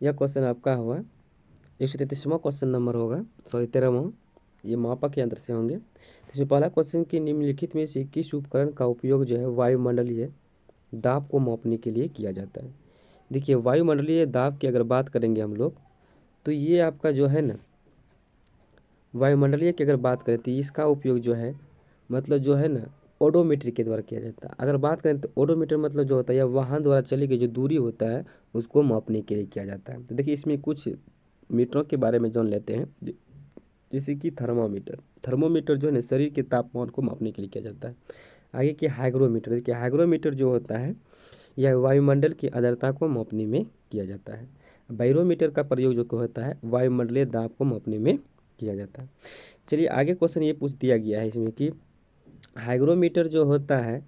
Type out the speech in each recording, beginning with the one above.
यह क्वेश्चन आपका हुआ 133वां क्वेश्चन नंबर होगा, सॉरी 13वां। ये मापक यंत्र से होंगे। तो इसमें पहला क्वेश्चन कि निम्नलिखित में से किस उपकरण का उपयोग जो है वायुमंडलीय दाब को मापने के लिए किया जाता है। देखिए वायुमंडलीय दाब की अगर बात करेंगे हम लोग, तो ये आपका जो है ना, वायुमंडलीय की अगर बात करें तो इसका उपयोग जो है मतलब जो है ना ओडोमीटर के द्वारा किया जाता है। अगर बात करें तो ओडोमीटर मतलब जो होता है, या वाहन द्वारा चली गई जो दूरी होता है उसको मापने के लिए किया जाता है। तो देखिए इसमें कुछ मीटरों के बारे में जान लेते हैं। जैसे कि थर्मामीटर, थर्मोमीटर जो है ना शरीर के तापमान को मापने के लिए किया जाता है। आगे कि हाइग्रोमीटर, देखिए हाइग्रोमीटर जो होता है यह वायुमंडल की आर्द्रता को मापने में किया जाता है। बैरोमीटर का प्रयोग जो होता है वायुमंडलीय दाब को मापने में किया जाता है। चलिए आगे क्वेश्चन ये पूछ दिया गया है इसमें कि हाइग्रोमीटर जो होता है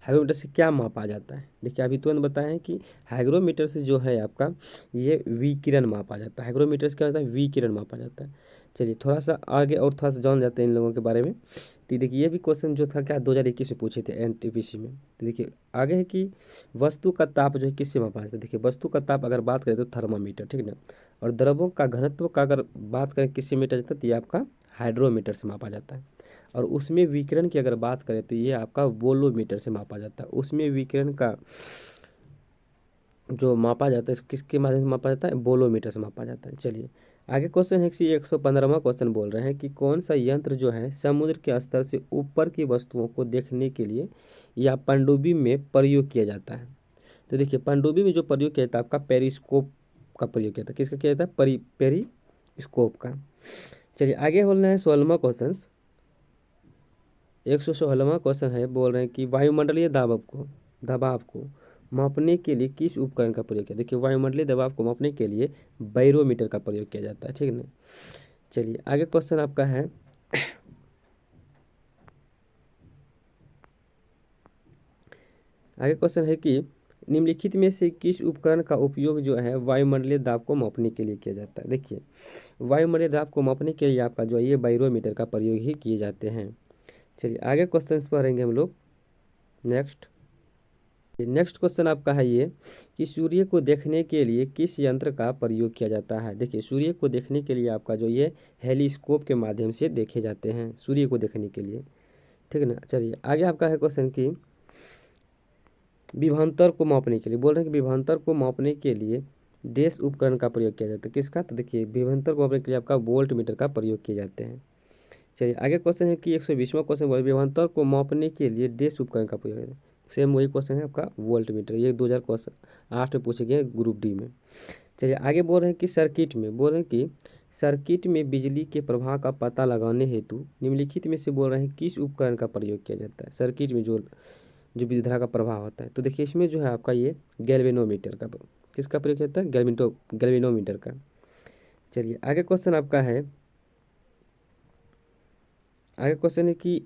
हाइग्रोमीटर से क्या मापा जाता है। देखिए अभी तुरंत बताएं कि हाइग्रोमीटर से जो है आपका ये विकिरण मापा जाता है। हाइग्रोमीटर से क्या होता है, विकिरण मापा जाता है। चलिए थोड़ा सा आगे और थोड़ा सा जान जाते हैं इन लोगों के बारे में। तो देखिए ये भी क्वेश्चन जो था क्या 2021 में पूछे थे एनटीपीसी में। तो देखिए आगे है कि वस्तु का ताप जो है किससे मापा जाता है। देखिए वस्तु का ताप अगर बात करें तो थर्मामीटर, ठीक ना। और द्रवों का घनत्व का अगर बात करें किससे मीटर जाता है, तो ये आपका हाइड्रोमीटर से मापा जाता है। और उसमें विकिरण की अगर बात करें तो ये आपका वोलोमीटर से मापा जाता है। उसमें विकिरण का जो मापा जाता है किसके माध्यम से मापा जाता है, वोलोमीटर से मापा जाता है। चलिए आगे क्वेश्चन है कि 115वां क्वेश्चन बोल रहे हैं कि कौन सा यंत्र जो है समुद्र के स्तर से ऊपर की वस्तुओं को देखने के लिए या पनडुब्बी में प्रयोग किया जाता है। तो देखिए पनडुब्बी में जो प्रयोग किया जाता है आपका पेरिस्कोप का प्रयोग किया जाता है। किसका किया जाता है, पेरिस्कोप का। चलिए आगे बोल रहे हैं 16वां क्वेश्चन। 116वां क्वेश्चन है, बोल रहे हैं कि वायुमंडलीय दबाव को मापने के लिए किस उपकरण का प्रयोग किया। देखिए वायुमंडलीय दबाव को मापने के लिए बैरोमीटर का प्रयोग किया जाता है, ठीक है ना। चलिए आगे क्वेश्चन आपका है आगे क्वेश्चन है कि निम्नलिखित में से किस उपकरण का उपयोग जो है वायुमंडलीय दाब को मापने के लिए किया जाता है। देखिए वायुमंडलीय दाब को मापने के लिए आपका जो है ये बैरोमीटर का प्रयोग ही किए जाते हैं। चलिए आगे क्वेश्चन पढ़ेंगे हम लोग। नेक्स्ट क्वेश्चन आपका है ये कि सूर्य को देखने के लिए किस यंत्र का प्रयोग किया जाता है। देखिए सूर्य को देखने के लिए आपका जो ये हेलीस्कोप के माध्यम से देखे जाते हैं सूर्य को देखने के लिए, ठीक है ना। चलिए आगे आपका है क्वेश्चन कि विभवांतर को मापने के लिए, बोल रहे हैं कि विभवांतर को मापने के लिए डैश उपकरण का प्रयोग किया जाता है। किसका, तो देखिए विभवांतर को मापने के लिए आपका वोल्ट मीटर का प्रयोग किए जाते हैं। चलिए आगे क्वेश्चन है कि 120वां क्वेश्चन बोल विभवांतर को मापने के लिए डैश उपकरण का प्रयोग है। सेम वही क्वेश्चन है आपका वोल्ट मीटर, ये 2008 में पूछे गए ग्रुप डी में। चलिए आगे बोल रहे हैं कि सर्किट में बिजली के प्रवाह का पता लगाने हेतु निम्नलिखित में से बोल रहे हैं किस उपकरण का प्रयोग किया जाता है। सर्किट में जो विद्युत धारा का प्रभाव होता है, तो देखिए इसमें जो है आपका ये गैल्वेनोमीटर का किसका प्रयोग किया जाता है, गैल्वेनोमीटर का। चलिए आगे क्वेश्चन आपका है कि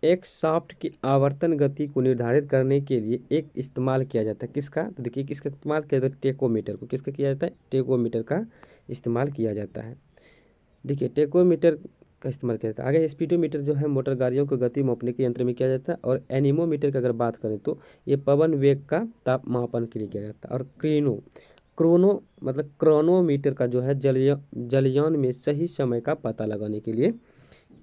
एक शाफ्ट की आवर्तन गति को निर्धारित करने के लिए एक इस्तेमाल किया जाता है। किसका, तो देखिए किसका इस्तेमाल किया जाता है, टेकोमीटर को। किसका किया जाता है, टेकोमीटर का इस्तेमाल किया जाता है। देखिए टेकोमीटर का इस्तेमाल किया जाता है। आगे स्पीडोमीटर जो है मोटर गाड़ियों को गति मापने के यंत्र में किया जाता है। और एनीमोमीटर की अगर बात करें तो ये पवन वेग का ताप मापन के लिए किया जाता है। और क्रोनो मतलब क्रोनोमीटर का जो है जलयान में सही समय का पता लगाने के लिए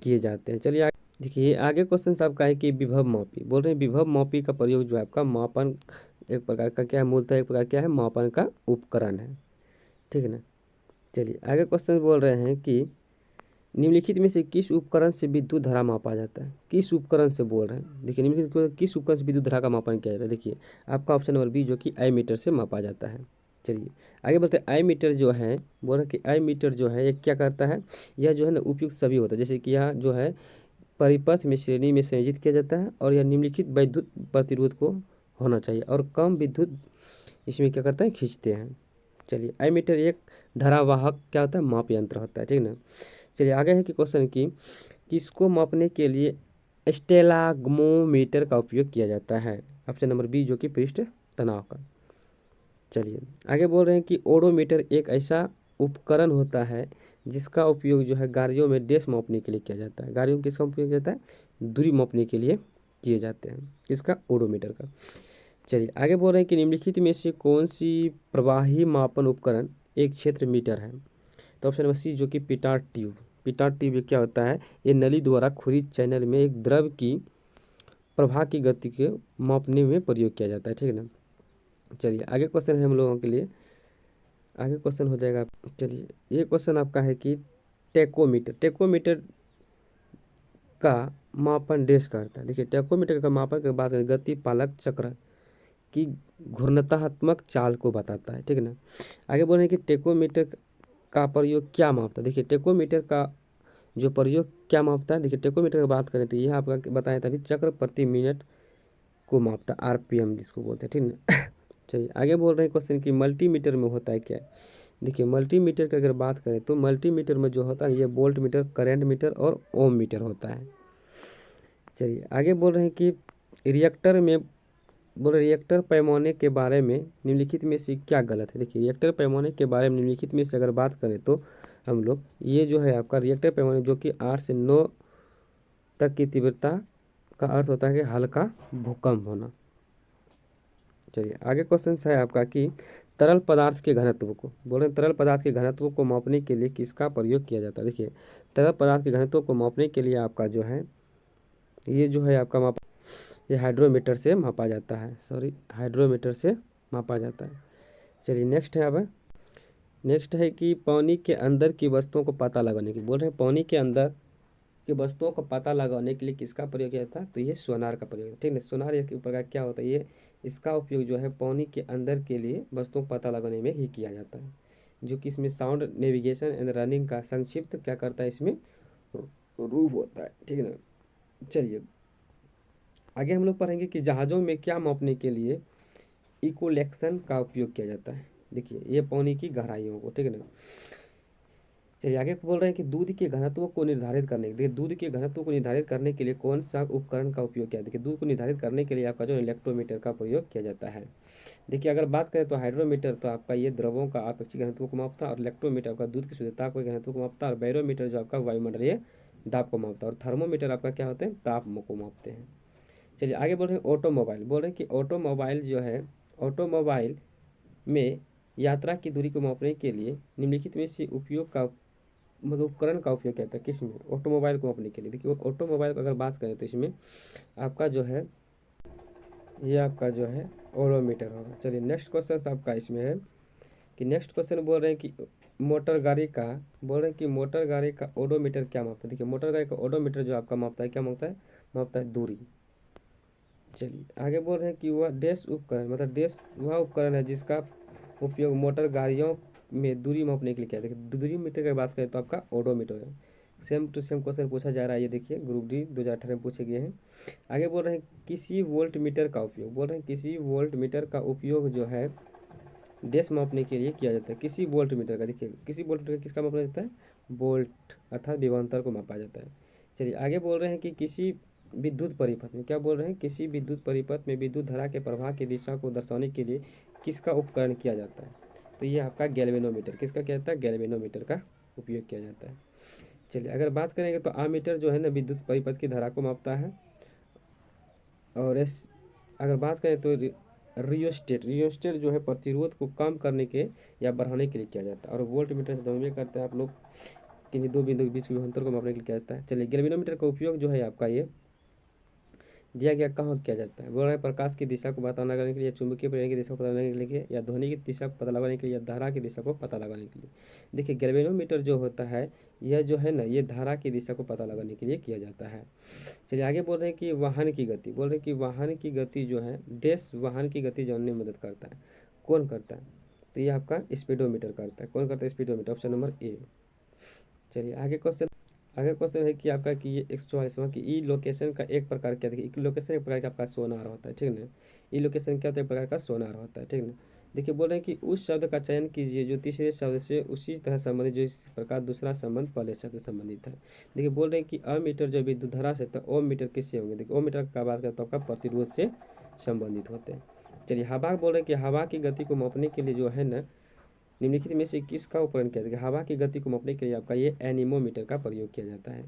किए जाते हैं। चलिए देखिए आगे क्वेश्चन आपका है कि विभव मापी, बोल रहे हैं विभव मापी का प्रयोग जो है आपका मापन एक प्रकार का क्या है, मूलतः एक प्रकार क्या है, मापन का उपकरण है, ठीक है ना। चलिए आगे क्वेश्चन बोल रहे हैं कि निम्नलिखित में से किस उपकरण से विद्युत धारा मापा जाता है। किस उपकरण से बोल रहे हैं, देखिए निम्नलिखित में किस उपकरण से विद्युत धारा का मापन किया जाता है। देखिए आपका ऑप्शन नंबर बी जो कि आई मीटर से मापा जाता है। चलिए आगे बढ़ते हैं। आई मीटर जो है बोल रहे हैं कि आई मीटर जो है ये क्या करता है, यह जो है ना उपयुक्त सभी होता है। जैसे कि यह जो है परिपथ में श्रेणी में संयोजित किया जाता है और यह निम्नलिखित विद्युत प्रतिरोध को होना चाहिए और कम विद्युत इसमें क्या करता है, खींचते हैं। चलिए एमीटर एक धारावाहक क्या होता है, माप यंत्र होता है, ठीक ना। चलिए आगे है कि क्वेश्चन की किसको मापने के लिए स्टेलाग्मोमीटर का उपयोग किया जाता है। ऑप्शन नंबर बी जो कि पृष्ठ तनाव का। चलिए आगे बोल रहे हैं कि ओडोमीटर एक ऐसा उपकरण होता है जिसका उपयोग जो है गाड़ियों में डेश मापने के लिए किया जाता है। गाड़ियों में किसका उपयोग किया जाता है, दूरी मापने के लिए किए जाते हैं। किसका, ओडोमीटर का। चलिए आगे बोल रहे हैं कि निम्नलिखित में से कौन सी प्रवाही मापन उपकरण एक क्षेत्र मीटर है। तो ऑप्शन नंबर सी जो कि पिटार ट्यूब क्या होता है, ये नली द्वारा खुली चैनल में एक द्रव की प्रवाह की गति के मापने में प्रयोग किया जाता है, ठीक है ना। चलिए आगे क्वेश्चन है हम लोगों के लिए, आगे क्वेश्चन हो जाएगा। चलिए ये क्वेश्चन आपका है कि टेकोमीटर का मापन डैश करता है। देखिए टेकोमीटर का मापन के बाद गति पालक चक्र की घूर्णनात्मक चाल को बताता है, ठीक है ना। आगे बोल रहे हैं कि टेकोमीटर का प्रयोग क्या मापता है। देखिए टेकोमीटर का जो प्रयोग क्या मापता है, देखिए टेकोमीटर की बात करें तो यह आपका बताया था अभी, चक्र प्रति मिनट को मापता है, आरपीएम जिसको बोलते हैं, ठीक ना। चलिए आगे बोल रहे हैं क्वेश्चन कि मल्टीमीटर में होता है क्या। देखिए मल्टीमीटर की अगर बात करें तो मल्टीमीटर में जो होता है ये वोल्ट मीटर, करंट मीटर और ओम मीटर होता है। चलिए आगे बोल रहे हैं कि रिएक्टर पैमाने के बारे में निम्नलिखित में से क्या गलत है। देखिए रिएक्टर पैमाने के बारे में निम्नलिखित में से अगर बात करें तो हम लोग ये जो है आपका रिएक्टर पैमाने जो कि 8 से 9 तक की तीव्रता का अर्थ होता है कि हल्का भूकंप होना। चलिए आगे क्वेश्चन है आपका कि तरल पदार्थ के घनत्व को बोल रहे हैं, तरल पदार्थ के घनत्व को मापने के लिए किसका प्रयोग किया जाता है। देखिए तरल पदार्थ के घनत्व को मापने के लिए आपका जो है ये जो है आपका ये हाइड्रोमीटर से मापा जाता है, हाइड्रोमीटर से मापा जाता है। चलिए नेक्स्ट है कि पानी के अंदर की वस्तुओं को पता लगाने की बोल रहे हैं, पानी के अंदर की वस्तुओं का पता लगाने के लिए किसका प्रयोग किया था, तो ये सोनार का प्रयोग, ठीक है। सोनार एक प्रकार क्या होता है, ये इसका उपयोग जो है पानी के अंदर के लिए वस्तुओं का पता लगाने में ही किया जाता है, जो कि इसमें साउंड नेविगेशन एंड रनिंग का संक्षिप्त क्या करता है, इसमें रूप होता है, ठीक है ना। चलिए आगे हम लोग पढ़ेंगे कि जहाज़ों में क्या मापने के लिए इकोलेक्शन का उपयोग किया जाता है। देखिए ये पानी की गहराइयों को, ठीक है ना। चलिए आगे बोल रहे हैं कि दूध के घनत्व को निर्धारित करने के लिए, दूध के घनत्व को निर्धारित करने के लिए कौन सा उपकरण का उपयोग किया। देखिए दूध को निर्धारित करने के लिए आपका जो इलेक्ट्रोमीटर का प्रयोग किया जाता है। देखिए अगर बात करें तो हाइड्रोमीटर तो आपका ये द्रवों का आपेक्षिक घनत्व को मापता है, और इलेक्ट्रोमीटर आपका दूध की शुद्धता को घनत्व को मापता है, और बैरोमीटर जो आपका वायुमंडलीय दाब को मापता है, और थर्मोमीटर आपका क्या होते हैं, ताप को मापते हैं। चलिए आगे बोल रहे हैं ऑटोमोबाइल, बोल रहे हैं कि ऑटोमोबाइल जो है, ऑटोमोबाइल में यात्रा की दूरी को मापने के लिए निम्नलिखित में से उपयोग का मतलब उपकरण का उपयोग किया जाता है, किस में, ऑटोमोबाइल को मापने के लिए। देखिए ऑटोमोबाइल को अगर बात करें तो इसमें आपका जो है ये आपका जो है ओडोमीटर होगा। चलिए नेक्स्ट क्वेश्चन आपका इसमें है कि नेक्स्ट क्वेश्चन बोल रहे हैं कि मोटर गाड़ी का ओडोमीटर क्या मापता है। देखिए मोटर गाड़ी का ओडोमीटर जो आपका मापता है क्या मापता है दूरी। चलिए आगे बोल रहे हैं कि वह डैश उपकरण मतलब डैश वह उपकरण है जिसका उपयोग मोटर गाड़ियों में दूरी मापने के लिए किया जाता है। दूरी मीटर की बात करें तो आपका ओडोमीटर है। सेम टू सेम क्वेश्चन पूछा जा रहा है, ये देखिए ग्रुप डी 2018 में पूछे गए हैं। आगे बोल रहे हैं किसी वोल्ट मीटर का उपयोग, बोल रहे हैं किसी वोल्ट मीटर का उपयोग जो है डैश मापने के लिए किया जाता है। किसी वोल्ट मीटर का, देखिए किसी वोल्ट मीटर किसका मापा जाता है, वोल्ट अर्थात विभवांतर को मापा जाता है। चलिए आगे बोल रहे हैं कि किसी विद्युत परिपथ में क्या बोल रहे हैं, किसी विद्युत परिपथ में विद्युत धारा के प्रवाह की दिशा को दर्शाने के लिए किसका उपकरण किया जाता है। तो ये आपका गैल्वेनोमीटर, किसका क्या जाता है, गैल्वेनोमीटर का उपयोग किया जाता है। चलिए अगर बात करेंगे तो आमीटर जो है ना विद्युत परिपथ की धारा को मापता है, और अगर बात करें तो रियोस्टेट जो है प्रतिरोध को कम करने के या बढ़ाने के लिए किया जाता है, और वोल्ट मीटर से दोनों करते हैं आप लोग कि दो बिंदु के बीच के अंतर को मापने के लिए किया जाता है। चलिए गैल्वेनोमीटर का उपयोग जो है आपका ये दिया गया कहाँ किया जाता है, बोल रहे हैं प्रकाश की दिशा को पता लगाने के लिए, चुंबकीय प्रेरण की दिशा को पता लगाने के लिए, या ध्वनि की दिशा को पता लगाने के लिए, या धारा की दिशा को पता लगाने के लिए। देखिए गैल्वेनोमीटर जो होता है यह जो है ना ये धारा की दिशा को पता लगाने के लिए किया जाता है। चलिए आगे बोल रहे हैं कि वाहन की गति, बोल रहे हैं कि वाहन की गति जो है डैश वाहन की गति जानने में मदद करता है, कौन करता है, तो ये आपका स्पीडोमीटर करता है। कौन करता है, स्पीडोमीटर, ऑप्शन नंबर ए। चलिए आगे क्वेश्चन है कि आपका कि ये 144वां कि ई लोकेशन का एक प्रकार क्या, देखिए ई लोकेशन एक प्रकार का आपका सोनार होता है, ठीक है ना। ई लोकेशन क्या होता है, एक प्रकार का सोनार होता है, ठीक है ना। देखिए बोल रहे हैं कि उस शब्द का चयन कीजिए जो तीसरे शब्द से उसी तरह संबंधित जो इस प्रकार दूसरा संबंध पहले शब्द से संबंधित है। देखिए बोल रहे हैं कि अमीटर जो विद्युत धारा से, तो ओम मीटर किससे होंगे, देखिए ओम मीटर का बात करें तो आपका प्रतिरोध से संबंधित होते हैं। चलिए हवा बोल रहे हैं कि हवा की गति को मापने के लिए जो है ना निम्नलिखित में से किसका उपकरण किया जाता है। हवा की गति को मापने के लिए आपका ये एनीमोमीटर का प्रयोग किया जाता है।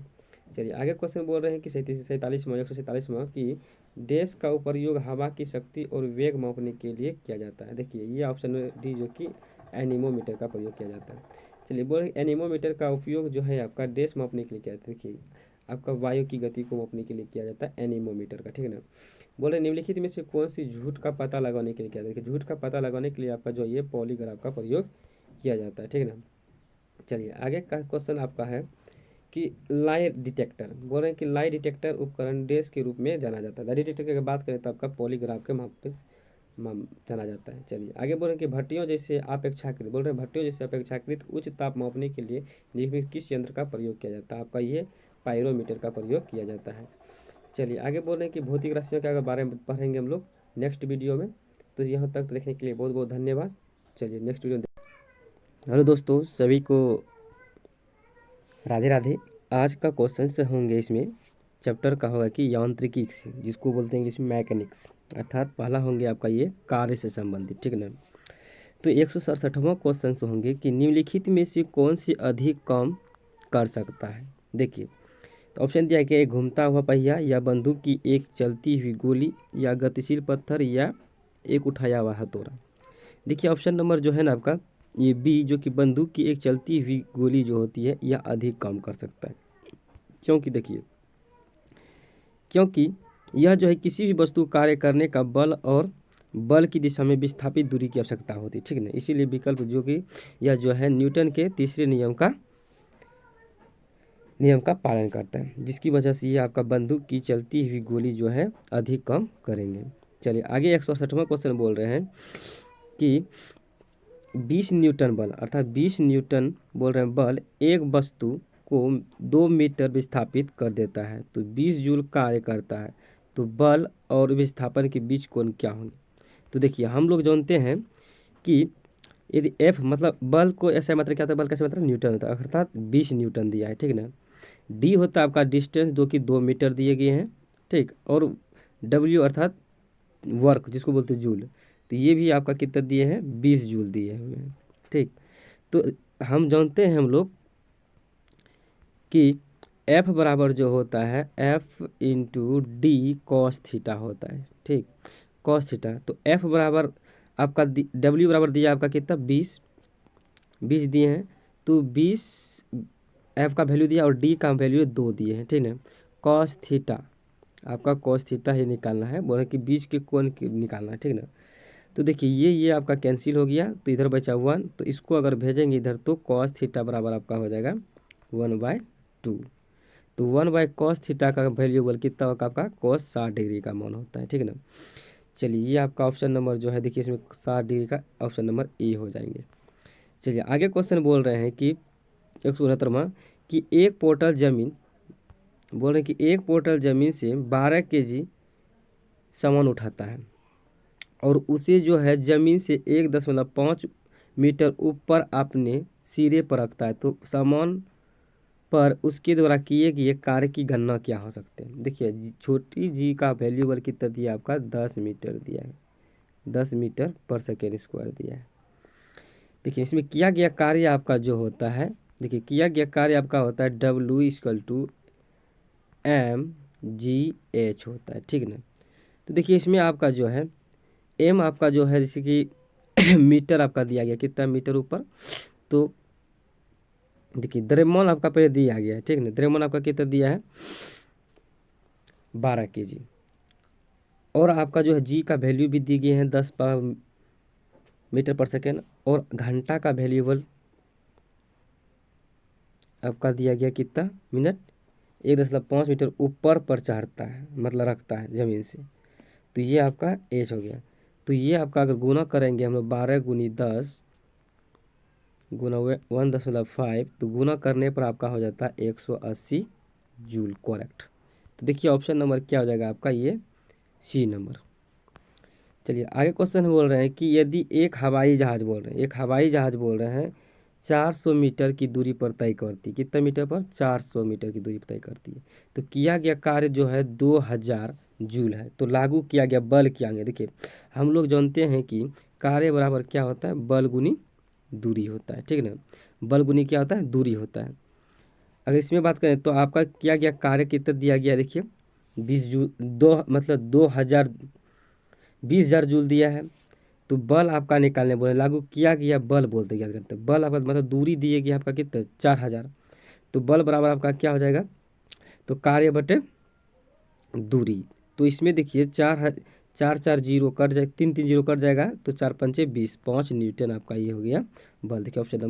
चलिए आगे क्वेश्चन बोल रहे हैं कि 47वां 147वां कि डैश का उपयोग हवा की शक्ति और वेग मापने के लिए किया जाता है। देखिए ये ऑप्शन में डी जो कि एनीमोमीटर का प्रयोग किया जाता है। चलिए बोल रहे हैं एनीमोमीटर का उपयोग जो है आपका डैश मापने के लिए किया जाता है। देखिए आपका वायु की गति को मापने के लिए किया जाता है एनीमोमीटर का, ठीक है ना। बोल रहे निम्नलिखित में से कौन सी झूठ का पता लगाने के लिए किया जाता है। देखिए झूठ का पता लगाने के लिए आपका जो ये पॉलीग्राफ का प्रयोग किया जाता है, ठीक है ना। चलिए आगे का क्वेश्चन आपका है कि लाई डिटेक्टर, बोल रहे हैं कि लाई डिटेक्टर उपकरण डैश के रूप में जाना जाता है। लाई डिटेक्टर की अगर बात करें तो आपका पॉलीग्राफ के माप पे जाना जाता है। चलिए आगे बोल रहे हैं कि भट्टियों जैसे अपेक्षाकृत, बोल रहे हैं भट्टियों जैसे अपेक्षाकृत उच्च ताप मापने के लिए निम्नलिखित किस यंत्र का प्रयोग किया जाता है। आपका ये पायरोमीटर का प्रयोग किया जाता है। चलिए आगे बोल रहे हैं कि भौतिक राशियों के अगर बारे में पढ़ेंगे हम लोग नेक्स्ट वीडियो में। तो यहाँ तक देखने के लिए बहुत बहुत धन्यवाद। चलिए नेक्स्ट वीडियो। हेलो दोस्तों, सभी को राधे राधे। आज का क्वेश्चन से होंगे इसमें चैप्टर का होगा कि यांत्रिकी से, जिसको बोलते हैं इंग्लिश में मैकेनिक्स, अर्थात पहला होंगे आपका ये कार्य से संबंधित, ठीक है ना। तो 167वां क्वेश्चन से होंगे कि निम्नलिखित में से कौन सी अधिक काम कर सकता है। देखिए तो ऑप्शन दिया गया, एक घूमता हुआ पहिया, या बंदूक की एक चलती हुई गोली, या गतिशील पत्थर, या एक उठाया हुआ हथौड़ा। देखिए ऑप्शन नंबर जो है ना आपका ये बी, जो कि बंदूक की एक चलती हुई गोली जो होती है यह अधिक काम कर सकता है। क्योंकि देखिए क्योंकि यह जो है किसी भी वस्तु कार्य करने का बल और बल की दिशा में विस्थापित दूरी की आवश्यकता होती है, ठीक है ना। इसीलिए विकल्प जो कि यह जो है न्यूटन के तीसरे नियम का पालन करता है, जिसकी वजह से ये आपका बंदूक की चलती हुई गोली जो है अधिक काम करेंगे। चलिए आगे 168वां क्वेश्चन बोल रहे हैं कि 20 न्यूटन बल, अर्थात 20 न्यूटन बोल रहे हैं बल एक वस्तु को 2 मीटर विस्थापित कर देता है, तो 20 जूल कार्य करता है। तो बल और विस्थापन के बीच कोण क्या होंगे। तो देखिए हम लोग जानते हैं कि यदि एफ मतलब बल को ऐसा मतलब क्या होता है, बल कैसे मतलब न्यूटन होता है, अर्थात 20 न्यूटन दिया है, ठीक है ना। डी होता है आपका डिस्टेंस, जो कि 2 मीटर दिए गए हैं, ठीक। और डब्ल्यू अर्थात वर्क, जिसको बोलते हैं जूल, तो ये भी आपका कितना दिए हैं, 20 जूल दिए हुए हैं, ठीक। तो हम जानते हैं हम लोग कि F बराबर जो होता है F into D cos theta होता है, ठीक, कॉस थीटा। तो F बराबर आपका W बराबर दिया आपका कितना 20 दिए हैं, तो 20 F का वैल्यू दिया और D का वैल्यू 2 दिए हैं, ठीक है। कॉस थीटा आपका कॉस थीटा ही निकालना है, बोले कि बीच के कोण निकालना है, ठीक ना। तो देखिए ये आपका कैंसिल हो गया, तो इधर बचा 1, तो इसको अगर भेजेंगे इधर तो कॉस थीटा बराबर आपका हो जाएगा 1/2। तो 1/cos थीटा का वैल्यूबल कितना होगा आपका cos 60 डिग्री का मान होता है, ठीक है ना। चलिए ये आपका ऑप्शन नंबर जो है देखिए इसमें 60 डिग्री का ऑप्शन नंबर ए हो जाएंगे। चलिए आगे क्वेश्चन बोल रहे हैं कि 169वां कि एक पोर्टल जमीन, बोल रहे हैं कि एक पोर्टल जमीन से 12 kg सामान उठाता है और उसे जो है ज़मीन से 1.5 मीटर ऊपर अपने सिरे पर रखता है, तो सामान पर उसके द्वारा किए गए कार्य की गणना क्या हो सकते हैं। देखिए छोटी जी का वैल्यूबल कितना दिया आपका 10 मीटर दिया है, 10 मीटर पर सेकेंड स्क्वायर दिया है। देखिए इसमें किया गया कार्य आपका जो होता है, देखिए किया गया कार्य आपका होता है W=mgh होता है, ठीक ना। तो देखिए इसमें आपका जो है एम आपका जो है जैसे कि मीटर आपका दिया गया कितना मीटर ऊपर, तो देखिए द्रव्यमान आपका पहले दिया गया है, ठीक है ना। द्रव्यमान आपका कितना दिया है 12 kg, और आपका जो है जी का वैल्यू भी दी गई है 10 मीटर पर सेकेंड, और घंटा का वैल्यूबल आपका दिया गया कितना मिनट, 1.5 मीटर ऊपर पर चढ़ता है मतलब रखता है ज़मीन से, तो ये आपका एच हो गया। तो ये आपका अगर गुना करेंगे हम लोग 12 × 10 गुना 1.5, तो गुना करने पर आपका हो जाता है 180 जूल, करेक्ट। तो देखिए ऑप्शन नंबर क्या हो जाएगा आपका ये सी नंबर। चलिए आगे क्वेश्चन बोल रहे हैं कि यदि एक हवाई जहाज बोल रहे हैं 400 मीटर की दूरी पर तय करती है, कितना मीटर पर 400 मीटर की दूरी पर तय करती है, तो किया गया कार्य जो है 2000 जूल है, तो लागू किया गया बल क्या है। देखिए हम लोग जानते हैं कि कार्य बराबर क्या होता है, बल गुनी दूरी होता है, ठीक है ना। बल गुनी क्या होता है, दूरी होता है। अगर इसमें बात करें तो आपका किया गया कार्य कितना दिया गया, देखिए 20 जूल, दो मतलब 20,000 जूल दिया है। तो बल आपका निकालने बोले, लागू किया गया बल बोलते याद करते हैं। बल आपका मतलब दूरी दिए गया आपका कितना 4,000। तो बल बराबर आपका क्या हो जाएगा, तो कार्य बटे दूरी। तो इसमें देखिए 4 4 जीरो कट जाए, 3 3 जीरो कट जाएगा, तो 4 5 20, 5 न्यूटन आपका ये हो गया बल। देखिए ऑप्शन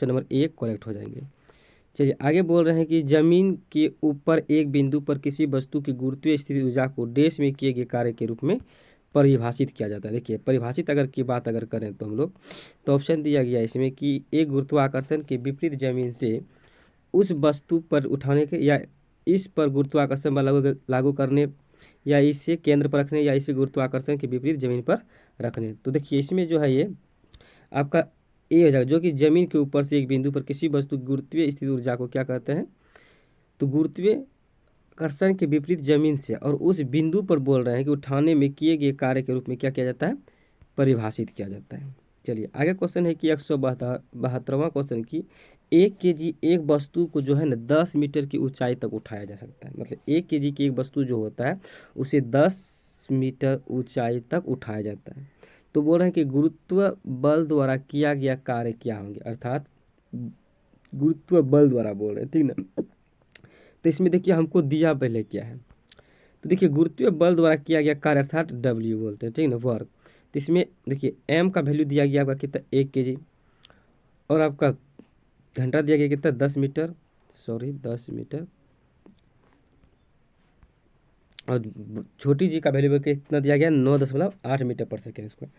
नंबर एक करेक्ट हो जाएंगे। चलिए आगे बोल रहे हैं कि जमीन के ऊपर एक बिंदु पर किसी वस्तु की गुरुत्वीय स्थिति ऊर्जा को देश में किए गए कार्य के रूप में परिभाषित किया जाता है। देखिए परिभाषित अगर की बात अगर करें तो हम लोग, तो ऑप्शन दिया गया इसमें कि एक गुरुत्वाकर्षण के विपरीत जमीन से उस वस्तु पर उठाने के या इस पर गुरुत्वाकर्षण बल लागू करने या इसे केंद्र पर रखने या इसे गुरुत्वाकर्षण के विपरीत जमीन पर रखने। तो देखिए इसमें जो है ये आपका ए हो जाएगा, जो कि जमीन के ऊपर से एक बिंदु पर किसी वस्तु की गुरुत्वीय स्थिति ऊर्जा को क्या कहते हैं, तो गुरुत्वीय आकर्षण के विपरीत जमीन से और उस बिंदु पर बोल रहे हैं कि उठाने में किए गए कार्य के रूप में क्या किया जाता है, परिभाषित किया जाता है। चलिए आगे क्वेश्चन है कि 172वां क्वेश्चन की 1 kg एक वस्तु को जो है ना 10 मीटर की ऊंचाई तक उठाया जा सकता है। मतलब 1 kg की एक वस्तु जो होता है उसे 10 मीटर ऊंचाई तक उठाया जाता है। तो बोल रहे हैं कि गुरुत्व बल द्वारा किया गया कार्य क्या होंगे, अर्थात गुरुत्व बल द्वारा बोल रहे हैं, ठीक ना। तो इसमें देखिए हमको दिया पहले क्या है, तो देखिए गुरुत्वीय बल द्वारा किया गया कार्य अर्थात डब्ल्यू बोलते हैं, ठीक ना, वर्क। तो इसमें देखिए एम का वैल्यू दिया गया आपका कितना 1 kg, और आपका घंटा दिया गया कितना 10 मीटर, सॉरी 10 मीटर, और छोटी जी का वैल्यू कितना दिया गया 9.8 मीटर पर सेकेंड स्क्वायर।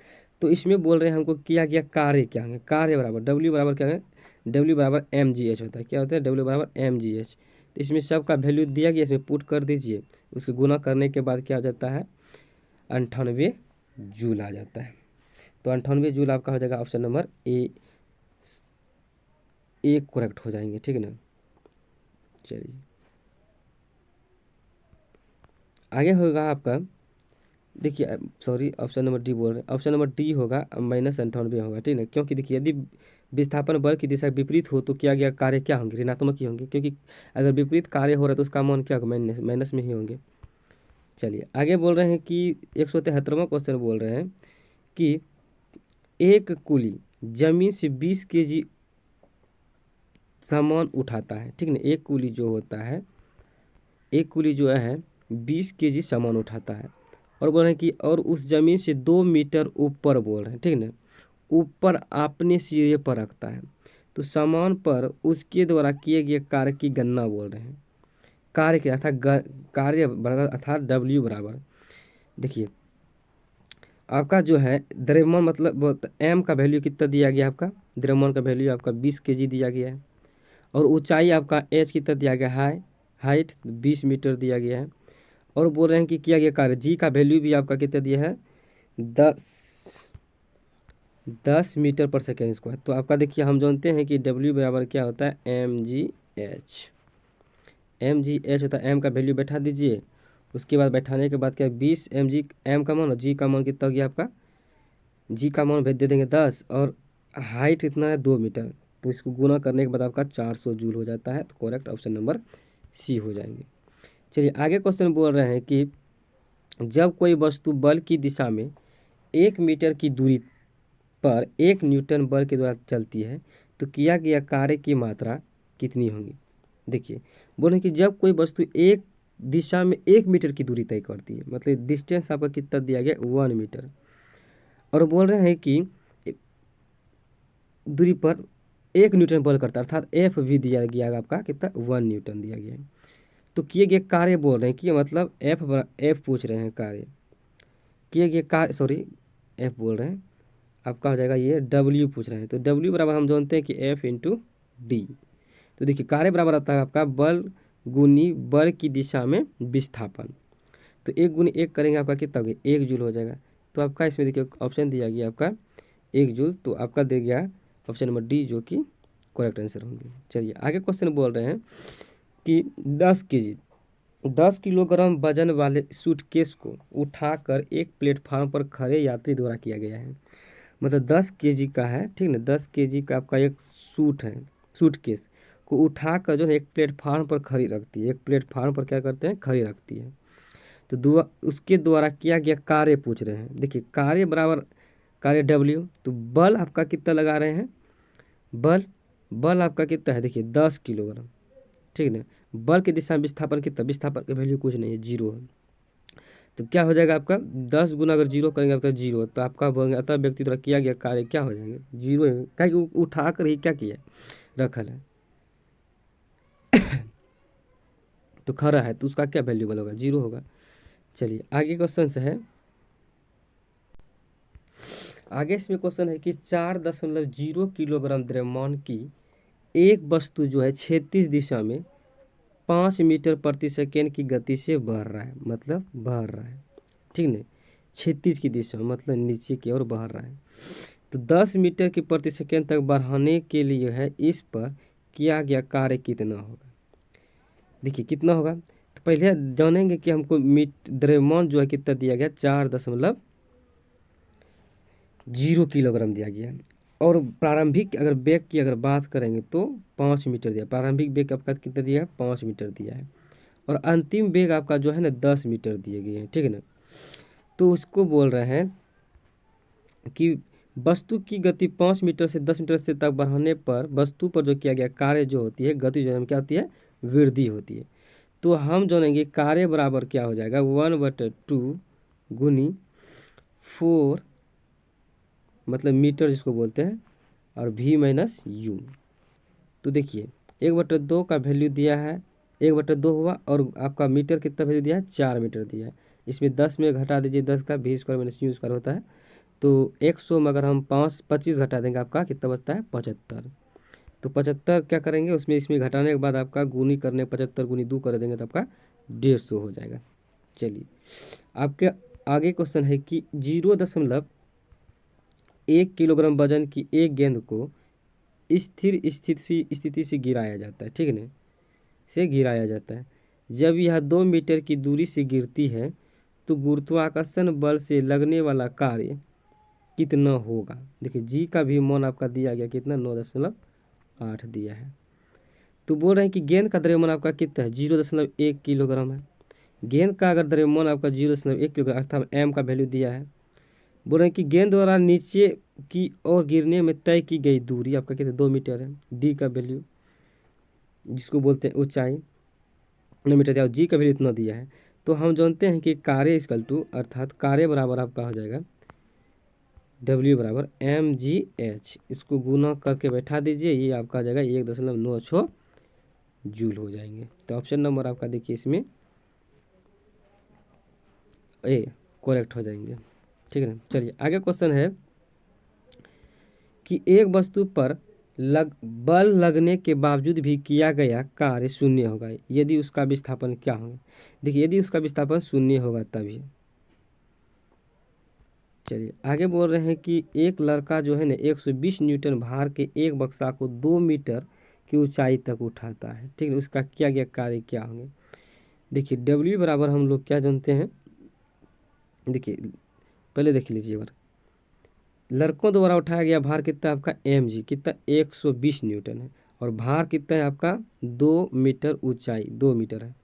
तो इसमें बोल रहे हैं हमको किया गया कार्य क्या है, कार्य बराबर डब्ल्यू बराबर क्या है, डब्ल्यू बराबर mgh होता है। क्या होता है, डब्ल्यू बराबर mgh। तो इसमें सब का वैल्यू दिया गया, इसमें पुट कर दीजिए, उससे गुना करने के बाद क्या हो जाता है 98 जूल आ जाता है। तो 98 जूल आपका हो जाएगा ऑप्शन नंबर ए करेक्ट हो जाएंगे, ठीक है ना। चलिए आगे होगा आपका, देखिए सॉरी ऑप्शन नंबर डी बोल रहे हैं, ऑप्शन नंबर डी होगा -98 होगा, ठीक है। क्योंकि देखिए यदि विस्थापन बल की दिशा विपरीत हो तो क्या गया कार्य क्या होंगे, ऋणात्मक ही होंगे, क्योंकि अगर विपरीत कार्य हो रहा है तो उसका मान क्या होगा, माइनस में ही होंगे। चलिए आगे बोल रहे हैं कि 173वां क्वेश्चन बोल रहे हैं कि एक कुली जमीन से 20 kg सामान उठाता है, ठीक ना। एक कुली जो होता है, एक कुली जो है 20 kg सामान उठाता है, और बोल रहे हैं कि और उस जमीन से 2 मीटर ऊपर बोल रहे हैं, ठीक ना, ऊपर अपने सिरे पर रखता है। तो सामान पर उसके द्वारा किए गए कार्य की गणना बोल रहे हैं। कार्य क्या था, कार्य अर्थात डब्ल्यू बराबर, देखिए आपका जो है द्रव्यमान मतलब एम का वैल्यू कितना दिया गया आपका, द्रव्यमान का वैल्यू आपका 20 kg दिया गया है, और ऊंचाई आपका एच कितना दिया गया है, हाइट 20 मीटर दिया गया है, और बोल रहे हैं कि किया गया कार्य जी का वैल्यू भी आपका कितना दिया है 10 मीटर पर सेकेंड स्क्वायर। तो आपका देखिए हम जानते हैं कि डब्ल्यू बराबर क्या होता है mgh होता है। एम का वैल्यू बैठा दीजिए, उसके बाद बैठाने के बाद क्या 20 mg एम का मान, और जी का मान कितना हो गया आपका, जी का मान भेज दे देंगे 10, और हाइट कितना है 2 मीटर। तो इसको गुना करने के बाद आपका 400 जूल हो जाता है। तो करेक्ट ऑप्शन नंबर सी हो जाएंगे। चलिए आगे क्वेश्चन बोल रहे हैं कि जब कोई वस्तु बल की दिशा में 1 मीटर की दूरी पर 1 न्यूटन बल के द्वारा चलती है तो किया गया कार्य की मात्रा कितनी होगी। देखिए बोले कि जब कोई वस्तु एक दिशा में 1 मीटर की दूरी तय करती है, मतलब डिस्टेंस आपका कितना दिया गया 1 मीटर, और बोल रहे हैं कि दूरी पर 1 न्यूटन बल करता है, अर्थात एफ भी दिया गया आपका कितना 1 न्यूटन दिया गया है। तो किए गए कार्य बोल रहे हैं कि मतलब एफ पूछ रहे हैं कार्य, किए गए कार्य सॉरी एफ बोल रहे हैं, आपका हो जाएगा ये डब्ल्यू पूछ रहे हैं। तो डब्ल्यू बराबर हम जानते हैं कि एफ इंटू डी। तो देखिए कार्य बराबर आता है आपका बल गुनी बल की दिशा में विस्थापन। तो 1 × 1 करेंगे आपका कितना हो गया 1 जूल हो जाएगा। तो आपका इसमें देखिए ऑप्शन दिया गया आपका 1 जूल, तो आपका दे गया ऑप्शन नंबर डी जो कि करेक्ट आंसर होंगे। चलिए आगे क्वेश्चन बोल रहे हैं कि 10 किलोग्राम वजन वाले सूटकेस को उठाकर एक प्लेटफार्म पर खड़े यात्री द्वारा किया गया है। मतलब 10 kg का है, ठीक ना, 10 kg का आपका एक सूटकेस को उठाकर जो है एक प्लेटफार्म पर खड़ी रखती है, एक प्लेटफार्म पर क्या करते हैं, खड़ी रखती है। तो उसके द्वारा किया गया कार्य पूछ रहे हैं। देखिए कार्य बराबर कार्य W, तो बल आपका कितना लगा रहे हैं, बल बल आपका कितना है, देखिए 10 किलोग्राम, ठीक है ना। बल की दिशा में विस्थापन कितना, विस्थापन की वैल्यू कुछ नहीं है, 0 है। तो क्या हो जाएगा आपका 10 गुना अगर 0 करेंगे आपका 0, तो आपका अतः व्यक्ति द्वारा किया गया कार्य क्या हो जाएंगे, 0 है, क्या उठा कर ही क्या किया रखल है तो खड़ा है, तो उसका क्या वैल्यूबल होगा, 0 होगा। चलिए आगे क्वेश्चन से है, आगे इसमें क्वेश्चन है कि 4.0 किलोग्राम द्रव्यमान की एक वस्तु जो है क्षैतिज दिशा में 5 मीटर प्रति सेकेंड की गति से बढ़ रहा है, मतलब बढ़ रहा है, ठीक है। क्षैतिज की दिशा मतलब नीचे की ओर बढ़ रहा है। तो 10 मीटर की प्रति सेकेंड तक बढ़ाने के लिए है इस पर किया गया कार्य कितना होगा। देखिए कितना होगा, तो पहले जानेंगे कि हमको द्रव्यमान जो है कितना दिया गया, 4.0 किलोग्राम दिया गया। और प्रारंभिक अगर वेग की अगर बात करेंगे तो 5 मीटर दिया, प्रारंभिक वेग आपका कितना दिया है, 5 मीटर दिया है। और अंतिम वेग आपका जो है ना 10 मीटर दिए गए हैं, ठीक है ना। तो उसको बोल रहे हैं कि वस्तु की गति 5 मीटर से 10 मीटर से तक बढ़ाने पर वस्तु पर जो किया गया कार्य जो होती है, गति जो है क्या होती है, वृद्धि होती है। तो हम जानेंगे कार्य बराबर क्या हो जाएगा, 1/2 गुनी 4 मतलब मीटर जिसको बोलते हैं, और V माइनस U। तो देखिए 1/2 का वैल्यू दिया है, 1/2 हुआ, और आपका मीटर कितना वैल्यू दिया है, 4 मीटर दिया है। इसमें 10 में घटा दीजिए, 10 का V² माइनस U² होता है। तो 100 में अगर हम 25 घटा देंगे आपका कितना बचता है, 75। तो 75 क्या करेंगे उसमें, इसमें घटाने के बाद आपका गुनी करने 75 गुनी 2 कर देंगे तो आपका 150 हो जाएगा। चलिए आपके आगे क्वेश्चन है कि 0.1 किलोग्राम वजन की एक गेंद को स्थिर स्थिति से गिराया जाता है, ठीक है ना, से गिराया जाता है। जब यह 2 मीटर की दूरी से गिरती है तो गुरुत्वाकर्षण बल से लगने वाला कार्य कितना होगा। देखिए जी का भी मान आपका दिया गया कितना, 9.8 दिया है। तो बोल रहे हैं कि गेंद का द्रव्यमान आपका कितना है, 0.1 किलोग्राम है। गेंद का अगर द्रव्यमान आपका 0.1 किलोग्राम अर्थात m का वैल्यू दिया है। बोल रहे हैं कि गेंद द्वारा नीचे की ओर गिरने में तय की गई दूरी आपका कितना, 2 मीटर है। d का वैल्यू जिसको बोलते हैं ऊंचाई 9 मीटर दिया, जी का वैल्यू इतना दिया है। तो हम जानते हैं कि कार्य इक्वल टू अर्थात कार्य बराबर आपका हो जाएगा W बराबर mgh, इसको गुना करके बैठा दीजिए, ये आपका आ जाएगा 1.96 जूल हो जाएंगे। तो ऑप्शन नंबर आपका देखिए इसमें ए करेक्ट हो जाएंगे, ठीक है ना। चलिए आगे क्वेश्चन है कि एक वस्तु पर बल लगने के बावजूद भी किया गया कार्य शून्य होगा यदि उसका विस्थापन क्या होगा। देखिए यदि उसका विस्थापन शून्य होगा तभी। चलिए आगे बोल रहे हैं कि एक लड़का जो है ना 120 न्यूटन भार के एक बक्सा को 2 मीटर की ऊंचाई तक उठाता है, ठीक है। उसका किया गया कार्य क्या होंगे। देखिए W बराबर हम लोग क्या जानते हैं, देखिए पहले देख लीजिए बार, लड़कों द्वारा उठाया गया भार कितना आपका mg कितना 120 न्यूटन है, और भार कितना है आपका 2 मीटर ऊंचाई 2 मीटर है।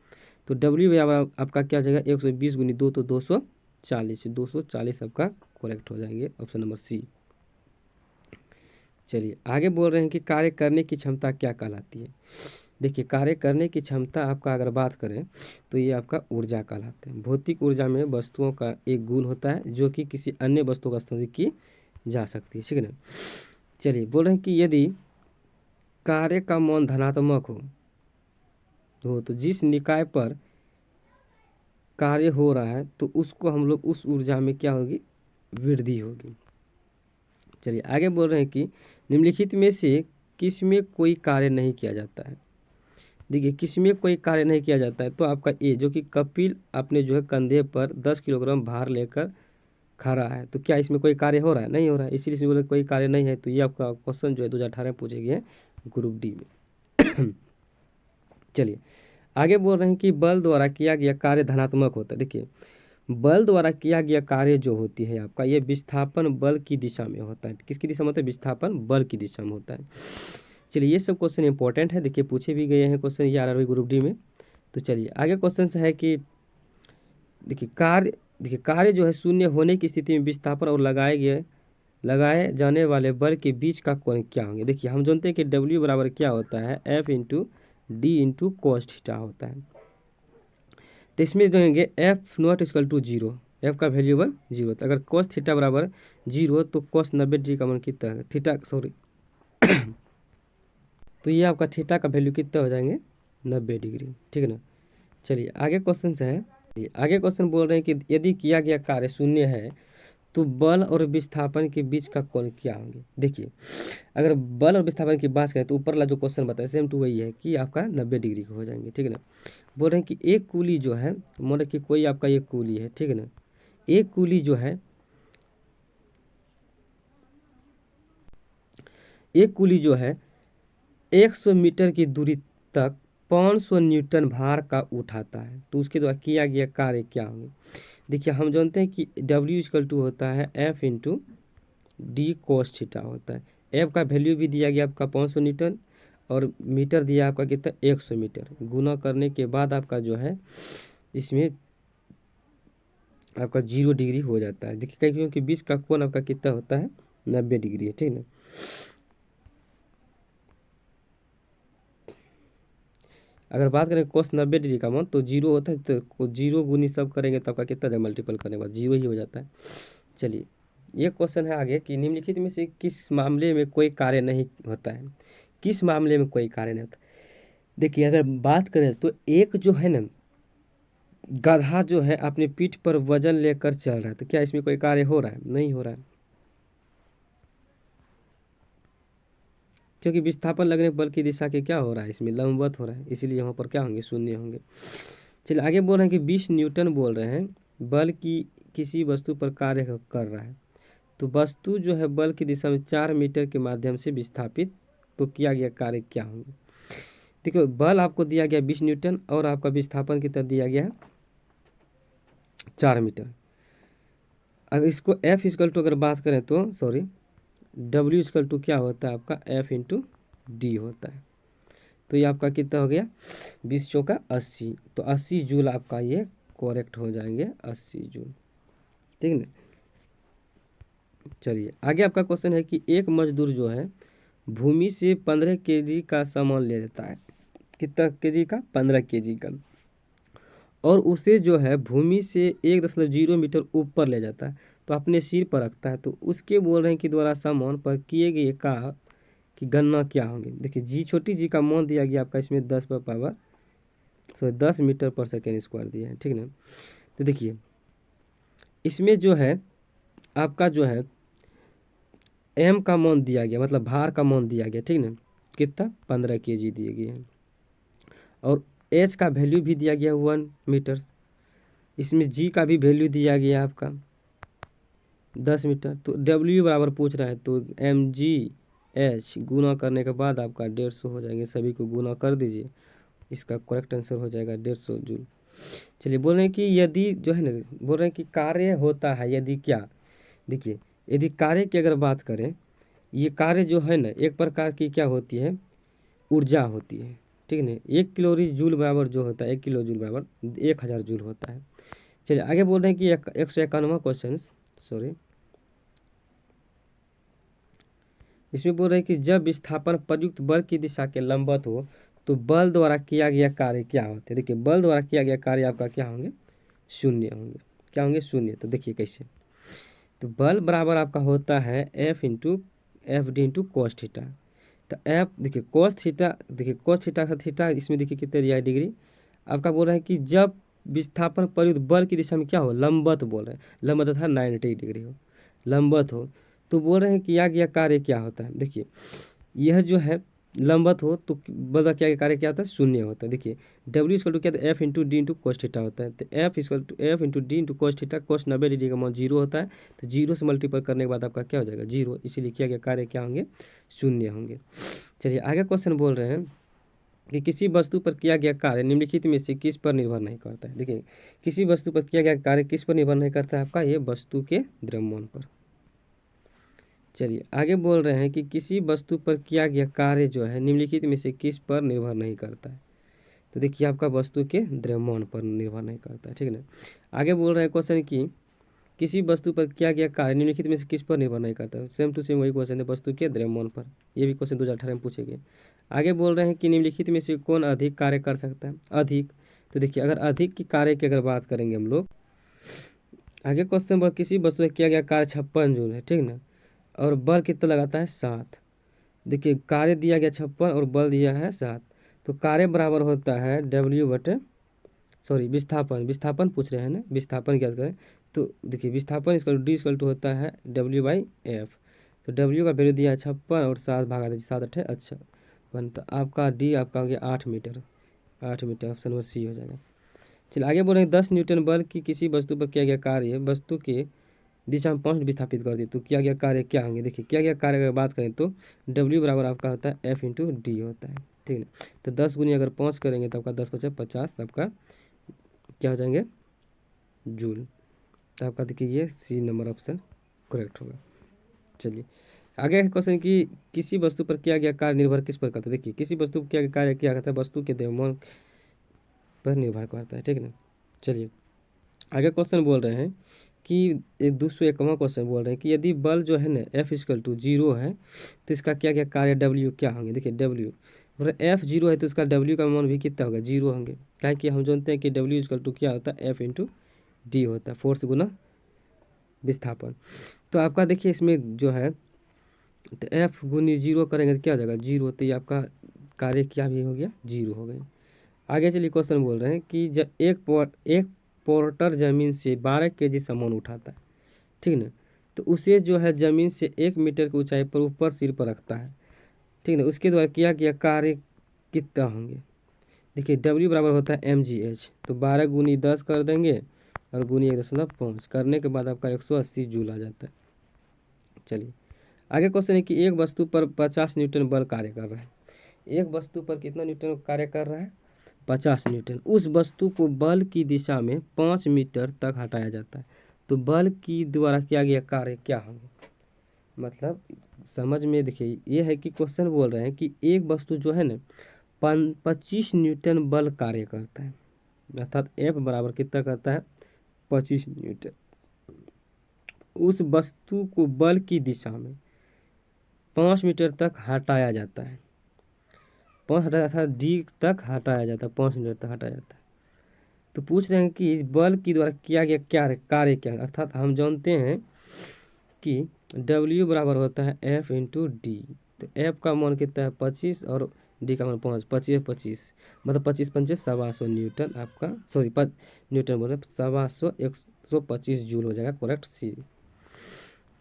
तो W बराबर आपका क्या हो जाएगा 120 गुनी 2 तो 240 आपका करेक्ट हो जाएंगे, ऑप्शन नंबर सी। चलिए आगे बोल रहे हैं कि कार्य करने की क्षमता क्या कहलाती है। देखिए कार्य करने की क्षमता आपका अगर बात करें तो ये आपका ऊर्जा कहलाते हैं। भौतिक ऊर्जा में वस्तुओं का एक गुण होता है जो कि किसी अन्य वस्तु का स्थापित की जा सकती है, ठीक है ना। चलिए बोल रहे हैं कि यदि कार्य का मान धनात्मक हो तो जिस निकाय पर कार्य हो रहा है तो उसको हम लोग उस ऊर्जा में क्या होगी, वृद्धि होगी। चलिए आगे बोल रहे हैं कि निम्नलिखित में से किस में कोई कार्य नहीं किया जाता है। देखिए किस में कोई कार्य नहीं किया जाता है, तो आपका ए जो कि कपिल अपने जो है कंधे पर 10 किलोग्राम भार लेकर खड़ा है, तो क्या इसमें कोई कार्य हो रहा है, नहीं हो रहा है, इसीलिए इसमें बोले कोई कार्य नहीं है। तो ये आपका क्वेश्चन जो है 2018 में पूछे गए ग्रुप डी में चलिए आगे बोल रहे हैं कि बल द्वारा किया गया कार्य धनात्मक होता है। देखिए बल द्वारा किया गया कार्य जो होती है आपका ये विस्थापन बल की दिशा में होता है। किसकी दिशा में होता है, विस्थापन बल की दिशा में होता है। चलिए ये सब क्वेश्चन इंपॉर्टेंट है, देखिए पूछे भी गए हैं क्वेश्चन ये आरआरबी ग्रुप डी में। तो चलिए आगे क्वेश्चन है कि देखिए कार्य जो है शून्य होने की स्थिति में विस्थापन और लगाए जाने वाले बल के बीच का कोण क्या होंगे। देखिए हम जानते हैं कि W बराबर क्या होता है, F into D into cos theta होता है। तो इसमें जो होंगे F not equal to zero, F का वैल्यूबल जीरो। तो अगर कॉस थीटा बराबर जीरो तो कॉस 90 डिग्री का मान कितना है, थीटा सॉरी तो ये आपका थीटा का वैल्यू कितना हो जाएंगे 90 डिग्री, ठीक है ना। चलिए आगे क्वेश्चन है, आगे क्वेश्चन बोल रहे हैं कि यदि किया गया कार्य शून्य है तो बल और विस्थापन के बीच का कोण क्या होंगे। देखिए अगर बल और विस्थापन की बात करें तो ऊपर वाला जो क्वेश्चन बताया सेम टू वही है कि आपका 90 डिग्री का हो जाएंगे, ठीक है ना। बोल रहे हैं कि एक कूली जो है, मान कि कोई आपका एक कूली है, ठीक है ना, एक कूली जो है, एक कूली जो है 100 मीटर की दूरी तक 500 न्यूटन भार का उठाता है तो उसके द्वारा किया गया कार्य क्या होंगे। देखिए हम जानते हैं कि W इक्वल टू होता है F into d cos theta होता है। F का वैल्यू भी दिया गया आपका 500 न्यूटन और मीटर दिया आपका कितना 100 मीटर, गुना करने के बाद आपका जो है इसमें आपका 0 डिग्री हो जाता है। देखिए क्योंकि बीच का कोण आपका कितना होता है 90 डिग्री है, ठीक है ना। अगर बात करें कोस 90 डिग्री का मान तो जीरो होता है, तो जीरो गुनी सब करेंगे तो आपका कितना मल्टीपल करने के बाद जीरो ही हो जाता है। चलिए ये क्वेश्चन है आगे कि निम्नलिखित में से किस मामले में कोई कार्य नहीं होता है, किस मामले में कोई कार्य नहीं होता। देखिए अगर बात करें तो एक जो है ना गधा जो है अपने पीठ पर वजन लेकर चल रहा है तो क्या इसमें कोई कार्य हो रहा है, नहीं हो रहा है, क्योंकि विस्थापन लगने पर बल की दिशा के क्या हो रहा है इसमें लंबवत हो रहा है, इसीलिए यहाँ पर क्या होंगे शून्य होंगे। चलिए आगे बोल रहे हैं कि 20 न्यूटन बोल रहे हैं बल की किसी वस्तु पर कार्य कर रहा है तो वस्तु जो है बल की दिशा में 4 मीटर के माध्यम से विस्थापित, तो किया गया कार्य क्या होंगे। देखो बल आपको दिया गया 20 न्यूटन और आपका विस्थापन कितना दिया गया है 4 मीटर। अगर इसको F इक्वल टू अगर बात करें तो सॉरी W इक्वल टू क्या होता है आपका F इंटू डी होता है। तो ये आपका कितना हो गया 20 चौका 80, तो 80 जूल आपका ये करेक्ट हो जाएंगे 80 जूल, ठीक है ना। चलिए आगे आपका क्वेश्चन है कि एक मजदूर जो है भूमि से 15 केजी का सामान ले लेता है, कितना केजी का 15 केजी का, और उसे जो है भूमि से 1.0 मीटर ऊपर ले जाता है तो अपने सिर पर रखता है तो उसके बोल रहे हैं कि द्वारा सामान पर किए गए का की गणना क्या होंगे। देखिए जी छोटी जी का मान दिया गया आपका इसमें 10 पर पावर 10 मीटर पर सेकेंड स्क्वायर दिया है, ठीक है ना। तो देखिए इसमें जो है आपका जो है एम का मान दिया गया, मतलब भार का मान दिया गया, ठीक ना, कितना 15 केजी दिए गए हैं और एच का वैल्यू भी दिया गया 1 मीटर। इसमें जी का भी वैल्यू दिया गया आपका 10 मीटर। तो डब्ल्यू बराबर पूछ रहा है तो एम जी एच गुना करने के बाद आपका 150 हो जाएंगे, सभी को गुना कर दीजिए, इसका करेक्ट आंसर हो जाएगा 150 जूल। चलिए बोल रहे हैं कि यदि जो है ना, बोल रहे हैं कि कार्य होता है यदि क्या, देखिए यदि कार्य की अगर बात करें, ये कार्य जो है ना एक प्रकार की क्या होती है ऊर्जा होती है, ठीक है ना। 1 किलो जूल बराबर जो होता है 1 किलो जूल बराबर 1000 जूल होता है। चलिए आगे बोल रहे हैं कि 151वां क्वेश्चन, सॉरी इसमें बोल रहे हैं कि जब विस्थापन प्रयुक्त बल की दिशा के लंबवत हो तो बल द्वारा किया गया कार्य क्या होते हैं। देखिए बल द्वारा किया गया कार्य आपका क्या होंगे शून्य होंगे, क्या होंगे शून्य। तो देखिए कैसे, तो बल बराबर आपका होता है F into F D into cos theta. तो एफ देखिए कॉस थीटा, देखिए कॉस थीटा का थीटा इसमें देखिए कितने दिया है डिग्री। आपका बोल रहा है कि जब विस्थापन प्रयुक्त बल की दिशा में क्या हो लंबवत बोल रहे हैं, लंबवत था 90 डिग्री हो, लंबवत हो तो बोल रहे हैं कि किया गया कार्य क्या होता है। देखिए यह जो है लंबवत हो तो बल का क्या कार्य क्या होता है शून्य होता है। देखिए डब्ल्यू इक्वल टू क्या F into D into cos theta होता है, तो F equal to F into D into cos theta, cos 90 degree का मान 0 होता है तो 0 से मल्टीप्लाई करने के बाद आपका क्या हो जाएगा 0, इसीलिए किया गया कार्य क्या होंगे शून्य होंगे। चलिए आगे क्वेश्चन बोल रहे हैं कि किसी वस्तु पर किया गया कार्य निम्नलिखित में से किस पर निर्भर नहीं करता है। देखिए किसी वस्तु पर किया गया कार्य किस पर निर्भर नहीं करता है आपका ये वस्तु के द्रव्यमान पर। चलिए आगे बोल रहे हैं कि किसी वस्तु पर किया गया कार्य जो है निम्नलिखित में से किस पर निर्भर नहीं करता है। तो देखिए आपका वस्तु के द्रव्यमान पर निर्भर नहीं करता है, ठीक है ना। आगे बोल रहे हैं क्वेश्चन की किसी वस्तु पर किया गया कार्य निम्नलिखित में से किस पर निर्भर नहीं करता है। सेम टू सेम वही क्वेश्चन है, वस्तु के द्रव्यमान पर। ये भी क्वेश्चन 2018 में पूछे गए। आगे बोल रहे हैं कि निम्नलिखित में से कौन अधिक कार्य कर सकता है। अधिक, तो देखिए अगर अधिक की कार्य की अगर बात करेंगे हम लोग, आगे क्वेश्चन पर किसी वस्तु पर किया गया कार्य 56 जूल है, ठीक ना, और बल कितना लगाता है 7। देखिए कार्य दिया गया 56 और बल दिया है 7, तो कार्य बराबर होता है विस्थापन पूछ रहे हैं ना, विस्थापन क्या करें। तो देखिए विस्थापन D होता है W/F। तो W का वैल्यू दिया है 56 और 7 भागा दीजिए 7 8 अच्छा बनता आपका D आपका हो गया 8 metre. 8 metre option number C हो जाएगा। चलिए आगे बोल रहे हैं 10 न्यूटन बल की किसी वस्तु पर किया गया कार्य वस्तु के दिशा में 5 विस्थापित कर दी, तो किया गया कार्य क्या होंगे। देखिए किया गया कार्य अगर बात करें तो W बराबर आपका होता है F/D होता है, ठीक है। तो 10 गुनी अगर 5 करेंगे तो आपका 10 × 5 = 50 आपका क्या हो जाएंगे जूल। तो आपका देखिए ये सी नंबर ऑप्शन करेक्ट होगा। चलिए आगे क्वेश्चन की किसी वस्तु पर किया गया कार्य निर्भर किस पर करता है। देखिए किसी वस्तु पर किया गया कार्य क्या करता है वस्तु के द्रव्यमान पर निर्भर करता है, ठीक है ना। चलिए आगे क्वेश्चन बोल रहे हैं कि एक 201वां क्वेश्चन बोल रहे हैं कि यदि बल जो है ना F=0 है तो इसका क्या क्या कार्य W क्या होंगे। देखिए W अगर F 0 है तो इसका W का मान भी कितना होगा 0 होंगे, क्या कि हम जानते हैं कि W क्या होता है F/D होता है, फोर्स गुना विस्थापन। तो आपका देखिए इसमें जो है तो F गुनी 0 करेंगे तो क्या हो जाएगा 0, तो ये आपका कार्य क्या भी हो गया 0 हो गया। आगे चलिए क्वेश्चन बोल रहे हैं कि जब एक पोर्टर जमीन से 12 kg सामान उठाता है, ठीक ना, तो उसे जो है जमीन से 1 मीटर की ऊंचाई पर ऊपर सिर पर रखता है, ठीक ना, उसके द्वारा किया गया कार्य कितना होंगे। देखिए W बराबर होता है mgh, तो 12 गुनी 10 कर देंगे और गुनी 1.5 करने के बाद आपका 180 जूल आ जाता है। चलिए आगे क्वेश्चन है कि एक वस्तु पर 50 न्यूटन बल कार्य कर रहा है। एक वस्तु पर कितना न्यूटन कार्य कर रहा है 50 न्यूटन। उस वस्तु को बल की दिशा में 5 मीटर तक हटाया जाता है, तो बल की द्वारा किया गया कार्य क्या होगा। मतलब समझ में देखिए ये है कि क्वेश्चन बोल रहे हैं कि एक वस्तु जो है ना 25 न्यूटन बल कार्य करता है, अर्थात F बराबर कितना करता है 25 न्यूटन। उस वस्तु को बल की दिशा में 5 मीटर तक हटाया जाता है, 5 हटाया था D तक हटाया जाता है, 5 मीटर तक हटाया जाता है। तो पूछ रहे हैं कि बल की द्वारा किया गया क्या कार्य क्या है, अर्थात हम जानते हैं कि W बराबर होता है F/D। तो F का मान कितना है 25 और D का मान 5, 25 मतलब 25 पंचे 125 न्यूटन आपका न्यूटन बोल रहे 125 125 जूल हो जाएगा, करेक्ट सी।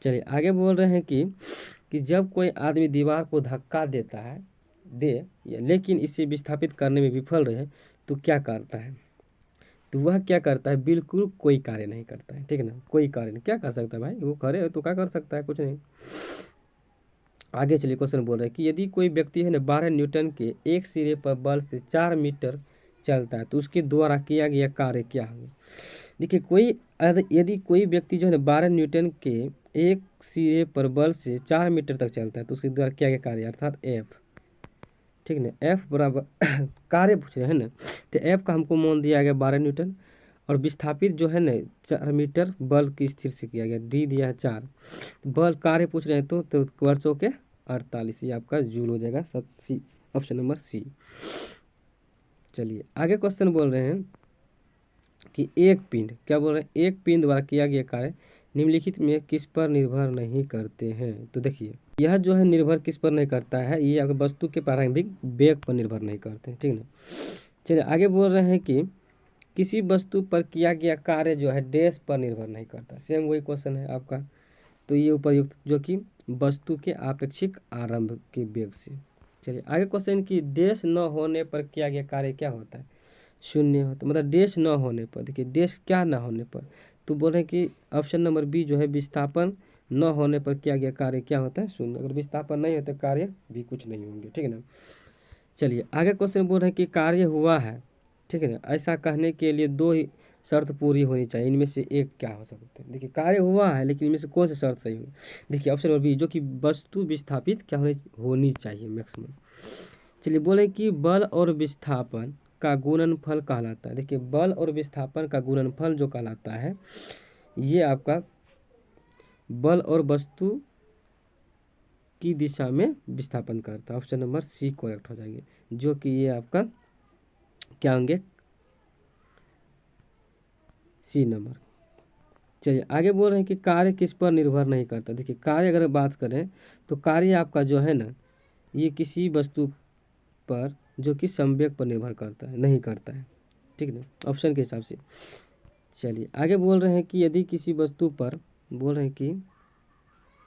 चलिए आगे बोल रहे हैं कि जब कोई आदमी दीवार को धक्का लेकिन इसे विस्थापित करने में विफल रहे तो क्या करता है। तो वह क्या करता है बिल्कुल कोई कार्य नहीं करता है, ठीक है ना, कोई कार्य नहीं। क्या कर सकता है भाई, वो करे तो क्या कर सकता है, कुछ नहीं। आगे चलिए क्वेश्चन बोल रहे हैं कि यदि कोई व्यक्ति है ना 12 न्यूटन के एक सिरे पर बल से 4 मीटर चलता है तो उसके द्वारा किया गया कार्य क्या होगा। देखिए यदि कोई व्यक्ति जो है ना 12 न्यूटन के एक सिरे पर बल से 4 मीटर तक चलता है तो उसके द्वारा किया गया कार्य अर्थात F, ठीक है ना। F बराबर कार्य पूछ रहे हैं ना, तो F का हमको मान दिया गया 12 न्यूटन और विस्थापित जो है ना 4 मीटर बल की स्थिर से किया गया, D दिया है 4। बल कार्य पूछ रहे हैं तो वर्षों के 48, ये आपका जूल हो जाएगा सी, ऑप्शन नंबर सी। चलिए आगे क्वेश्चन बोल रहे हैं कि एक पिंड क्या बोल रहे हैं एक पिंड द्वारा किया गया कार्य निम्नलिखित में किस पर निर्भर नहीं करते हैं। तो देखिए यह जो है निर्भर किस पर नहीं करता है, ये अगर वस्तु के प्रारंभिक वेग पर निर्भर नहीं करते हैं, ठीक ना। चलिए आगे बोल रहे हैं कि किसी वस्तु पर किया गया कार्य जो है डैश पर निर्भर नहीं करता, सेम वही क्वेश्चन है आपका। तो ये उपयुक्त जो कि वस्तु के आपेक्षिक आरंभ के वेग से। चलिए आगे क्वेश्चन की डैश न होने पर किया गया कार्य क्या होता है शून्य होता है, मतलब डैश न होने पर। देखिए डैश क्या न होने पर, तो बोल रहे हैं कि ऑप्शन नंबर बी जो है विस्थापन न होने पर किया गया कार्य क्या होता है शून्य। अगर विस्थापन नहीं होता कार्य भी कुछ नहीं होंगे, ठीक है ना। चलिए आगे क्वेश्चन बोल रहे हैं कि कार्य हुआ है, ठीक है ना, ऐसा कहने के लिए शर्त पूरी होनी चाहिए, इनमें से एक क्या हो सकता है। देखिए कार्य हुआ है लेकिन इनमें से कौन सी शर्त सही होगी। देखिए ऑप्शन नंबर बी, जो कि वस्तु विस्थापित क्या होनी चाहिए मैक्सिमम। चलिए बोले कि बल और विस्थापन का गुणनफल कहलाता है। देखिए बल और विस्थापन का गुणनफल जो कहलाता है ये आपका बल और वस्तु की दिशा में विस्थापन करता है। ऑप्शन नंबर सी करेक्ट हो जाएंगे, जो कि ये आपका क्या होंगे, सी नंबर। चलिए आगे बोल रहे हैं कि कार्य किस पर निर्भर नहीं करता। देखिए कार्य अगर बात करें तो कार्य आपका जो है ना ये किसी वस्तु पर जो कि संवेग पर निर्भर करता है, नहीं करता है, ठीक है ना, ऑप्शन के हिसाब से। चलिए आगे बोल रहे हैं कि यदि किसी वस्तु पर बोल रहे हैं कि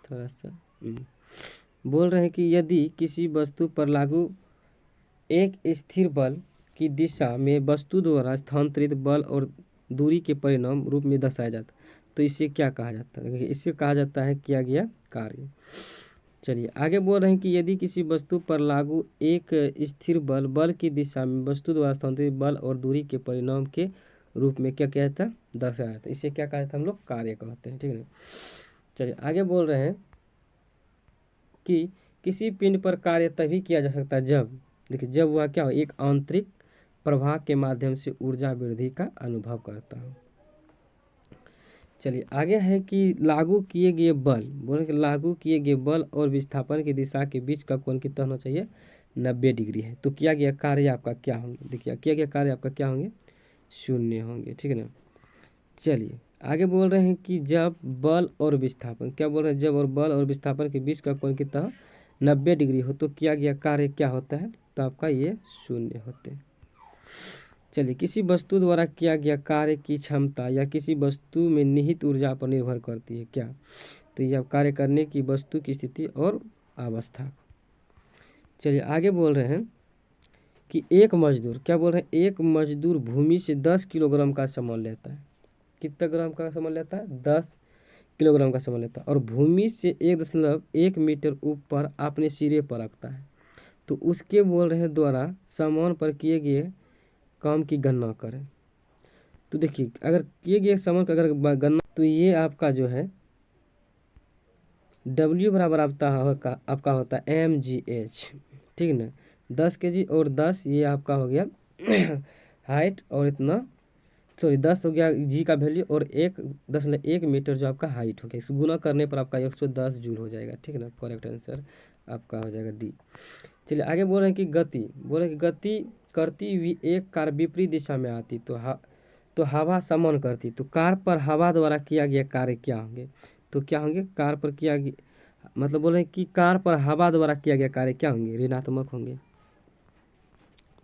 थोड़ा सा बोल रहे हैं कि यदि किसी वस्तु पर लागू एक स्थिर बल की दिशा में वस्तु द्वारा स्थानांतरित बल और दूरी के परिणाम रूप में दर्शाया जाता है तो इसे क्या कहा जाता है। इसे कहा जाता है किया गया कार्य। चलिए आगे बोल रहे हैं कि यदि किसी वस्तु पर लागू एक स्थिर बल की दिशा में वस्तु द्वारा स्थानांतरित बल और दूरी के परिणाम के रूप में क्या कहता है, दर्शाया जाता है, इसे क्या कहा जाता है, हम लोग कार्य कहते हैं, ठीक है ना। चलिए आगे बोल रहे हैं कि किसी पिंड पर कार्य तभी किया जा सकता है जब, देखिए जब वह क्या हो, एक आंतरिक प्रवाह के माध्यम से ऊर्जा वृद्धि का अनुभव करता हो। चलिए आगे है कि लागू किए गए बल, बोले कि लागू किए गए बल और विस्थापन की दिशा के बीच का कोण कितना होना चाहिए, 90 डिग्री है। तो किया गया कार्य आपका क्या होंगे, देखिए किया गया कार्य आपका क्या होंगे, शून्य होंगे, ठीक है ना। चलिए आगे बोल रहे हैं कि जब बल और विस्थापन, क्या बोल रहे हैं, जब और बल और विस्थापन के बीच का कोण कितना हो, 90 डिग्री हो तो किया गया कार्य क्या होता है, तो आपका ये शून्य होते हैं। चलिए किसी वस्तु द्वारा किया गया कार्य की क्षमता या किसी वस्तु में निहित ऊर्जा पर निर्भर करती है क्या, तो यह कार्य करने की वस्तु की स्थिति और अवस्था। चलिए आगे बोल रहे हैं कि एक मजदूर, क्या बोल रहे हैं, एक मजदूर भूमि से 10 किलोग्राम का सामान लेता है, कितना ग्राम का सामान लेता है, 10 किलोग्राम का सामान लेता है और भूमि से 1.1 मीटर ऊपर अपने सिरे पर रखता है, तो उसके बोल रहे हैं द्वारा सामान पर किए गए काम की गणना करें। तो देखिए अगर किए गए सामान का अगर गणना, तो ये आपका जो है W बराबर आपका होता है mgh, ठीक है ना, 10 kg और 10 ये आपका हो गया हाइट और इतना, सॉरी 10 हो गया जी का वैल्यू और 1.1 मीटर जो आपका हाइट हो गया, इसको गुना करने पर आपका 110 जूल हो जाएगा, ठीक है ना, करेक्ट आंसर आपका हो जाएगा डी। चलिए आगे बोल रहे हैं कि गति, बोले कि गति करती हुई एक कार विपरीत दिशा में आती तो हवा समन करती, तो कार पर हवा द्वारा किया गया कार्य क्या होंगे, तो क्या होंगे, कार पर किया गया मतलब बोल रहे हैं कि कार पर हवा द्वारा किया गया कार्य क्या होंगे, ऋणात्मक होंगे।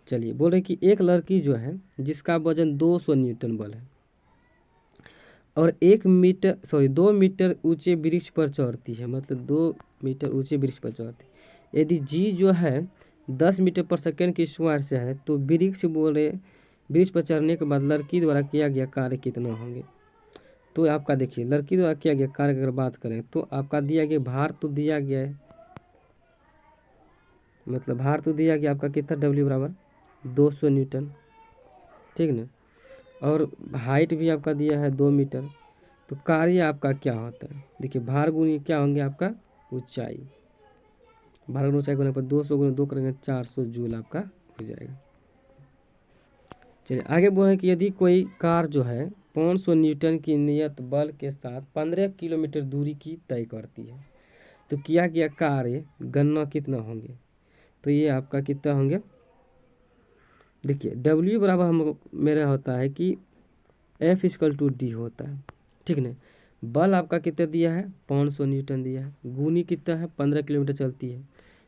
चलिए बोल रहे हैं कि एक लड़की जो है जिसका वजन 200 न्यूटन बल है और 2 मीटर ऊंचे वृक्ष पर चढ़ती है, मतलब 2 मीटर ऊंचे वृक्ष पर चढ़ती है, यदि जी जो है 10 मीटर पर सेकेंड की स्क्वायर से है तो वृक्ष बोल रहे वृक्ष पर चढ़ने के बाद लड़की द्वारा किया गया कार्य कितना होंगे। तो आपका देखिए लड़की द्वारा किया गया कार्य अगर बात करें तो आपका दिया गया भार तो दिया गया है, मतलब भार तो दिया गया आपका कितना, डब्ल्यू बराबर 200 न्यूटन, ठीक ना, और हाइट भी आपका दिया है 2 मीटर, तो कार्य आपका क्या होता है, देखिए भार गुनी क्या होंगे आपका ऊंचाई, भार गुना ऊंचाई गुना पर 200 गुना 2 करेंगे 400 जूल आपका हो जाएगा। चलिए आगे बोले कि यदि कोई कार जो है 500 न्यूटन की नियत बल के साथ 15 किलोमीटर दूरी की तय करती है तो किया गया कार्य गणना कितना होंगे, तो ये आपका कितना होंगे, देखिए W बराबर हम मेरा होता है कि F=D होता है, ठीक है, बल आपका कितना दिया है 500 न्यूटन दिया है, गुनी कितना है 15 किलोमीटर चलती है,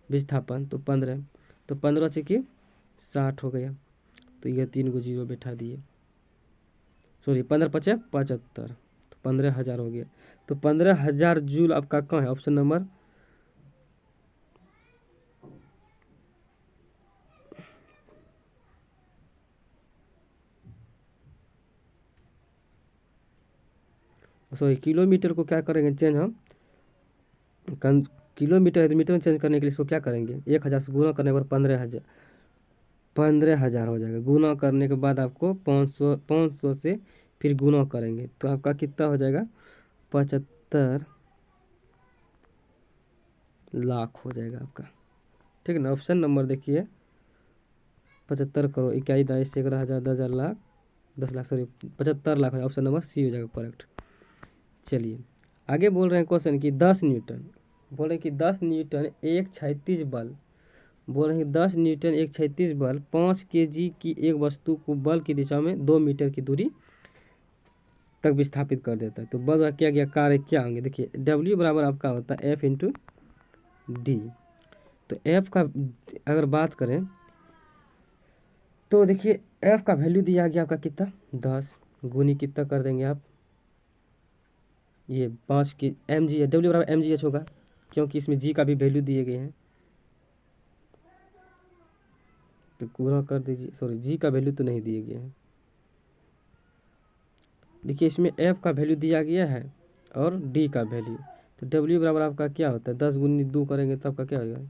विस्थापन तो 15, तो 15 से कि 60 हो गया, तो यह 3 को जीरो बैठा दिए, सॉरी 15×5 = 75, तो 15,000 हो गया, तो 15,000 जूल आपका कहाँ है, ऑप्शन नंबर सॉरी किलोमीटर को क्या करेंगे चेंज हम, किलोमीटर है तो मीटर में चेंज करने के लिए इसको क्या करेंगे 1000 से गुना करने पर 15,000 हो जाएगा, गुना करने के बाद आपको 500 से फिर गुना करेंगे तो आपका कितना हो जाएगा, 75 लाख हो जाएगा आपका। ठीक है ना। ऑप्शन नंबर देखिए 75 crore 21,22,11,000 10,000 lakh 10 lakh sorry 75 lakh, option number C हो जाएगा करेक्ट। चलिए आगे बोल रहे हैं क्वेश्चन कि 10 न्यूटन, बोल रहे हैं कि 10 न्यूटन एक क्षैतिज बल, बोल रहे हैं 10 न्यूटन एक क्षैतिज बल 5 केजी की एक वस्तु को बल की दिशा में 2 मीटर की दूरी तक विस्थापित कर देता है। तो बल का क्या क्या कार्य क्या होंगे, देखिए W बराबर आपका होता है F इंटू डी। तो F का अगर बात करें तो देखिए F का वैल्यू दिया गया आपका कितना 10 गुनी कितना कर देंगे आप, ये 5 की mg है, W बराबर mgh होगा क्योंकि इसमें g का भी वैल्यू दिए गए हैं। तो पूरा कर दीजिए, सॉरी g का वैल्यू तो नहीं दिए गए हैं। देखिए इसमें F का वैल्यू दिया गया है और D का वैल्यू, तो W बराबर आपका क्या होता है 10 गुनी 2 करेंगे तो आपका क्या हो जाएगा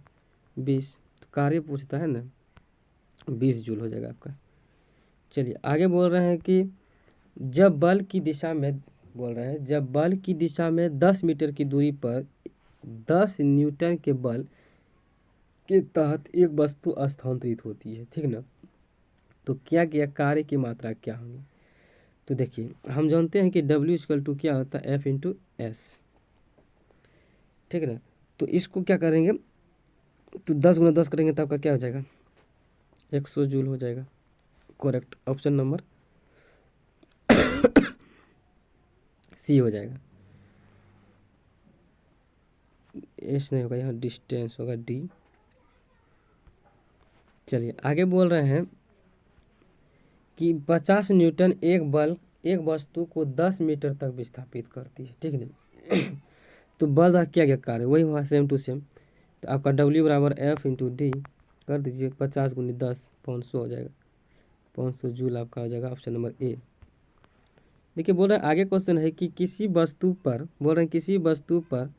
20। तो कार्य पूछता है ना 20 जूल हो जाएगा आपका। चलिए आगे बोल रहे हैं कि जब बल की दिशा में, बोल रहे हैं जब बल की दिशा में 10 मीटर की दूरी पर 10 न्यूटन के बल के तहत एक वस्तु स्थानांतरित होती है, ठीक ना। तो क्या किया कार्य की मात्रा क्या होगी, तो देखिए हम जानते हैं कि W इक्वल टू क्या होता है F इंटू एस, ठीक है ना। तो इसको क्या करेंगे, तो 10 गुना 10 करेंगे तो आपका क्या हो जाएगा 100 जूल हो जाएगा करेक्ट। ऑप्शन नंबर सी हो जाएगा, एस नहीं होगा, यहाँ डिस्टेंस होगा डी। चलिए आगे बोल रहे हैं कि 50 न्यूटन एक बल एक वस्तु को 10 मीटर तक विस्थापित करती है, ठीक है। तो बल का क्या क्या कार्य वही हुआ सेम टू सेम। तो आपका W बराबर F इंटू डी कर दीजिए 50 गुनी 10 500 हो जाएगा, 500 जूल आपका हो जाएगा ऑप्शन नंबर ए। देखिए बोल रहे हैं आगे क्वेश्चन है कि किसी वस्तु पर, बोल रहे हैं किसी वस्तु पर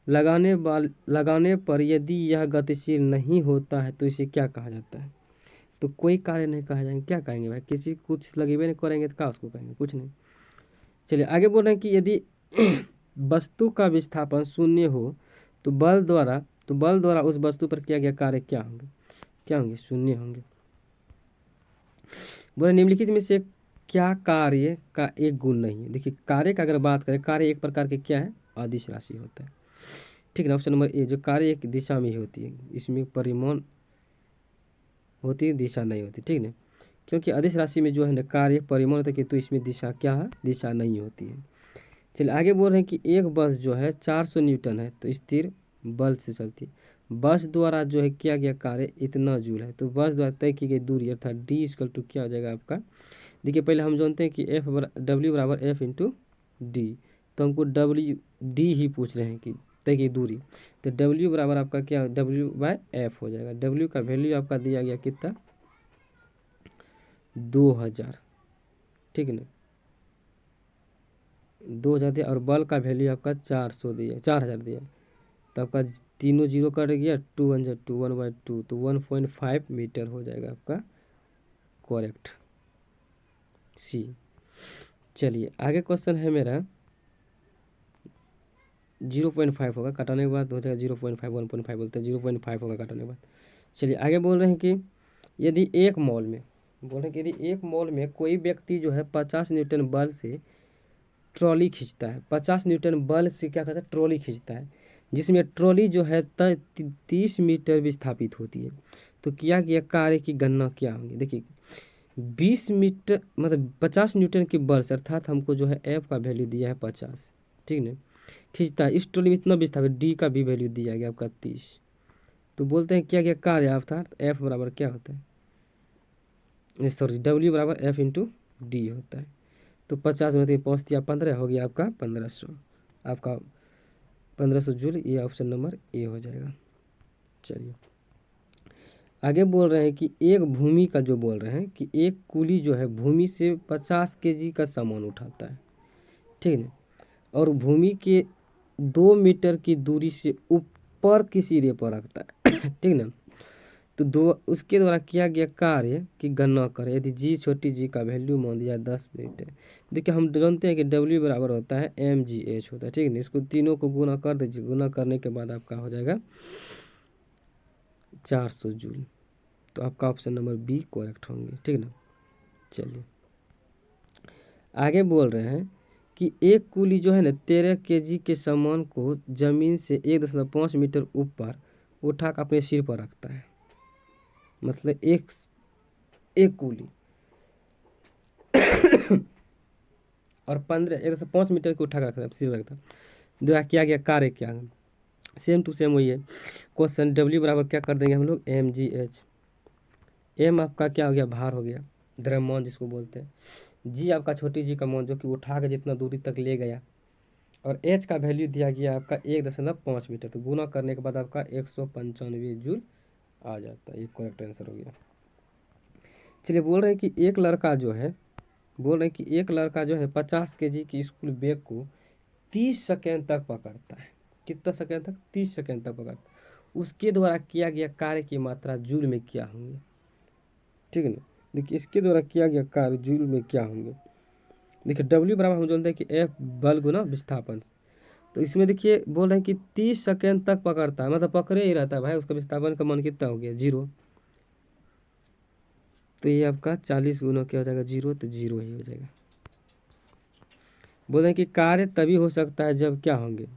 लगाने पर यदि यह गतिशील नहीं होता है तो इसे क्या कहा जाता है। तो कोई कार्य नहीं कहा जाएंगे, क्या कहेंगे भाई, किसी कुछ लगेबे नहीं करेंगे तो क्या उसको कहेंगे, कुछ नहीं। चलिए आगे बोल रहे हैं कि यदि वस्तु का विस्थापन शून्य हो तो बल द्वारा उस वस्तु पर किया गया कार्य क्या होंगे, क्या होंगे शून्य होंगे। बोले निम्नलिखित में से क्या कार्य का एक गुण नहीं है। देखिए कार्य का अगर बात करें, कार्य एक प्रकार के क्या है अदिश राशि होता है, ठीक है ना। ऑप्शन नंबर ए, जो कार्य एक दिशा में ही होती है, इसमें परिमाण होती है दिशा नहीं होती, ठीक है। क्योंकि अदिश राशि में जो है ना कार्य परिमाण होता है तो इसमें दिशा क्या है दिशा नहीं होती है। चलिए आगे बोल रहे हैं कि एक बस जो है 400 न्यूटन है तो स्थिर बल से चलती है, बस द्वारा जो है किया गया कार्य इतना जूल है। तो बस द्वारा तय की गई दूरी अर्थात डी इक्वल टू क्या हो जाएगा आपका, देखिए पहले हम जानते हैं कि W बराबर F इंटू डी, तो हमको D ही पूछ रहे हैं कि तय की दूरी, तो W बराबर आपका क्या W बाय F हो जाएगा। W का वैल्यू आपका दिया गया कितना 2000, ठीक है ना 2000 दिया, और बल का वैल्यू आपका 400 दिया 4000 दिया, तो आपका तीनों जीरो कट गया 2 1 2 1/2 तो 1.5 मीटर हो जाएगा आपका करेक्ट सी। चलिए आगे क्वेश्चन है मेरा 0.5 होगा, काटने के बाद हो जाएगा 0.5 1.5 बोलते हैं 0.5 होगा काटने के बाद। चलिए आगे बोल रहे हैं कि यदि एक मॉल में, बोल रहे हैं कि यदि एक मॉल में कोई व्यक्ति जो है 50 न्यूटन बल से ट्रॉली खींचता है, 50 न्यूटन बल से क्या करता है ट्रॉली खींचता है, जिसमें ट्रॉली जो है 30 मीटर विस्थापित होती है। तो किया गया कार्य की गणना क्या होगी, देखिए 20 मीटर मतलब 50 न्यूटन के बल से, अर्थात हमको जो है F का वैल्यू दिया है 50, ठीक है, खींचता है इस ट्रॉली में इतना विस्थापित, D का भी वैल्यू दिया गया आपका 30। तो बोलते हैं क्या क्या कार्य अर्थात F बराबर क्या होता है, सॉरी W बराबर F इंटू डी होता है। तो 50 में 5 दिया 15 हो गया आपका 1500, आपका 1500 जूल, ये ऑप्शन नंबर ए हो जाएगा। चलिए आगे बोल रहे हैं कि एक भूमि का, जो बोल रहे हैं कि एक कुली जो है भूमि से 50 केजी का सामान उठाता है, ठीक है, और भूमि के 2 मीटर की दूरी से ऊपर की सिरे पर रखता है ठीक ना। तो दो उसके द्वारा किया गया कार्य की गणना करें। यदि जी छोटी जी का वैल्यू मान दिया 10 मीटर। देखिए हम जानते हैं कि डब्ल्यू बराबर होता है mgh होता है, ठीक है ना। इसको तीनों को गुना कर दीजिए, गुना करने के बाद आपका हो जाएगा 400 जूल। तो आपका ऑप्शन नंबर बी करेक्ट होंगे, ठीक है ना। चलिए आगे बोल रहे हैं कि एक कुली जो है ना 13 केजी के सामान को जमीन से 1.5 मीटर ऊपर उठा कर अपने सिर पर रखता है। मतलब एक कुली और 1.5 मीटर को उठा कर रखता है, सिर पर रखता है। द्वारा किया गया कार्य क्या है। सेम टू सेम वही है क्वेश्चन। डब्ल्यू बराबर क्या कर देंगे हम लोग mgh। एम आपका क्या हो गया, भार हो गया, द्रव्यमान जिसको बोलते हैं। जी आपका छोटी जी का मान जो कि उठा के जितना दूरी तक ले गया, और एच का वैल्यू दिया गया आपका 1.5 मीटर। तो गुना करने के बाद आपका 195 जूल आ जाता है। ये करेक्ट आंसर हो गया। चलिए बोल रहे हैं कि एक लड़का जो है, बोल रहे हैं कि एक लड़का जो है 50 केजी की स्कूल बैग को 30 सेकेंड तक पकड़ता है। कितना सेकेंड तक, 30 सेकेंड तक पकड़ता है। उसके द्वारा किया गया कार्य की मात्रा जूल में क्या होंगे, ठीक है ना। देखिए इसके द्वारा किया गया कार्य जूल में क्या होंगे। देखिए डब्ल्यू बराबर हम जानते हैं कि एफ बल गुना विस्थापन। तो इसमें देखिए बोल रहे हैं कि 30 सेकेंड तक पकड़ता है, मतलब पकड़े ही रहता है भाई। उसका विस्थापन का मान कितना हो गया, 0। तो ये आपका 40 गुना क्या हो जाएगा, 0। तो 0 ही हो जाएगा। बोल रहे हैं कि कार्य तभी हो सकता है जब क्या होंगे,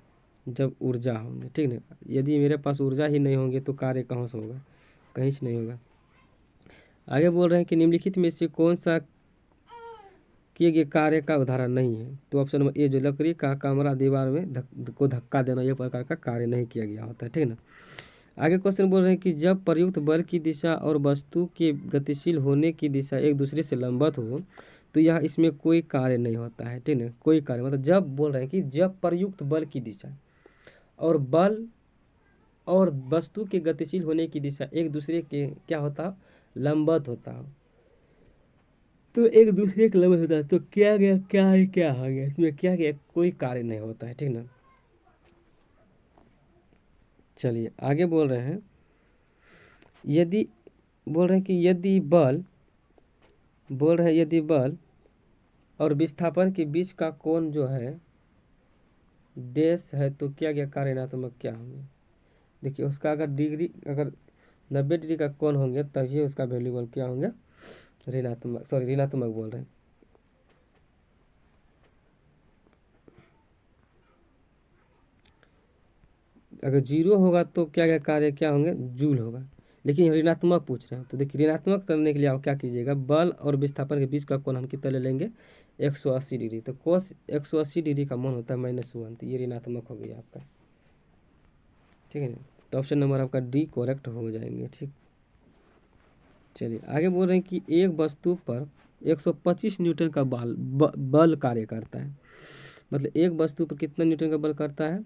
जब ऊर्जा होंगे, ठीक ना। यदि मेरे पास ऊर्जा ही नहीं होंगे तो कार्य कहाँ से होगा, कहीं से नहीं होगा। आगे बोल रहे हैं कि निम्नलिखित में से कौन सा किए गए कार्य का उदाहरण नहीं है। तो ऑप्शन नंबर ए जो लकड़ी का कमरा दीवार में को धक्का देना, यह प्रकार का कार्य नहीं किया गया होता है, ठीक है ना। आगे क्वेश्चन बोल रहे हैं कि जब प्रयुक्त बल की दिशा और वस्तु के गतिशील होने की दिशा एक दूसरे से लंबवत हो तो यह इसमें कोई कार्य नहीं होता है, ठीक है। कोई कार्य मतलब जब बोल रहे हैं कि जब प्रयुक्त बल की दिशा और वस्तु के गतिशील होने की दिशा एक दूसरे के क्या होता, लंबवत होता हो, तो एक दूसरे के लंबवत होता है। तो क्या गया, क्या है, क्या आ गया, इसमें क्या गया, कोई कार्य नहीं होता है, ठीक ना। चलिए आगे बोल रहे हैं, यदि बोल रहे हैं कि यदि बल और विस्थापन के बीच का कोण जो है डैश है तो क्या क्या कार्य ऋणात्मक क्या होंगे। देखिए उसका अगर 90 डिग्री का कोण होंगे तभी उसका वैल्यूबल क्या होंगे, ऋणात्मक बोल रहे हैं। अगर 0 होगा तो क्या क्या कार्य क्या होंगे, जूल होगा। लेकिन ऋणात्मक पूछ रहे हैं, तो देखिए ऋणात्मक करने के लिए आप क्या कीजिएगा, बल और विस्थापन के बीच का कोण हम कितना ले लेंगे, 180 डिग्री। तो कोस 180 डिग्री का मान होता है -1। तो ये ऋणात्मक हो गया आपका, ठीक है ना। तो ऑप्शन नंबर आपका डी करेक्ट हो जाएंगे, ठीक। चलिए आगे बोल रहे हैं कि एक वस्तु पर 125 न्यूटन का बल कार्य करता है। मतलब एक वस्तु पर कितना न्यूटन का बल करता है,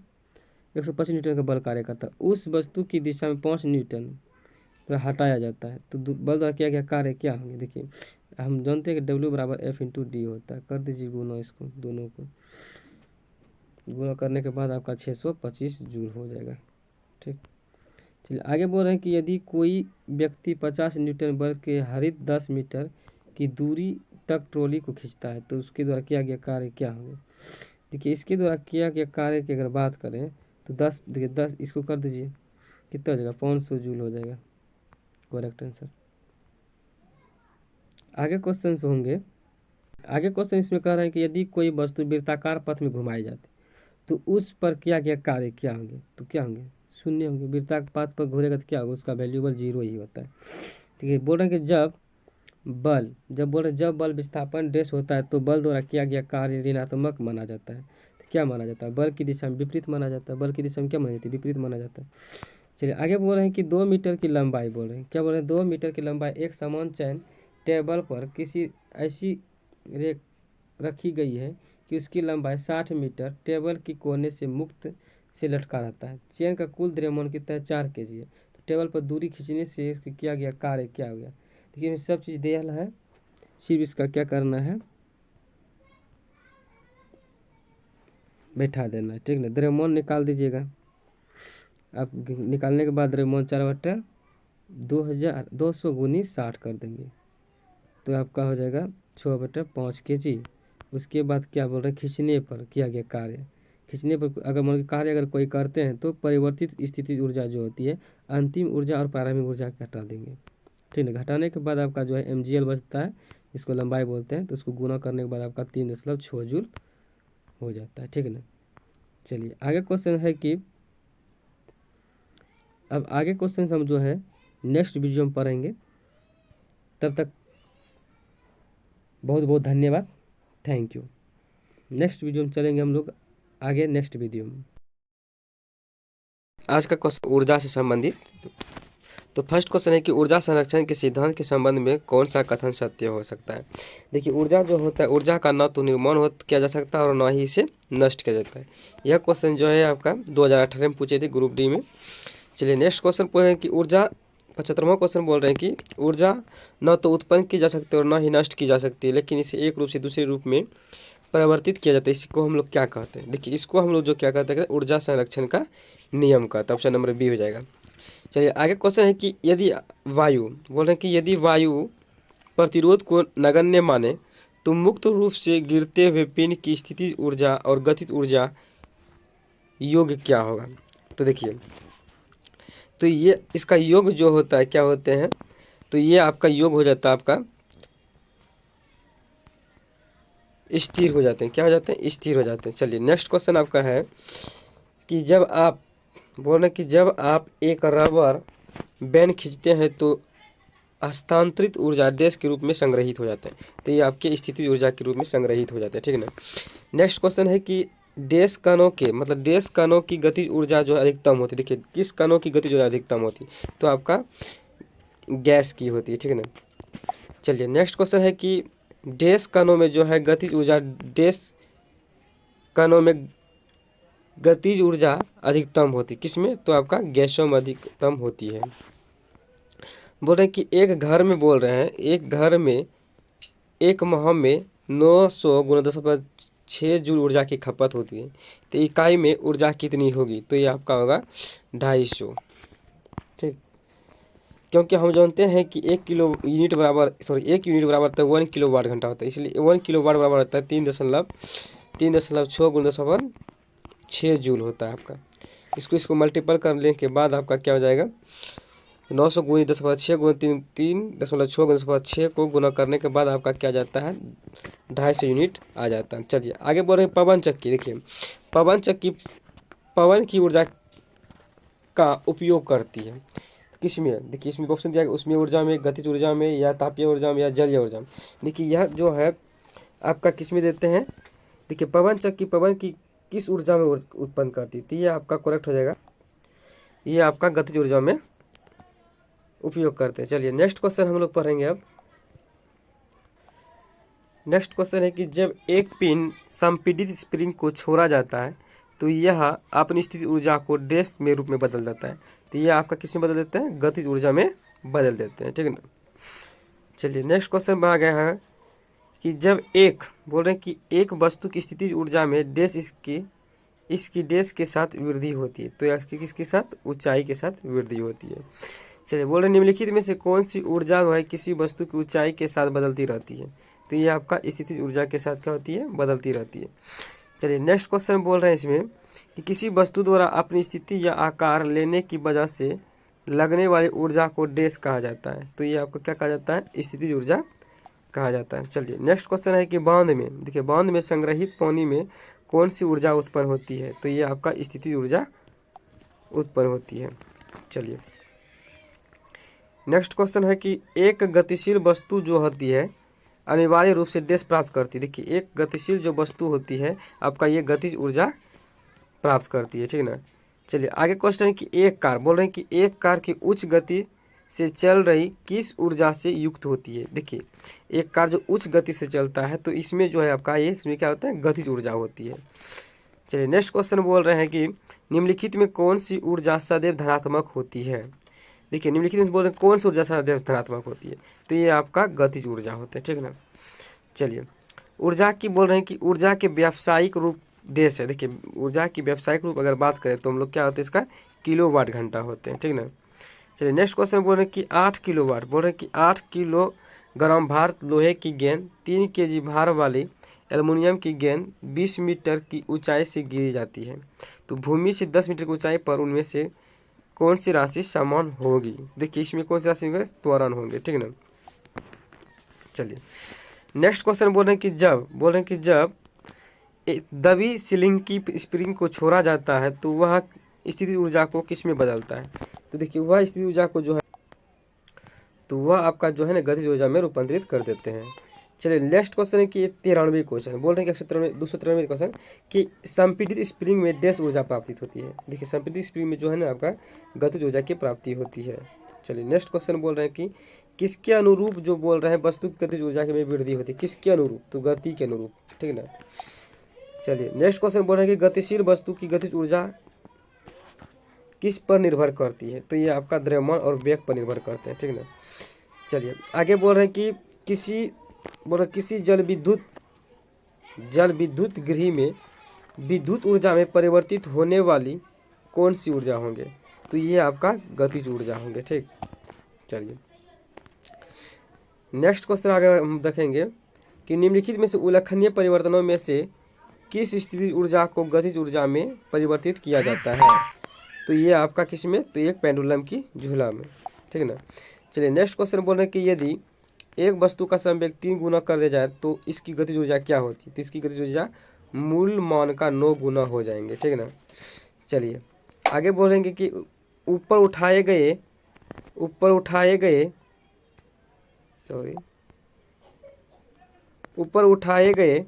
125 न्यूटन का बल कार्य करता है। उस वस्तु की दिशा में 5 न्यूटन पर हटाया जाता है। तो बल द्वारा किया गया कार्य क्या होंगे। देखिए हम जानते हैं कि डब्ल्यू बराबर एफ इंटू डी होता है। कर दीजिए गुना, इसको दोनों को गुना करने के बाद आपका 625 जूल हो जाएगा, ठीक। चलिए आगे बोल रहे हैं कि यदि कोई व्यक्ति 50 न्यूटन बल के हरित 10 मीटर की दूरी तक ट्रॉली को खींचता है तो उसके द्वारा किया गया कार्य क्या होंगे। देखिए इसके द्वारा किया गया कार्य की अगर बात करें तो 10, देखिए 10 इसको कर दीजिए, कितना हो जाएगा, 500 जूल हो जाएगा, करेक्ट आंसर। आगे क्वेश्चन होंगे, आगे क्वेश्चन इसमें कह रहे हैं कि यदि कोई वस्तु वृत्ताकार पथ में घुमाई जाती तो उस पर किया गया कार्य क्या होंगे। तो क्या होंगे, शून्य होंगे। वृत्ताकार पथ पर घूरेगा तो क्या होगा, उसका वैल्यूबल 0 ही होता है, ठीक है। बोल रहे हैं कि जब बल विस्थापन डैश होता है तो बल द्वारा किया गया कार्य ऋणात्मक माना जाता है। तो क्या माना जाता है, बल की दिशा में विपरीत माना जाता है। बल की दिशा में क्या माना जाती है, विपरीत माना जाता है। चलिए आगे बोल रहे हैं कि 2 मीटर की लंबाई, बोल रहे हैं क्या, बोल रहे हैं 2 मीटर की लंबाई एक समान चैन टेबल पर किसी ऐसी रेख रखी गई है कि उसकी लंबाई 60 मीटर टेबल की कोने से मुक्त से लटका रहता है। चेन का कुल द्रव्यमान कितना है, 4 केजी है। तो टेबल पर दूरी खींचने से किया गया कार्य क्या हो गया। देखिए इसमें सब चीज़ दिया है, सिर्फ इसका क्या करना है, बैठा देना है, ठीक ना। द्रव्यमान निकाल दीजिएगा। आप निकालने के बाद द्रव्यमान 4/2 200 गुनी 60 कर देंगे तो आपका हो जाएगा 6/5 kg। उसके बाद क्या बोल रहे हैं, खींचने पर किया गया कार्य। खींचने पर अगर मान लो कार्य अगर कोई करते हैं तो परिवर्तित स्थिति ऊर्जा जो होती है अंतिम ऊर्जा और प्रारंभिक ऊर्जा को हटा देंगे। ठीक है, घटाने के बाद आपका जो है mgl बचता है, इसको लंबाई बोलते हैं, तो उसको गुना करने के बाद आपका 3.6 जूल हो जाता है। ठीक है ना। चलिए आगे क्वेश्चन है कि अब आगे क्वेश्चन हम जो है नेक्स्ट वीडियो में पढ़ेंगे। तब तक बहुत बहुत धन्यवाद, थैंक यू। नेक्स्ट वीडियो में चलेंगे हम लोग आगे, नेक्स्ट वीडियो में। आज का क्वेश्चन ऊर्जा से संबंधित। तो फर्स्ट क्वेश्चन है कि ऊर्जा संरक्षण के सिद्धांत के संबंध में कौन सा कथन सत्य हो सकता है। देखिए ऊर्जा जो होता है, ऊर्जा का न तो निर्माण हो किया जा सकता है और न ही इसे नष्ट किया जाता है। यह क्वेश्चन जो है आपका 2018 में पूछे थे ग्रुप डी में। चलिए नेक्स्ट क्वेश्चन पूछे कि ऊर्जा 75वां क्वेश्चन बोल रहे हैं कि ऊर्जा न तो उत्पन्न की जा सकती है और न ही नष्ट की जा सकती है, लेकिन इसे एक रूप से दूसरे रूप में परिवर्तित किया जाता है। इसको हम लोग क्या कहते हैं, देखिए इसको हम लोग जो क्या कहते हैं ऊर्जा संरक्षण का नियम कहते हैं। ऑप्शन नंबर बी हो जाएगा। चलिए आगे क्वेश्चन है कि यदि वायु बोल रहे हैं कि यदि वायु प्रतिरोध को नगण्य माने तो मुक्त रूप से गिरते हुए पिंड की स्थितिज ऊर्जा और गतिज ऊर्जा योग क्या होगा। तो देखिए, तो ये इसका योग जो होता है क्या होते हैं, तो ये आपका योग हो जाता है आपका स्थिर हो जाते हैं। क्या हो जाते हैं, स्थिर हो जाते हैं। चलिए नेक्स्ट क्वेश्चन आपका है कि जब आप बोल रहे हैं कि जब आप एक रबर बैंड खींचते हैं तो हस्तांतरित ऊर्जा डैश के रूप में संग्रहित हो जाता है। तो ये आपके स्थितिज ऊर्जा के रूप में संग्रहित हो जाता है। ठीक है ना। नेक्स्ट क्वेश्चन है कि डैश कणों के मतलब डैश कणों की गतिज ऊर्जा जो अधिकतम होती है। देखिए किस कणों की गतिज ऊर्जा अधिकतम होती है, तो आपका गैस की होती है। ठीक है ना। चलिए नेक्स्ट क्वेश्चन है कि डैश कणों में जो है गतिज ऊर्जा डैश कणों में गतिज ऊर्जा अधिकतम होती है, किसमें, तो आपका गैसों में अधिकतम होती है। बोल रहे हैं कि एक घर में बोल रहे हैं एक घर में एक माह में 900 × 10⁶ जूल ऊर्जा की खपत होती है। तो इकाई में ऊर्जा कितनी होगी, तो ये आपका होगा 250। ठीक, क्योंकि हम जानते हैं कि 1 यूनिट बराबर तो 1 किलोवाट घंटा होता है, इसलिए 1 किलोवाट बराबर होता है 3.6 × 10⁶ जूल होता है आपका। इसको मल्टीपल करने के बाद आपका क्या हो जाएगा, 900 × 10⁶ × 3.6 × 10⁶ को गुना करने के बाद आपका क्या जाता है 250 यूनिट आ जाता है। चलिए आगे बढ़ रहे हैं पवन चक्की। देखिए पवन चक्की पवन की ऊर्जा का उपयोग करती है किसमें, देखिए इसमें ऑप्शन दिया गया उसमें ऊर्जा में, गतिज ऊर्जा में, या तापीय ऊर्जा में, या जलीय ऊर्जा में। देखिए यह जो है आपका किसमें देते हैं, देखिए पवन चक्की पवन की किस ऊर्जा में उत्पन्न करती है, ये आपका करेक्ट हो जाएगा, ये आपका गतिज ऊर्जा में उपयोग करते हैं। चलिए नेक्स्ट क्वेश्चन हम लोग पढ़ेंगे अब। नेक्स्ट क्वेश्चन है कि जब एक पिन संपीड़ित स्प्रिंग को छोड़ा जाता है तो यह अपनी स्थिति ऊर्जा को डैश में रूप में बदल देता है। तो ये आपका किस में बदल देते हैं, गतिज ऊर्जा में बदल देते हैं। ठीक है ना। चलिए नेक्स्ट क्वेश्चन में आ गया है कि जब एक बोल रहे हैं कि एक वस्तु की स्थितिज ऊर्जा में डैश इसकी डैश के साथ वृद्धि होती है, तो इसकी किसके साथ, ऊंचाई के साथ वृद्धि होती है। चलिए बोल रहे निम्नलिखित में से कौन सी ऊर्जा जो है किसी वस्तु की ऊंचाई के साथ बदलती रहती है, तो ये आपका स्थितिज ऊर्जा के साथ क्या होती है, बदलती रहती है। चलिए नेक्स्ट क्वेश्चन बोल रहे हैं इसमें कि किसी वस्तु द्वारा अपनी स्थिति या आकार लेने की वजह से लगने वाली ऊर्जा को डैश कहा जाता है, तो ये आपको क्या कहा जाता है, स्थितिज ऊर्जा कहा जाता है। चलिए नेक्स्ट क्वेश्चन है कि बांध में, देखिए बांध में संग्रहित पानी में कौन सी ऊर्जा उत्पन्न होती है, तो ये आपका स्थितिज ऊर्जा उत्पन्न होती है। चलिए नेक्स्ट क्वेश्चन है कि एक गतिशील वस्तु जो होती है अनिवार्य रूप से डैश प्राप्त करती है। देखिए एक गतिशील जो वस्तु होती है आपका ये गतिज ऊर्जा प्राप्त करती है। ठीक है ना। चलिए आगे क्वेश्चन है कि एक कार बोल रहे हैं कि एक कार की उच्च गति से चल रही किस ऊर्जा से युक्त होती है। देखिए एक कार जो उच्च गति से चलता है तो इसमें जो है आपका ये इसमें क्या होता है, गतिज ऊर्जा होती है। चलिए नेक्स्ट क्वेश्चन बोल रहे हैं कि निम्नलिखित में कौन सी ऊर्जा सदैव धनात्मक होती है। देखिए निम्नलिखित में बोल रहे हैं कौन सी ऊर्जा सदैव धनात्मक होती है, तो ये आपका गतिज ऊर्जा होता है। ठीक है ना। चलिए ऊर्जा की बोल रहे हैं कि ऊर्जा के व्यावसायिक रूप डैश है। देखिए ऊर्जा की व्यावसायिक रूप अगर बात करें तो हम लोग क्या होते हैं इसका किलोवाट घंटा होते हैं। ठीक ना। चलिए नेक्स्ट क्वेश्चन बोल रहे हैं कि 8 किलोवाट, बोल रहे हैं कि 8 किलोग्राम भार लोहे की गेंद 3 केजी भार वाली एल्युमिनियम की गेंद 20 मीटर की ऊंचाई से गिरी जाती है, तो भूमि से 10 मीटर की ऊंचाई पर उनमें से कौन सी राशि समान होगी। देखिए इसमें कौन सी राशि होंगे, त्वरण होंगे, ठीक ना। चलिए नेक्स्ट क्वेश्चन बोल रहे हैं कि जब दबी सीलिंग की स्प्रिंग को छोड़ा जाता है तो वह स्थिति ऊर्जा को किस में बदलता है। तो देखिए वह स्थिति ऊर्जा को जो है तो वह आपका जो है ना गतिज ऊर्जा में रूपांतरित कर देते हैं। चलिए नेक्स्ट क्वेश्चन है कि 93 क्वेश्चन बोल रहे हैं कि 293 क्वेश्चन कि संपीड़ित स्प्रिंग में डैश ऊर्जा प्राप्त होती है। देखिए संपीड़ित स्प्रिंग में जो है ना आपका गतिज ऊर्जा की प्राप्ति होती है। चलिए नेक्स्ट क्वेश्चन बोल रहे हैं कि किसके अनुरूप जो बोल रहे हैं वस्तु की गतिज ऊर्जा में वृद्धि होती है, किसके अनुरूप, तो गति के अनुरूप, ठीक ना। चलिए नेक्स्ट क्वेश्चन बोल रहे हैं कि गतिशील वस्तु की गतिज ऊर्जा किस पर निर्भर करती है, तो ये आपका द्रव्यमान और वेग पर निर्भर करते हैं, ठीक ना। चलिए आगे बोल रहे हैं कि किसी जल विद्युत गृह में विद्युत ऊर्जा में परिवर्तित होने वाली कौन सी ऊर्जा होंगे, तो ये आपका गतिज ऊर्जा होंगे, ठीक। चलिए नेक्स्ट क्वेश्चन आगे हम देखेंगे कि निम्नलिखित में से उल्लेखनीय परिवर्तनों में से किस स्थिति ऊर्जा को गतिज ऊर्जा में परिवर्तित किया जाता है, तो ये आपका किस में, तो एक पेंडुलम की झूला में, ठीक ना। चलिए नेक्स्ट क्वेश्चन बोल रहे हैं कि यदि एक वस्तु का संवेग 3 गुना कर दिया जाए तो इसकी गतिज ऊर्जा क्या होती है, तो इसकी गतिज ऊर्जा मूल मान का 9 गुना हो जाएंगे, ठीक ना। चलिए आगे बोलेंगे कि ऊपर उठाए गए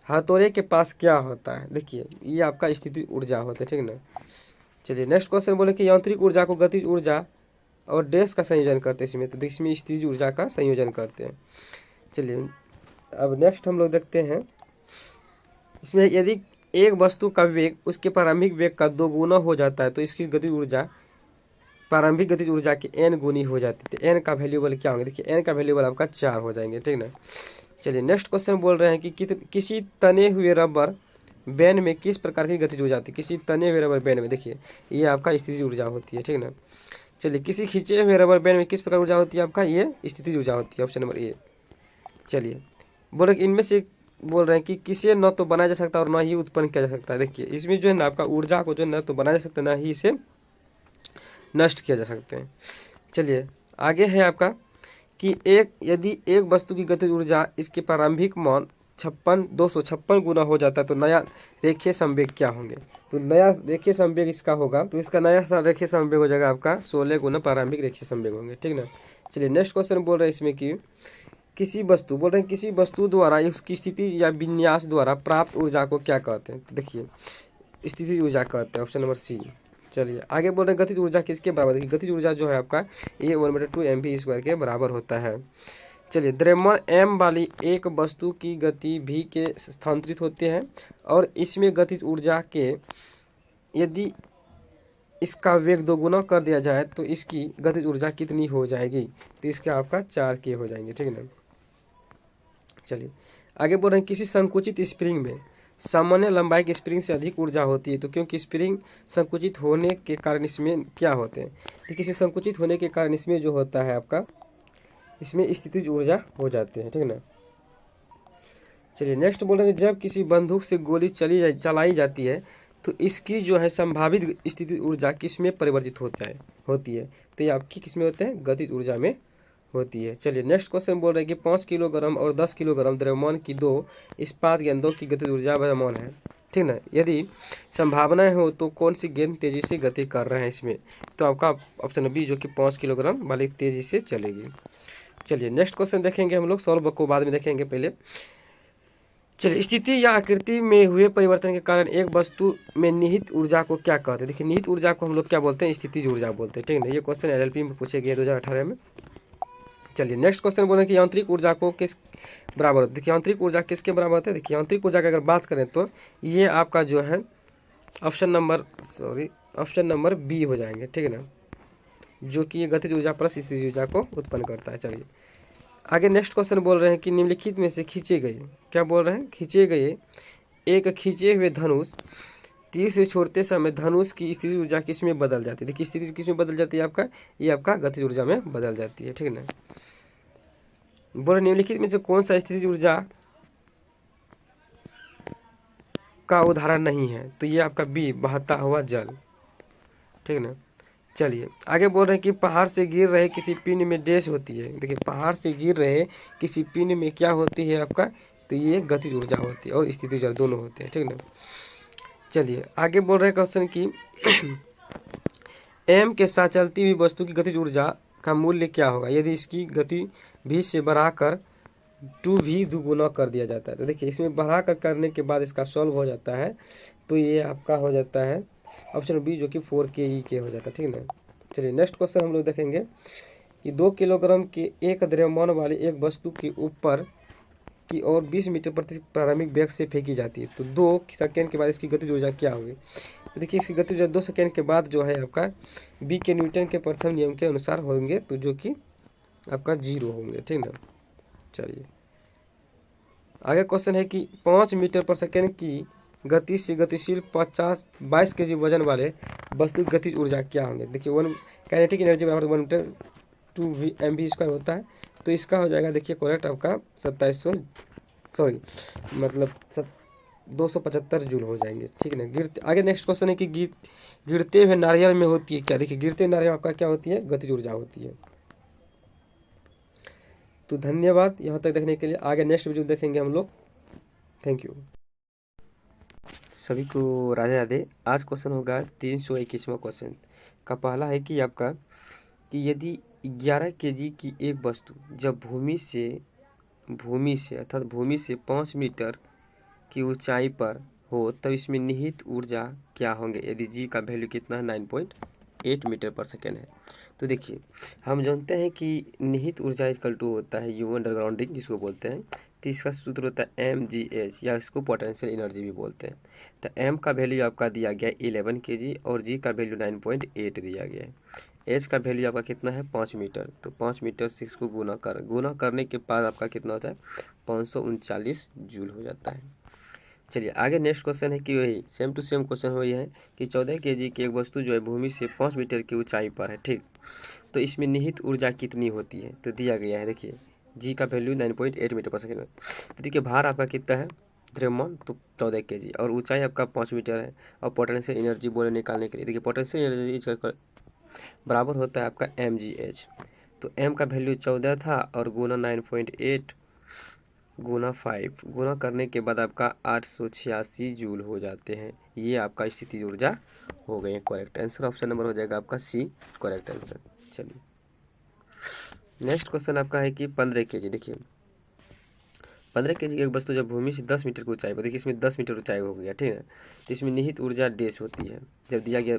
हथौड़े के पास क्या होता है, देखिए ये आपका स्थिति ऊर्जा होता है, ठीक ना। चलिए नेक्स्ट क्वेश्चन बोले कि यांत्रिक ऊर्जा को गतिज ऊर्जा और डैश का संयोजन करते हैं, इसमें तो इसमें स्थितिज ऊर्जा का संयोजन करते हैं। चलिए अब नेक्स्ट हम लोग देखते हैं, इसमें यदि एक वस्तु का वेग उसके प्रारंभिक वेग का 2 गुना हो जाता है तो इसकी गतिज ऊर्जा प्रारंभिक गतिज ऊर्जा की n गुनी हो जाती है। n का वैल्यूबल क्या होंगे, देखिए n का वैल्यूबल आपका 4 हो जाएंगे, ठीक ना। चलिए नेक्स्ट क्वेश्चन बोल रहे हैं कि किसी तने हुए रबर बैंड में किस प्रकार की गतिज ऊर्जा होती है, किसी तने हुए रबर बैंड में, देखिए ये आपका स्थितिज ऊर्जा होती है, ठीक ना। चलिए किसी खींचे हुए रबर बैंड में किस प्रकार ऊर्जा होती है, आपका ये स्थितिज ऊर्जा होती है, ऑप्शन नंबर ए। चलिए बोल रहे इनमें से बोल रहे हैं कि किसे न तो बनाया जा सकता और ना ही उत्पन्न किया जा सकता है। देखिए इसमें जो है ना आपका ऊर्जा को जो है ना तो बनाया जा सकता है ना ही इसे नष्ट किया जा सकते हैं। चलिए आगे है आपका कि यदि एक वस्तु की गतिज ऊर्जा इसके प्रारंभिक मान 256 गुना हो जाता है तो नया रेखीय संवेग क्या होंगे, तो नया रेखीय संवेग इसका होगा, तो इसका नया रेखीय संवेग हो जाएगा आपका 16 गुना प्रारंभिक रेखीय संवेग होंगे, ठीक ना। चलिए नेक्स्ट क्वेश्चन बोल रहे हैं इसमें कि किसी वस्तु द्वारा उसकी स्थिति या विन्यास द्वारा प्राप्त ऊर्जा को क्या कहते हैं, तो देखिए स्थिति ऊर्जा कहते हैं, ऑप्शन नंबर सी। चलिए आगे बोल रहे हैं गतिज ऊर्जा किसके बराबर है, गतिज ऊर्जा जो है आपका ये 1/2 mv² के बराबर होता है। चलिए द्रव्यमान m वाली एक वस्तु की गति v के स्थानांतरित होते हैं और इसमें गतिज ऊर्जा के यदि इसका वेग 2 गुना कर दिया जाए तो इसकी गतिज ऊर्जा कितनी हो जाएगी, तो इसका आपका 4k हो जाएंगे, ठीक है ना। चलिए आगे बोल रहे हैं किसी संकुचित स्प्रिंग में सामान्य लंबाई की स्प्रिंग से अधिक ऊर्जा होती है, तो क्योंकि स्प्रिंग संकुचित होने के कारण इसमें क्या होते हैं, देखिए इसमें संकुचित होने के कारण इसमें जो होता है आपका इसमें स्थितिज ऊर्जा हो जाते हैं, ठीक है ना। चलिए नेक्स्ट बोल रहे हैं जब किसी बंदूक से गोली चलाई जाती है तो इसकी जो है संभावित स्थितिज ऊर्जा किस में परिवर्तित होती है, तो ये आपकी किस में होते हैं, गतिज ऊर्जा में होती है। चलिए नेक्स्ट क्वेश्चन बोल रहे हैं कि 5 किलोग्राम और 10 किलोग्राम द्रव्यमान की 2 इस्पात गेंदों की गतिज ऊर्जा समान है, ठीक ना। यदि संभावनाएं हो तो कौन सी गेंद तेजी से गति कर रहे हैं इसमें, तो आपका ऑप्शन बी जो कि 5 किलोग्राम वाली तेजी से चलेगी। चलिए नेक्स्ट क्वेश्चन देखेंगे हम लोग, सॉल्व को बाद में देखेंगे पहले। चलिए स्थिति या आकृति में हुए परिवर्तन के कारण एक वस्तु में निहित ऊर्जा को क्या कहते हैं, देखिए निहित ऊर्जा को हम लोग क्या बोलते हैं, स्थितिज ऊर्जा बोलते हैं, ठीक है ना। ये क्वेश्चन LLP में पूछे गए 2018 में। चलिए नेक्स्ट क्वेश्चन बोले कि यांत्रिक ऊर्जा को किस बराबर होता है, देखिए यांत्रिक ऊर्जा किसके बराबर होता है, देखिए यांत्रिक ऊर्जा की अगर बात करें तो ये आपका जो है ऑप्शन नंबर बी हो जाएंगे, ठीक है ना, जो कि ये गतिज ऊर्जा प्लस स्थितिज ऊर्जा को उत्पन्न करता है। चलिए आगे नेक्स्ट क्वेश्चन बोल रहे हैं कि निम्नलिखित में से खींचे गए एक खींचे हुए धनुष तीर से छोड़ते समय धनुष की स्थिति ऊर्जा किस में बदल जाती है? देखिए स्थिति किस में बदल जाती है आपका, ये आपका गतिज ऊर्जा में बदल जाती है, ठीक है ना। बोले निम्नलिखित में से कौन सा स्थिति ऊर्जा का उदाहरण नहीं है? तो ये आपका बी, बहता हुआ जल, ठीक है ना। चलिए आगे बोल रहे हैं कि पहाड़ से गिर रहे किसी पिंड में डैश होती है। देखिए पहाड़ से गिर रहे किसी पिंड में क्या होती है आपका, तो ये गतिज ऊर्जा होती है और स्थिति ऊर्जा दोनों होते हैं, ठीक है ना। चलिए आगे बोल रहे हैं क्वेश्चन की एम के साथ चलती हुई वस्तु की गतिज ऊर्जा का मूल्य क्या होगा यदि इसकी गति भी से बढ़ाकर 2 भी दुगुना कर दिया जाता है? तो देखिए इसमें बढ़ाकर करने के बाद इसका सॉल्व हो जाता है, तो ये आपका हो जाता है ऑप्शन बी जो कि 4 ke हो जाता है, ठीक है ना। चलिए नेक्स्ट क्वेश्चन हम लोग देखेंगे कि 2 किलोग्राम के एक द्रव्यमान वाली एक वस्तु के ऊपर की ओर 20 मीटर प्रति प्रारंभिक वेग से फेंकी जाती है, तो 2 सेकेंड के बाद इसकी गतिज ऊर्जा क्या होगी? तो देखिए इसकी गतिज ऊर्जा 2 सेकेंड के बाद जो है आपका बी के न्यूटन के प्रथम नियम के अनुसार होंगे, तो जो कि आपका 0 होंगे, ठीक ना। चलिए आगे क्वेश्चन है कि 5 मीटर पर सेकेंड की गति से गतिशील 22 kg वजन वाले वस्तु की गतिज ऊर्जा क्या होंगे? देखिए 1 काइनेटिक एनर्जी बराबर 1 मीटर 2 mv स्क्वायर होता है, तो इसका हो जाएगा देखिए करेक्ट आपका 2700 सॉरी मतलब 275 जूल हो जाएंगे, ठीक है ना। गिरते आगे नेक्स्ट क्वेश्चन है कि गिरते हुए नारियल में होती है क्या? देखिए गिरते नारियल में आपका क्या होती है, गतिज ऊर्जा होती है। तो धन्यवाद यहाँ तक देखने के लिए, आगे नेक्स्ट वीडियो देखेंगे हम लोग। थैंक यू सभी को, राधे राधे। आज क्वेश्चन होगा 321वां क्वेश्चन का पहला है कि आपका कि यदि 11 kg की एक वस्तु जब भूमि से अर्थात भूमि से 5 मीटर की ऊंचाई पर हो तब इसमें निहित ऊर्जा क्या होंगे यदि जी का वैल्यू कितना है 9.8 मीटर पर सेकेंड है? तो देखिए हम जानते हैं कि निहित ऊर्जा इक्वल टू होता है यू अंडरग्राउंडिंग जिसको बोलते हैं, तो इसका सूत्र होता है mgh या इसको पोटेंशियल एनर्जी भी बोलते हैं। तो m का वैल्यू आपका दिया गया 11 kg और g का वैल्यू 9.8 दिया गया है। h का वैल्यू आपका कितना है 5 मीटर, तो 5 मीटर से इसको गुना करने के बाद आपका कितना होता है 539 जूल हो जाता है। चलिए आगे नेक्स्ट क्वेश्चन है कि वही सेम टू सेम क्वेश्चन वही है कि 14 kg की एक वस्तु जो है भूमि से 5 मीटर की ऊंचाई पर है, ठीक, तो इसमें निहित ऊर्जा कितनी होती है? तो दिया गया है देखिए जी का वैल्यू 9.8 मीटर पर सेकेंड। तो देखिए भार आपका कितना है द्रव्यमान, तो 14 kg और ऊंचाई आपका 5 मीटर है, और पोटेंशियल एनर्जी बोले निकालने के लिए देखिए पोटेंशियल एनर्जी बराबर होता है आपका mgh। तो m का वैल्यू 14 था और गुना 9.8 गुना 5 गुना करने के बाद आपका 886 जूल हो जाते हैं। ये आपका स्थिति ऊर्जा हो गई है। करेक्ट आंसर ऑप्शन नंबर हो जाएगा आपका सी, करेक्ट आंसर। चलिए नेक्स्ट क्वेश्चन आपका है कि 15 kg, देखिए 15 kg की एक वस्तु जब भूमि से 10 मीटर की ऊंचाई पर, देखिए इसमें 10 मीटर ऊंचाई हो गया, ठीक है, तो इसमें निहित ऊर्जा डैश होती है जब दिया गया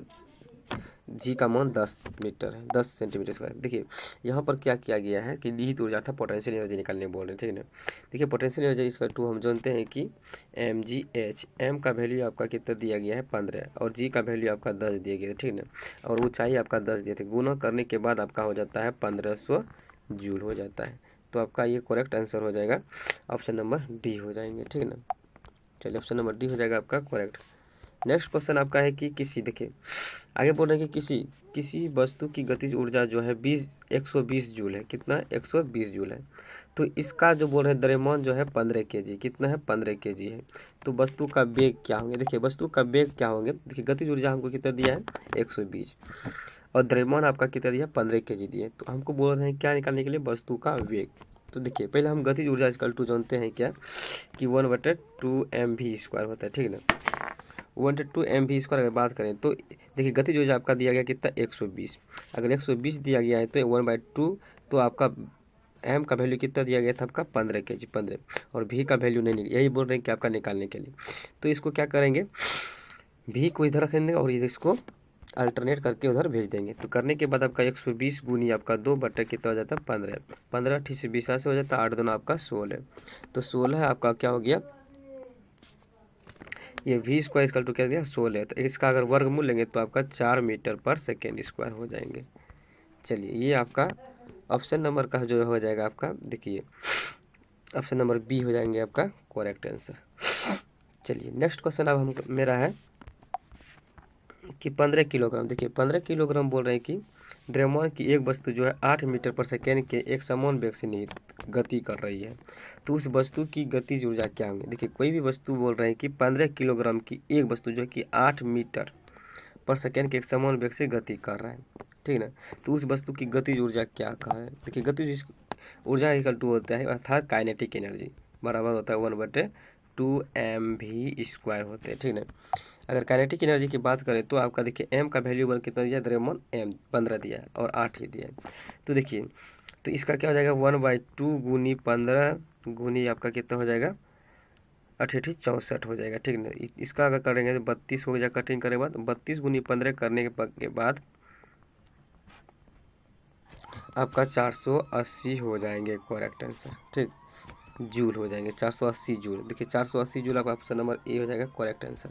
जी का मान 10 मीटर है 10 सेंटीमीटर स्क्वायर। देखिए यहाँ पर क्या किया गया है कि निहित ऊर्जा था पोटेंशियल एनर्जी निकालने बोल रहे हैं, ठीक है ना। देखिए पोटेंशियल एनर्जी इसका टू हम जानते हैं कि mgh, m का वैल्यू आपका कितना दिया गया है 15 और g का वैल्यू आपका 10 दिया गया है, ठीक है ना, और ऊंचाई आपका 10 दिए थे, गुना करने के बाद आपका हो जाता है 1500 जूल हो जाता है। तो आपका ये करेक्ट आंसर हो जाएगा ऑप्शन नंबर डी हो जाएंगे, ठीक है ना। चलिए ऑप्शन नंबर डी हो जाएगा आपका करेक्ट। नेक्स्ट क्वेश्चन आपका है कि किसी, देखिए आगे बोल रहे हैं कि किसी वस्तु की गतिज ऊर्जा जो है 120 जूल है, कितना 120 जूल है, तो इसका जो बोल रहे हैं द्रव्यमान जो है 15 kg, कितना है 15 kg है, तो वस्तु का वेग क्या होंगे? देखिए वस्तु का वेग क्या होंगे, देखिए गतिज ऊर्जा हमको कितना दिया है 120 और द्रव्यमान आपका कितना दिया 15 kg दिए, तो हमको बोल रहे हैं क्या निकालने के लिए वस्तु का वेग। तो देखिए पहले हम गतिज ऊर्जा इक्वल टू जानते हैं क्या कि 1/2 mv स्क्वायर होता है, ठीक है ना। 1/2 mv स्क्वायर अगर बात करें तो देखिए गतिज ऊर्जा आपका दिया गया कितना 120, अगर 120 दिया गया है तो 1/2, तो आपका m का वैल्यू कितना दिया गया था आपका 15 kg 15, और v का वैल्यू नहीं, यही बोल रहे हैं कि आपका निकालने के लिए। तो इसको क्या करेंगे, v को इधर रखेंगे और इसको अल्टरनेट करके उधर भेज देंगे, तो करने के बाद आपका 120 गुनी आपका 2 बटा कितना हो जाता है 15, 15 ठीक से 20 से हो जाता है 8 दूना आपका 16, तो 16 आपका क्या हो गया, ये v स्क्वायर इक्वल टू क्या दिया 16, तो इसका अगर वर्गमूल लेंगे तो आपका 4 मीटर पर सेकेंड स्क्वायर हो जाएंगे। चलिए ये आपका ऑप्शन नंबर का जो हो जाएगा आपका, देखिए ऑप्शन नंबर बी हो जाएंगे आपका करेक्ट आंसर। चलिए नेक्स्ट क्वेश्चन अब हम मेरा है कि 15 किलोग्राम, देखिए 15 किलोग्राम बोल रहे हैं कि द्रव्यमान की एक वस्तु जो है 8 मीटर पर सेकेंड के एक समान वेग से निहित गति कर रही है, तो उस वस्तु की गतिज ऊर्जा क्या होंगी। देखिए कोई भी वस्तु बोल रहे हैं कि 15 किलोग्राम की एक वस्तु जो है कि 8 मीटर पर सेकेंड के एक समान वेग से गति कर रहा है, ठीक ना। तो उस वस्तु की गतिज ऊर्जा क्या कहा है। देखिए गतिज ऊर्जा इक्वल टू होता है अर्थात काइनेटिक एनर्जी बराबर होता है 1/2mv² होते हैं, ठीक ना। अगर काइनेटिक एनर्जी की बात करें तो आपका देखिए m का वैल्यू बन कितना दिया, द्रव्यमान m 15 दिया है और 8 ही दिया है। तो देखिए तो इसका क्या हो जाएगा 1/2 गुनी 15 गुनी आपका कितना हो जाएगा 6864 हो जाएगा, ठीक ना। इसका अगर करेंगे तो 32 हो जाएगा, कटिंग करने के बाद 32 गुनी 15 करने के बाद आपका 480 हो जाएंगे करेक्ट आंसर, ठीक, जूल हो जाएंगे 480 जूल। देखिए 480 जूल आपका ऑप्शन नंबर ए हो जाएगा करेक्ट आंसर।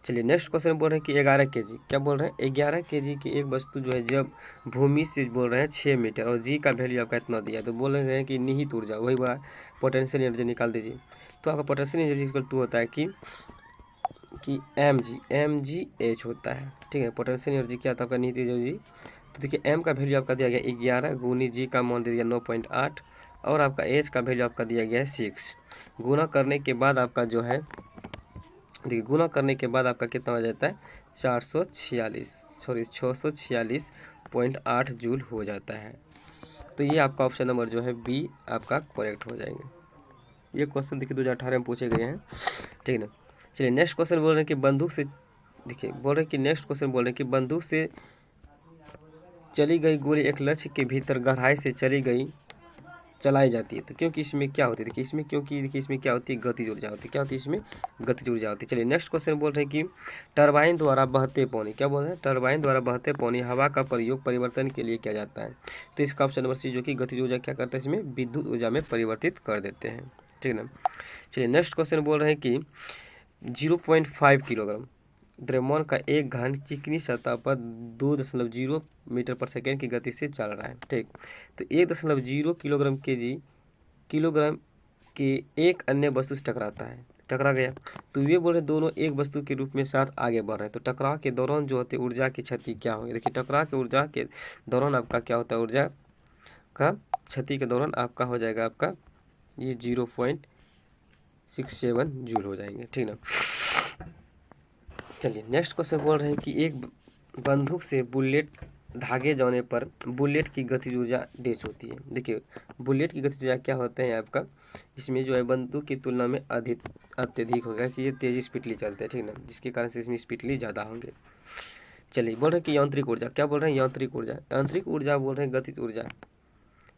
चलिए नेक्स्ट क्वेश्चन बोल रहे हैं कि 11 केजी, क्या बोल रहे हैं 11 केजी की एक वस्तु जो है जब भूमि से बोल रहे हैं 6 मीटर और जी का वैल्यू आपका इतना दिया है, तो बोल रहे हैं कि निहित ऊर्जा वही बड़ा पोटेंशियल एनर्जी निकाल दीजिए। तो आपका पोटेंशियल एनर्जी इक्वल टू होता है कि एम जी एच होता है, ठीक है। पोटेंशियल एनर्जी क्या था आपका निहित एनर्जी, तो देखिए एम का वैल्यू आपका दिया गया 11 गुनी जी का मान दिया गया 9.8 और आपका एच का वैल्यू आपका दिया गया है 6। गुना करने के बाद आपका जो है देखिए गुना करने के बाद आपका कितना हो जाता है 646.8 जूल हो जाता है। तो ये आपका ऑप्शन नंबर जो है बी आपका करेक्ट हो जाएंगे। ये क्वेश्चन देखिए 2018 में पूछे गए हैं, ठीक है ना। चलिए नेक्स्ट क्वेश्चन बोल रहे हैं कि बंदूक से, देखिए बोल रहे हैं कि नेक्स्ट क्वेश्चन बोल रहे हैं कि बंदूक से चली गई गोली एक लक्ष्य के भीतर गहराई से चलाई जाती है, तो क्योंकि इसमें क्या होती है, देखिए इसमें क्योंकि देखिए इसमें क्या होती है गतिज ऊर्जा होती है, क्या होती है इसमें गतिज ऊर्जा होती है। चलिए नेक्स्ट क्वेश्चन बोल रहे हैं कि टरबाइन द्वारा बहते पानी, क्या बोल रहे हैं टरबाइन द्वारा बहते पानी हवा का प्रयोग परिवर्तन के लिए किया जाता है, तो इसका ऑप्शन नंबर सी जो कि गतिज ऊर्जा क्या करता है इसमें विद्युत ऊर्जा में परिवर्तित कर देते हैं, ठीक ना। चलिए नेक्स्ट क्वेश्चन बोल रहे हैं कि 0.5 किलोग्राम द्रव्यमान का एक घन चिकनी सतह पर 2.0 मीटर पर सेकेंड की गति से चल रहा है, ठीक। तो 1.0 किलोग्राम के एक अन्य वस्तु से टकरा गया, तो ये बोले दोनों एक वस्तु के रूप में साथ आगे बढ़ रहे हैं, तो टकराव के दौरान जो होते ऊर्जा की क्षति क्या होगी। देखिए टकराव के ऊर्जा के दौरान आपका क्या होता है, ऊर्जा का क्षति के दौरान आपका हो जाएगा आपका ये 0.67 जूल हो जाएंगे, ठीक ना। चलिए नेक्स्ट क्वेश्चन बोल रहे हैं कि एक बंदूक से बुलेट धागे जाने पर बुलेट की गतिज ऊर्जा डैश होती है। देखिए बुलेट की गतिज ऊर्जा क्या होते हैं आपका, इसमें जो है बंदूक की तुलना में अत्यधिक होगा कि ये तेजी स्पीडली चलते हैं, ठीक ना, जिसके कारण से इसमें स्पीडली ज़्यादा होंगे। चलिए बोल रहे हैं कि यांत्रिक ऊर्जा, क्या बोल रहे हैं यांत्रिक ऊर्जा बोल रहे हैं गतिज ऊर्जा,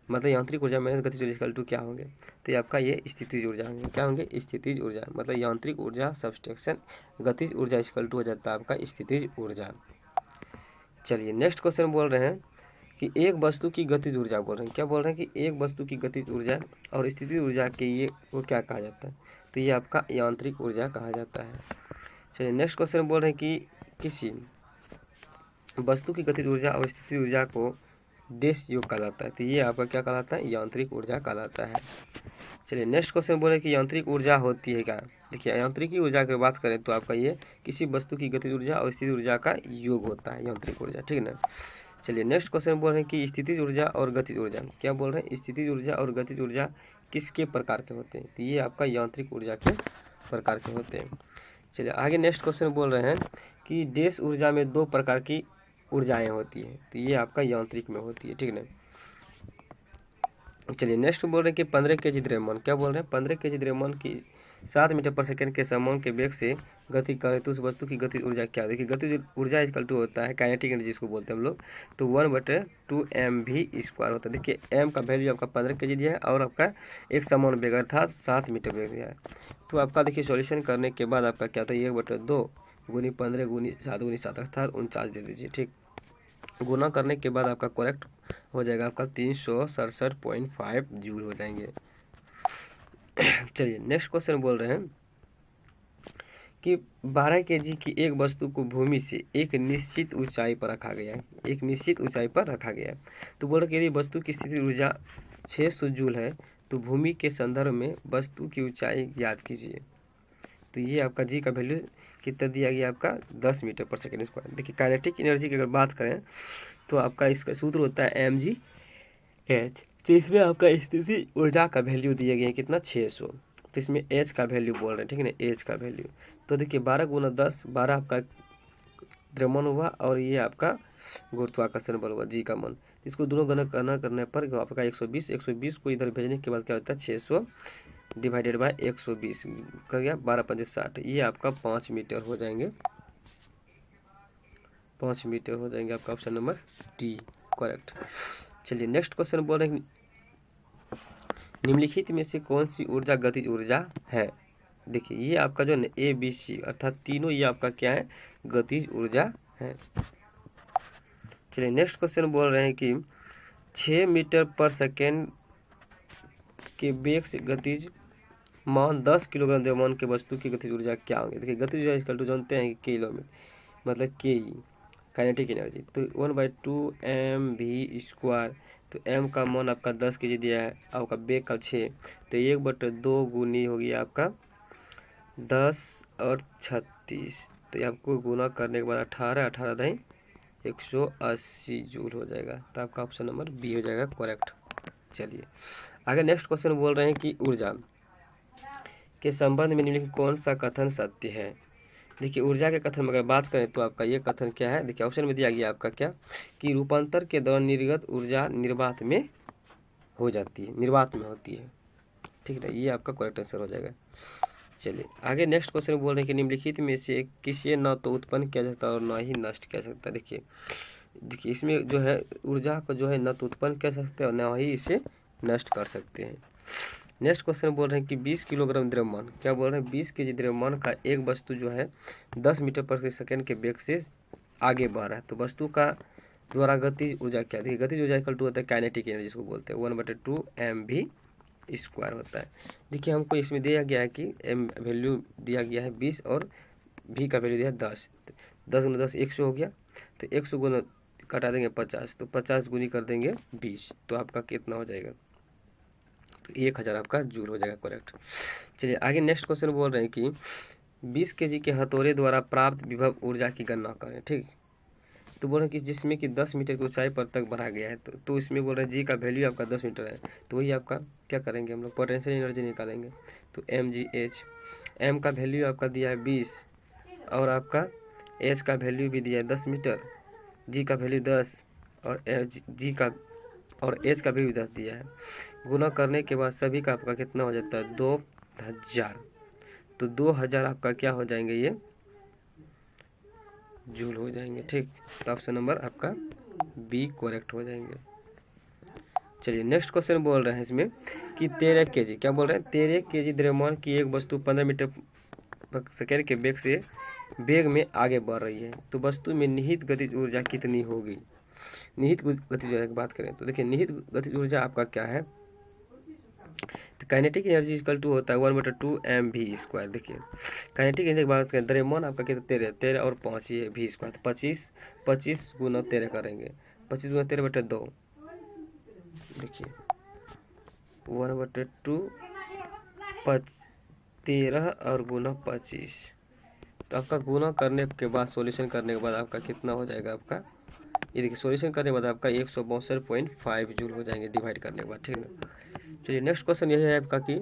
मतलब यांत्रिक ऊर्जा माइनस गतिज ऊर्जा इक्वल टू क्या होंगे, तो ये आपका ये स्थितिज ऊर्जा होंगे, क्या होंगे स्थितिज ऊर्जा, मतलब यांत्रिक ऊर्जा सब्सट्रैक्शन गतिज ऊर्जा इक्वल टू हो जाता है आपका स्थितिज ऊर्जा। चलिए नेक्स्ट क्वेश्चन बोल रहे हैं कि एक वस्तु की गतिज ऊर्जा बोल रहे हैं, क्या बोल रहे हैं कि एक वस्तु की गतिज ऊर्जा और स्थितिज ऊर्जा के ये वो क्या कहा जाता है, तो ये आपका यांत्रिक ऊर्जा कहा जाता है। चलिए नेक्स्ट क्वेश्चन बोल रहे हैं कि किसी वस्तु की गतिज ऊर्जा और स्थितिज ऊर्जा को डैश योग कहलाता है, तो ये आपका क्या कहलाता है यांत्रिक ऊर्जा कहलाता है। चलिए नेक्स्ट क्वेश्चन बोले कि यांत्रिक ऊर्जा होती है क्या। देखिए यांत्रिकी ऊर्जा की बात करें तो आपका ये किसी वस्तु की गतिज ऊर्जा और स्थितिज ऊर्जा का योग होता है यांत्रिक ऊर्जा, ठीक ना। चलिए नेक्स्ट क्वेश्चन बोल रहे हैं कि स्थितिज ऊर्जा और गतिज ऊर्जा, क्या बोल रहे हैं स्थितिज ऊर्जा और गतिज ऊर्जा किसके प्रकार के होते हैं, तो ये आपका यांत्रिक ऊर्जा के प्रकार के होते हैं। चलिए आगे नेक्स्ट क्वेश्चन बोल रहे हैं कि डैश ऊर्जा में 2 प्रकार की ऊर्जाएं होती है, तो ये आपका यांत्रिक में होती है, ठीक ना। चलिए नेक्स्ट बोल रहे हैं कि 15 केजी द्रव्यमान, क्या बोल रहे हैं 15 केजी द्रव्यमान की 7 मीटर पर सेकंड के समान के वेग से गति करे तो उस वस्तु की गतिज ऊर्जा क्या। देखिए गतिज ऊर्जा इक्वल टू होता है काइनेटिक एनर्जी जिसको बोलते हैं हम लोग, तो 1/2 mv² होता है। देखिए m का वैल्यू आपका 15 केजी दिया है और आपका एक समान वेग अर्थात 7 मीटर वेग दिया है। तो आपका देखिए सॉल्यूशन करने के बाद आपका क्या होता है 1/2 गुनी 15 गुनी 7 गुनी 7 अर्थात 49 दे दीजिए, ठीक। गुना करने के बाद आपका करेक्ट हो जाएगा आपका 367.5 जूल हो जाएंगे। चलिए नेक्स्ट क्वेश्चन बोल रहे हैं कि 12 केजी की एक वस्तु को भूमि से एक निश्चित ऊंचाई पर रखा गया है, एक निश्चित ऊंचाई पर रखा गया है। तो बोल रहे कि यदि वस्तु की स्थिति ऊर्जा 600 जूल है तो भूमि के संदर्भ में वस्तु की ऊंचाई ज्ञात कीजिए। तो ये आपका जी का वैल्यू कितना दिया गया आपका 10 मीटर पर सेकेंड स्क्वायर। देखिए काइनेटिक एनर्जी की अगर बात करें तो आपका इसका सूत्र होता है mgh। तो इसमें आपका स्थिति ऊर्जा का वैल्यू दिया गया है कितना 600। तो इसमें एच का वैल्यू बोल रहे हैं, ठीक है ना, एच का वैल्यू। तो देखिए 12 गुना 10, 12 आपका द्रव्यमान हुआ और ये आपका गुरुत्वाकर्षण बल हुआ जी का मन। इसको दोनों गणना करने पर आपका 120, 120 को इधर भेजने के बाद क्या होता है 600 डिवाइडेड बाय 120 कर गया 12 5 60। ये आपका 5 मीटर हो जाएंगे, 5 मीटर हो जाएंगे आपका ऑप्शन नंबर डी करेक्ट। चलिए नेक्स्ट क्वेश्चन बोल रहे हैं निम्नलिखित में से कौन सी ऊर्जा गतिज ऊर्जा है। देखिए ये आपका जो है ए बी सी अर्थात तीनों ये आपका क्या है गतिज ऊर्जा है। चलिए नेक्स्ट क्वेश्चन बोल रहे हैं कि 6 मीटर पर सेकेंड के वेग से गतिज मान 10 किलोग्राम द्रव्यमान के वस्तु की गतिज ऊर्जा क्या होगी। देखिए गतिज ऊर्जा इक्वल टू जानते हैं किलो में, मतलब के ई काइनेटिक एनर्जी। तो 1/2 mv²। तो m का मान आपका 10 kg दिया है, आपका वेग का 6, तो 1/2 गुनी होगी आपका 10 और 36। तो आपको गुना करने के बाद 18 18 दाई 180 जूल हो जाएगा। तो आपका ऑप्शन नंबर बी हो जाएगा करेक्ट। चलिए आगे नेक्स्ट क्वेश्चन बोल रहे हैं कि ऊर्जा के संबंध में निम्नलिखित कौन सा कथन सत्य है। देखिए ऊर्जा के कथन में अगर बात करें तो आपका ये कथन क्या है। देखिए ऑप्शन में दिया गया आपका क्या कि रूपांतर के दौरान निर्गत ऊर्जा निर्वात में हो जाती है, निर्वात में होती है, ठीक है, ये आपका करेक्ट आंसर हो जाएगा। चलिए आगे नेक्स्ट क्वेश्चन बोल रहे हैं कि निम्नलिखित में से किसे न तो उत्पन्न किया जा सकता है और न ही नष्ट किया जा सकता है। देखिए इसमें जो है ऊर्जा को जो है न तो उत्पन्न कर सकते हैं और न ही इसे नष्ट कर सकते हैं। नेक्स्ट क्वेश्चन बोल रहे हैं कि 20 किलोग्राम द्रव्यमान, क्या बोल रहे हैं 20 केजी द्रव्यमान का एक वस्तु जो है 10 मीटर पर सेकेंड के वेग से आगे बढ़ रहा है, तो वस्तु का द्वारा गतिज ऊर्जा क्या। देखिए गतिज ऊर्जा इक्वल टू होता है काइनेटिक एनर्जी जिसको बोलते हैं 1/2 mv² होता है। देखिए हमको इसमें दिया गया है कि m वैल्यू दिया गया है 20 और v का वैल्यू दिया है 10। 10 गुना 10 100 हो गया, तो 100 गुना कटा देंगे 50, तो 50 गुनी कर देंगे 20, तो आपका कितना हो जाएगा, तो 1000 आपका जूल हो जाएगा करेक्ट। चलिए आगे नेक्स्ट क्वेश्चन बोल रहे हैं कि 20 केजी के हथौड़े द्वारा प्राप्त विभव ऊर्जा की गणना करें, ठीक। तो बोल रहे हैं कि जिसमें कि 10 मीटर की ऊंचाई पर तक बढ़ा गया है, तो इसमें बोल रहे हैं जी का वैल्यू आपका 10 मीटर है, तो वही आपका क्या करेंगे हम लोग पोटेंशियल एनर्जी निकालेंगे। तो mgh, m का वैल्यू आपका दिया है 20 और आपका h का वैल्यू भी दिया है 10 मीटर, जी का वैल्यू 10 और जी का और एच का भी 10 दिया है। गुना करने के बाद सभी का आपका कितना हो जाता है 2000। तो 2000 आपका क्या हो जाएंगे ये जूल हो जाएंगे, ठीक। तो ऑप्शन नंबर आपका बी करेक्ट हो जाएंगे। चलिए नेक्स्ट क्वेश्चन बोल रहे हैं इसमें कि 13 केजी, क्या बोल रहे हैं 13 केजी द्रव्यमान की एक वस्तु 15 मीटर सेकेंड के वेग से वेग में आगे बढ़ रही है, तो वस्तु में निहित गतिज ऊर्जा कितनी होगी। निहित गतिज ऊर्जा की बात करें तो देखिए निहित गतिज ऊर्जा आपका क्या है, तो काइनेटिक एनर्जी इक्वल टू होता है 1/2 mv²। देखिए काइनेटिक एनर्जी की बात करें द्रव्यमान आपका कितना 13 और 5 ये v², तो 25 गुना 13 करेंगे, 25 गुना 13/2, देखिए 1/2 13 और गुना 25, तो आपका गुना करने के बाद सॉल्यूशन करने के बाद आपका कितना हो जाएगा आपका, ये देखिए सॉल्यूशन करने के बाद आपका 162.5 जूल हो जाएंगे डिवाइड करने के बाद, ठीक है। चलिए नेक्स्ट क्वेश्चन यह है आपका कि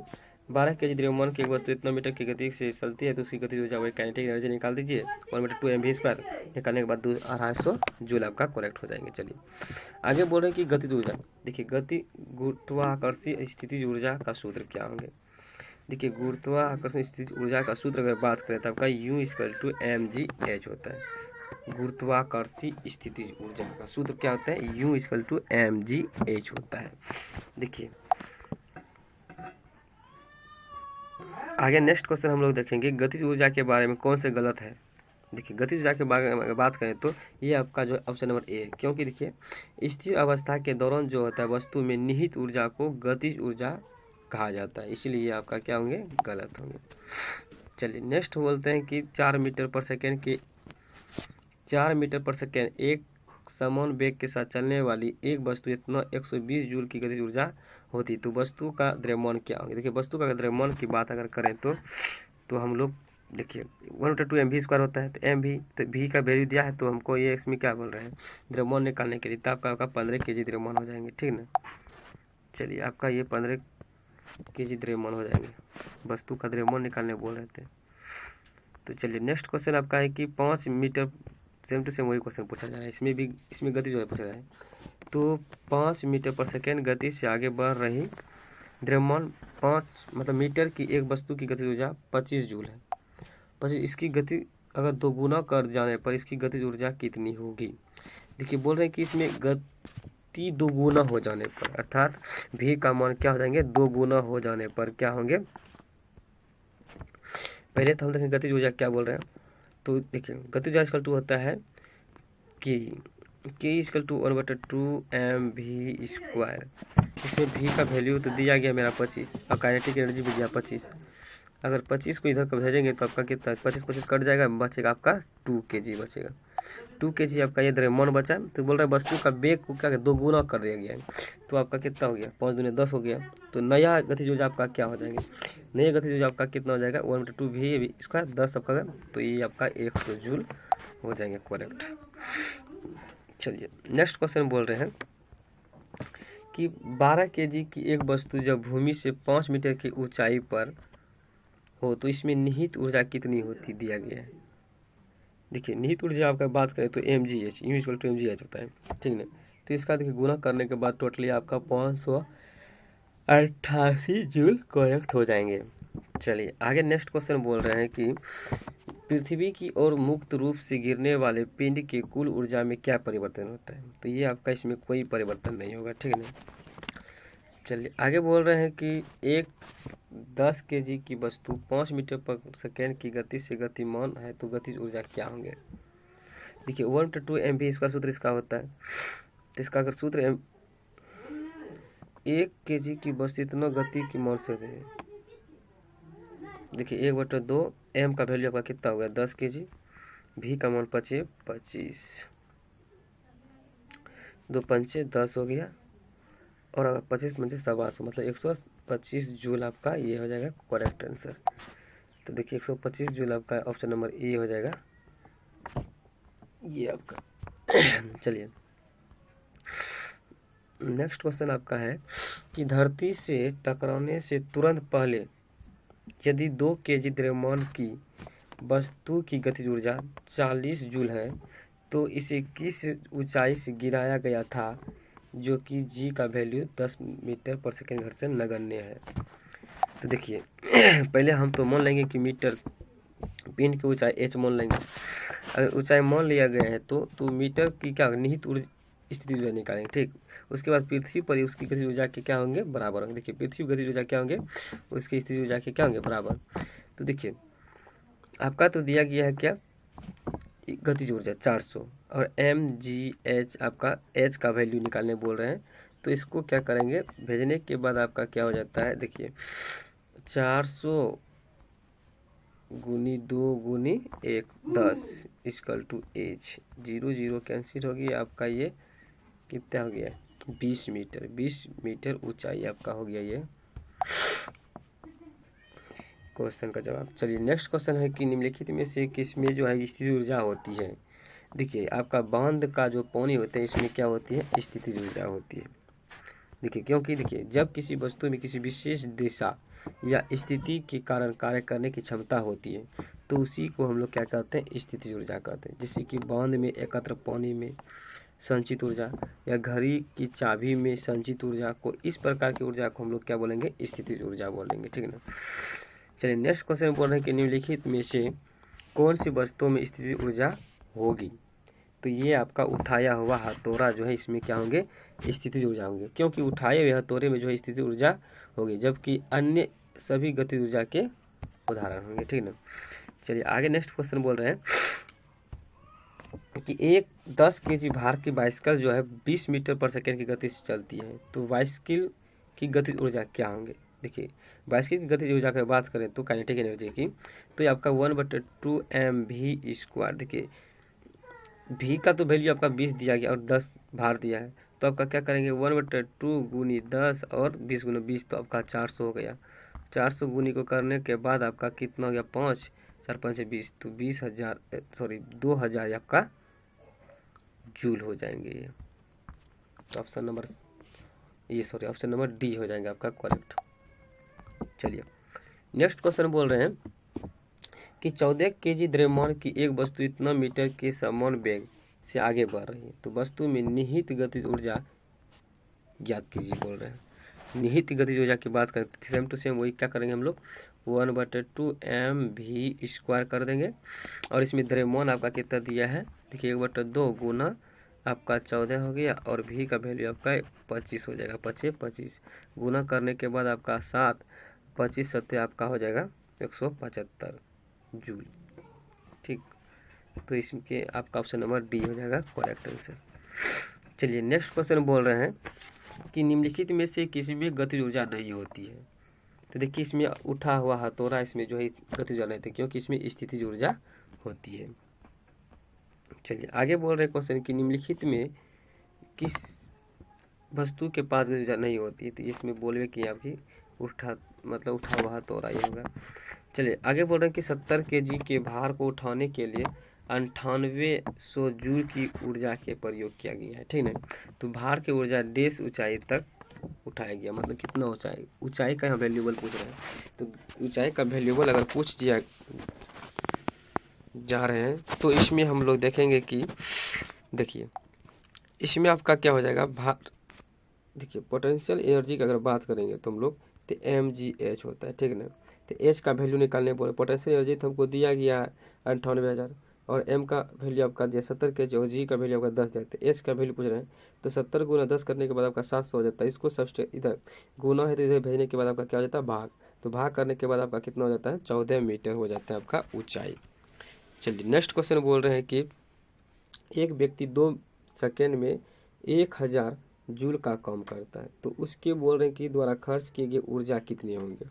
12 केजी द्रव्यमान की एक वस्तु इतना मीटर की गति से चलती है तो उसकी गति ऊर्जा वही काइनेटिक एनर्जी निकाल दीजिए 1/2 mv² निकालने के बाद 250 जूल आपका करेक्ट हो जाएंगे। चलिए आगे बोल रहे हैं कि गतिज ऊर्जा, देखिए गति गुरुत्वाकर्षण स्थितिज ऊर्जा का सूत्र क्या होंगे। देखिए गुरुत्वाकर्षण स्थितिज ऊर्जा का सूत्र अगर बात करें तो आपका U = mgh होता है। गुरुत्वाकर्षी स्थितिज ऊर्जा का सूत्र क्या होता है U = mgh होता है। देखिए आगे नेक्स्ट क्वेश्चन हम लोग देखेंगे गतिज ऊर्जा के बारे में कौन से गलत है। देखिए गतिज ऊर्जा के बारे में बात करें तो ये आपका जो ऑप्शन नंबर ए है, क्योंकि देखिए स्थिर अवस्था के दौरान जो होता है वस्तु में निहित ऊर्जा को गतिज ऊर्जा कहा जाता है, इसलिए आपका क्या होंगे गलत होंगे। चलिए नेक्स्ट बोलते हैं कि 4 मीटर पर सेकेंड एक समान वेग के साथ चलने वाली एक वस्तु इतना 120 जूल की गतिज ऊर्जा होती, तो वस्तु का द्रव्यमान क्या होगी। देखिए वस्तु का द्रव्यमान की बात अगर करें तो हम लोग देखिए 1/2 mv² होता है, तो mv तो v का वैल्यू दिया है, तो हमको ये इसमें क्या बोल रहे हैं द्रव्यमान निकालने के लिए, तो आपका 15 kg द्रव्यमान हो जाएंगे, ठीक ना। चलिए आपका ये 15 kg द्रव्यमान हो जाएंगे, वस्तु का द्रव्यमान निकालने बोल रहे थे। तो चलिए नेक्स्ट क्वेश्चन आपका है कि 5 मीटर, सेम टू सेम वही क्वेश्चन पूछा जा रहा है, इसमें गति जो है पूछा जा रहा है। तो 5 मीटर पर सेकेंड गति से आगे बढ़ रही द्रव्यमान 5 मतलब मीटर की एक वस्तु की गतिज ऊर्जा 25 जूल है। 25 इसकी गति अगर दोगुना कर जाने पर इसकी गतिज ऊर्जा कितनी होगी। देखिए बोल रहे हैं कि इसमें गति दोगुना हो जाने पर, अर्थात v का मान क्या हो जाएंगे, दोगुना हो जाने पर क्या होंगे। पहले तो हम देखें गतिज ऊर्जा क्या बोल रहे हैं। तो देखिए गतिज ऊर्जा इक्वल टू होता है कि इक्वल टू 1/2 mv²। इसमें v का वैल्यू तो दिया गया मेरा 25 और काइनेटिक एनर्जी भी दिया 25। अगर 25 को इधर को भेजेंगे तो आपका कितना, 25 कट जाएगा, बचेगा आपका 2 kg बचेगा। 2 kg आपका ये द्रव्यमान बचा। तो बोल रहा है वस्तु का वेग को क्या दोगुना कर दिया गया है, तो आपका कितना हो गया, 5 दूनी 10 हो गया। तो नया गतिज ऊर्जा आपका क्या हो जाएंगे, नया गतिज ऊर्जा आपका कितना हो जाएगा 1/2 v², 10 आपका, तो ये आपका 100 जूल हो जाएंगे, करेक्ट। चलिए नेक्स्ट क्वेश्चन बोल रहे हैं कि 12 kg की एक वस्तु जब भूमि से 5 मीटर की ऊंचाई पर हो तो इसमें निहित ऊर्जा कितनी होती, दिया गया है। देखिए निहित ऊर्जा आपका बात करें तो mgh, mgh होता है, ठीक ना। तो इसका देखिए गुना करने के बाद टोटली आपका 588 जूल करेक्ट हो जाएंगे। चलिए आगे नेक्स्ट क्वेश्चन बोल रहे हैं कि पृथ्वी की ओर मुक्त रूप से गिरने वाले पिंड की कुल ऊर्जा में क्या परिवर्तन होता है। तो ये आपका इसमें कोई परिवर्तन नहीं होगा, ठीक है ना। चलिए आगे बोल रहे हैं कि एक 10 kg की वस्तु 5 मीटर पर सेकेंड की गति से गतिमान है, तो गतिज ऊर्जा क्या होंगे। देखिए 1/2 mv² सूत्र इसका होता है। तो इसका अगर सूत्र 1 kg की वस्तु इतना गति की मान से है, देखिए 1/2 m का वैल्यू आपका कितना हो गया 10 kg, v का मान 25, 2 पंचे 10 हो गया, और अगर 25 पंचे 125 मतलब 125 जूल आपका ये हो जाएगा करेक्ट आंसर। तो देखिए 125 जूल आपका ऑप्शन नंबर ए हो जाएगा ये आपका। चलिए नेक्स्ट क्वेश्चन आपका है कि धरती से टकराने से तुरंत पहले यदि 2 kg द्रव्यमान की वस्तु की गतिज ऊर्जा 40 जूल है तो इसे किस ऊंचाई से गिराया गया था, जो कि जी का वैल्यू 10 मीटर पर सेकेंड घर से नगण्य है। तो देखिए पहले हम तो मान लेंगे कि मीटर पिंड की ऊंचाई h मान लेंगे। अगर ऊंचाई मान लिया गया है तो मीटर की क्या निहित स्थिति ऊर्जा निकालेंगे, ठीक। उसके बाद पृथ्वी पर उसकी गतिज ऊर्जा के क्या होंगे, बराबर होंगे। देखिए पृथ्वी गतिज ऊर्जा क्या होंगे, उसकी स्थिति ऊर्जा के क्या होंगे, बराबर। तो देखिए आपका तो दिया गया है क्या गतिज ऊर्जा 400 और mgh आपका h का वैल्यू निकालने बोल रहे हैं। तो इसको क्या करेंगे, भेजने के बाद आपका क्या हो जाता है, देखिए 400 गुनी 2 गुनी 1 10 इक्वल टू h, 0 0 कैंसिल हो गया, आपका ये कितना हो गया 20 मीटर, 20 मीटर ऊंचाई आपका हो गया ये क्वेश्चन का जवाब। चलिए नेक्स्ट क्वेश्चन है कि निम्नलिखित में से किस में जो है स्थिति ऊर्जा होती है। देखिए आपका बांध का जो पानी होता है इसमें क्या होती है, स्थितिज ऊर्जा होती है। देखिए क्योंकि देखिए जब किसी वस्तु में किसी विशेष दिशा या स्थिति के कारण कार्य करने की क्षमता होती है तो उसी को हम लोग क्या कहते हैं, स्थितिज ऊर्जा कहते हैं। जैसे कि बांध में एकत्र पानी में संचित ऊर्जा या घड़ी की चाबी में संचित ऊर्जा को, इस प्रकार की ऊर्जा को हम लोग क्या बोलेंगे, स्थितिज ऊर्जा बोलेंगे, ठीक है ना। चलिए नेक्स्ट क्वेश्चन बोल रहे हैं कि निम्नलिखित में से कौन सी वस्तुओं में स्थितिज ऊर्जा होगी। तो ये आपका उठाया हुआ हथौड़ा जो है इसमें क्या होंगे, स्थितिज ऊर्जा होंगे, क्योंकि उठाए हुए हथौड़े में जो है स्थितिज ऊर्जा होगी, जबकि अन्य सभी गतिज ऊर्जा के उदाहरण होंगे, ठीक ना। चलिए आगे नेक्स्ट क्वेश्चन बोल रहे हैं कि एक 10 kg भार की बाइसिकल जो है 20 मीटर पर सेकेंड की गति से चलती है, तो बाइसिकल की गतिज ऊर्जा क्या होंगे। देखिए बाइसिकल की गतिज ऊर्जा की बात करें तो काइनेटिक एनर्जी की, तो ये आपका 1/2 mv²। देखिए v का तो वैल्यू आपका 20 दिया गया और 10 भार दिया है, तो आपका क्या करेंगे 1/2 गुनी 10 और 20 गुना 20, तो आपका 400 हो गया। 400 गुनी को करने के बाद आपका कितना हो गया 5, 4×5 = 20, तो 20,000 सॉरी 2,000 आपका जूल हो जाएंगे ये। तो ऑप्शन नंबर डी हो जाएगा आपका करेक्ट। चलिए नेक्स्ट क्वेश्चन बोल रहे हैं कि 14 kg द्रव्यमान की एक वस्तु इतना मीटर के समान वेग से आगे बढ़ रही है, तो वस्तु में निहित गतिज ऊर्जा ज्ञात कीजिए बोल रहे हैं। निहित गतिज ऊर्जा की बात करें सेम टू सेम वही क्या करेंगे हम लोग 1/2 mv² कर देंगे। और इसमें द्रव्यमान आपका कितना दिया है, देखिए 1/2 गुना आपका 14 हो गया और v का वैल्यू आपका 25 हो जाएगा, 25 गुना करने के बाद आपका 7 25 सत्य आपका हो जाएगा 175 जूल। ठीक, तो इसमें आपका ऑप्शन नंबर डी हो जाएगा करेक्ट आंसर। चलिए नेक्स्ट क्वेश्चन बोल रहे हैं कि निम्नलिखित में से किसी में गतिज ऊर्जा नहीं होती है। तो देखिए इसमें उठा हुआ हथौड़ा इसमें जो है गतिज ऊर्जा नहीं होती, क्योंकि इसमें स्थितिज ऊर्जा होती है। चलिए आगे बोल रहे क्वेश्चन कि निम्नलिखित में किस वस्तु के पास गतिज ऊर्जा नहीं होती है, तो इसमें बोलवे कि आपकी उठा हुआ हथौड़ा ये होगा। चलिए आगे बोल रहे हैं कि 70 kg के भार को उठाने के लिए 9800 जूल की ऊर्जा के प्रयोग किया गया है, ठीक है। तो भार की ऊर्जा डेस ऊंचाई तक उठाया गया, मतलब कितना ऊंचाई का यहाँ वैल्यूबल पूछ रहे हैं। तो ऊंचाई का वैल्यूबल अगर पूछ दिया जा रहे हैं तो इसमें हम लोग देखेंगे कि देखिए इसमें आपका क्या हो जाएगा भार। देखिए पोटेंशियल एनर्जी की अगर बात करेंगे तो हम लोग तो mgh होता है, ठीक है ना। तो एच का वैल्यू निकालने बोले, पोटेंशियल एनर्जी तो हमको दिया गया है 98,000 और एम का वैल्यू आपका दिया 70 kg और जी का वैल्यू आपका 10 दिया। तो एच का वैल्यू पूछ रहे हैं, तो 70 गुना 10 करने के बाद आपका 700 हो जाता है। इसको सब्सट्रैक्ट इधर गुना है तो इधर भेजने के बाद आपका क्या हो जाता है भाग, तो भाग करने के बाद आपका कितना हो जाता है 14 मीटर हो जाता है आपका ऊंचाई। चलिए नेक्स्ट क्वेश्चन बोल रहे हैं कि एक व्यक्ति 2 सेकेंड में 1000 जूल का काम करता है, तो उसके बोल रहे हैं कि द्वारा खर्च किए गए ऊर्जा कितने होंगे।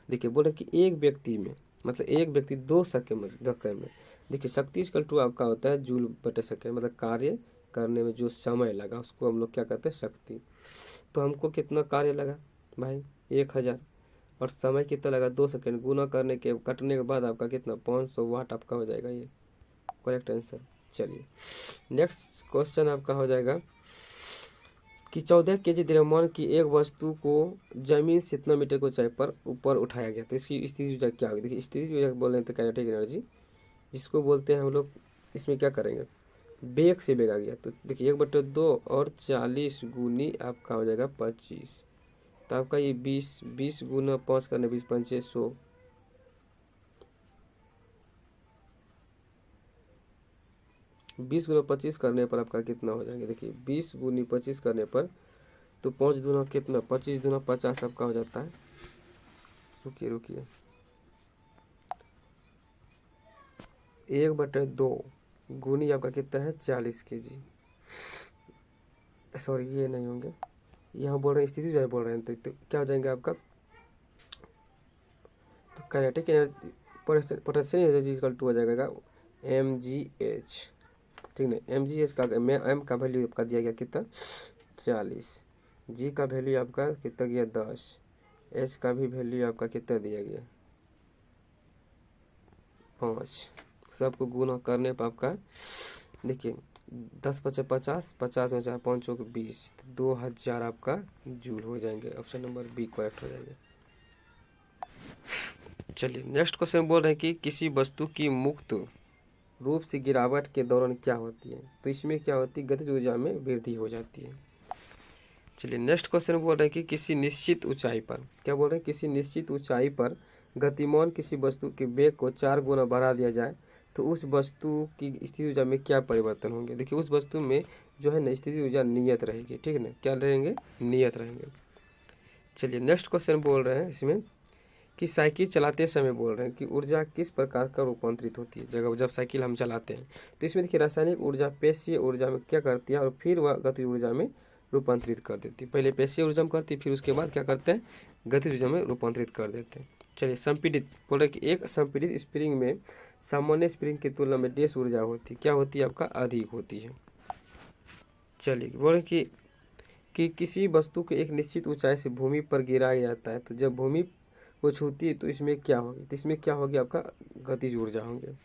देखिए बोल रहे हैं कि एक व्यक्ति में मतलब एक व्यक्ति 2 सेकेंड में देखिए शक्ति इक्वल टू आपका होता है जूल बटे सेकेंड, मतलब कार्य करने में जो समय लगा उसको हम लोग क्या कहते हैं शक्ति। तो हमको कितना कार्य लगा भाई 1000 और समय कितना लगा 2 सेकेंड, गुना करने के कटने के बाद आपका कितना 500 वाट आपका हो जाएगा, ये करेक्ट आंसर। चलिए नेक्स्ट क्वेश्चन आपका हो जाएगा कि 14 kg द्रव्यमान की एक वस्तु को जमीन से इतना मीटर की ऊंचाई पर ऊपर उठाया गया, तो इसकी स्थितिज ऊर्जा क्या होगी। देखिए स्थितिज ऊर्जा बोल रहे हैं तो काइनेटिक एनर्जी जिसको बोलते हैं हम लोग। इसमें क्या करेंगे वेग से वेग आ गया, तो देखिए 1/2 और 40 गुनी आपका हो जाएगा 25, तो आपका ये 20 गुना 5 करने 20 5 100 20 गुना 25 करने पर आपका कितना हो जाएंगे। देखिए 20 गुनी 25 करने पर तो 5 दूना कितना 25 दूना 50 आपका हो जाता है। रुकिए 1/2 गुनी आपका कितना है 40 kg, सॉरी ये नहीं होंगे, यहाँ बोल रहे हैं स्थिति जो है बोल रहे हैं तो क्या हो जाएंगे आपका, तो kinetic energy potential energy equal to हो जाएगा mgh, ठीक है। mgh का एम का वैल्यू आपका दिया गया कितना 40, जी का वैल्यू आपका कितना गया 10, एच का भी वैल्यू आपका कितना दिया गया 5, सबको गुना करने पर आपका देखिए 10 × 50 50 में 4 5 चौक 20, 2000 आपका जूल हो जाएंगे। ऑप्शन नंबर बी करेक्ट हो जाएगा। चलिए नेक्स्ट क्वेश्चन बोल रहे हैं कि किसी वस्तु की मुक्त रूप से गिरावट के दौरान क्या होती है, तो इसमें क्या होती है गतिज ऊर्जा में वृद्धि हो जाती है। चलिए नेक्स्ट क्वेश्चन बोल रहे हैं कि किसी निश्चित ऊंचाई पर क्या बोल रहे हैं किसी निश्चित ऊंचाई पर गतिमान किसी वस्तु के वेग को 4 गुना बढ़ा दिया जाए तो उस वस्तु की स्थिति ऊर्जा में क्या परिवर्तन होंगे। देखिए उस वस्तु में जो है ना स्थिति ऊर्जा नियत रहेगी, ठीक है ना, क्या रहेंगे नियत रहेंगे। चलिए नेक्स्ट क्वेश्चन बोल रहे हैं इसमें कि साइकिल चलाते समय बोल रहे हैं कि ऊर्जा किस प्रकार का रूपांतरित होती है। जब साइकिल हम चलाते हैं तो इसमें देखिए रासायनिक ऊर्जा पेशीय ऊर्जा में क्या करती है और फिर वह गतिज ऊर्जा में रूपांतरित कर देती है। पहले पेशीय ऊर्जा में करती है फिर उसके बाद क्या करते हैं गतिज ऊर्जा में रूपांतरित कर देते हैं। चलिए संपीड़ित बोल रहे कि एक संपीड़ित स्प्रिंग में सामान्य स्प्रिंग की तुलना में डेस ऊर्जा होती है, क्या होती है आपका अधिक होती है। चलिए बोल रहे कि किसी वस्तु को एक निश्चित ऊंचाई से भूमि पर गिराया जाता है तो जब भूमि को छूती है तो इसमें क्या होगी, तो इसमें क्या होगी आपका गतिज ऊर्जा होंगे।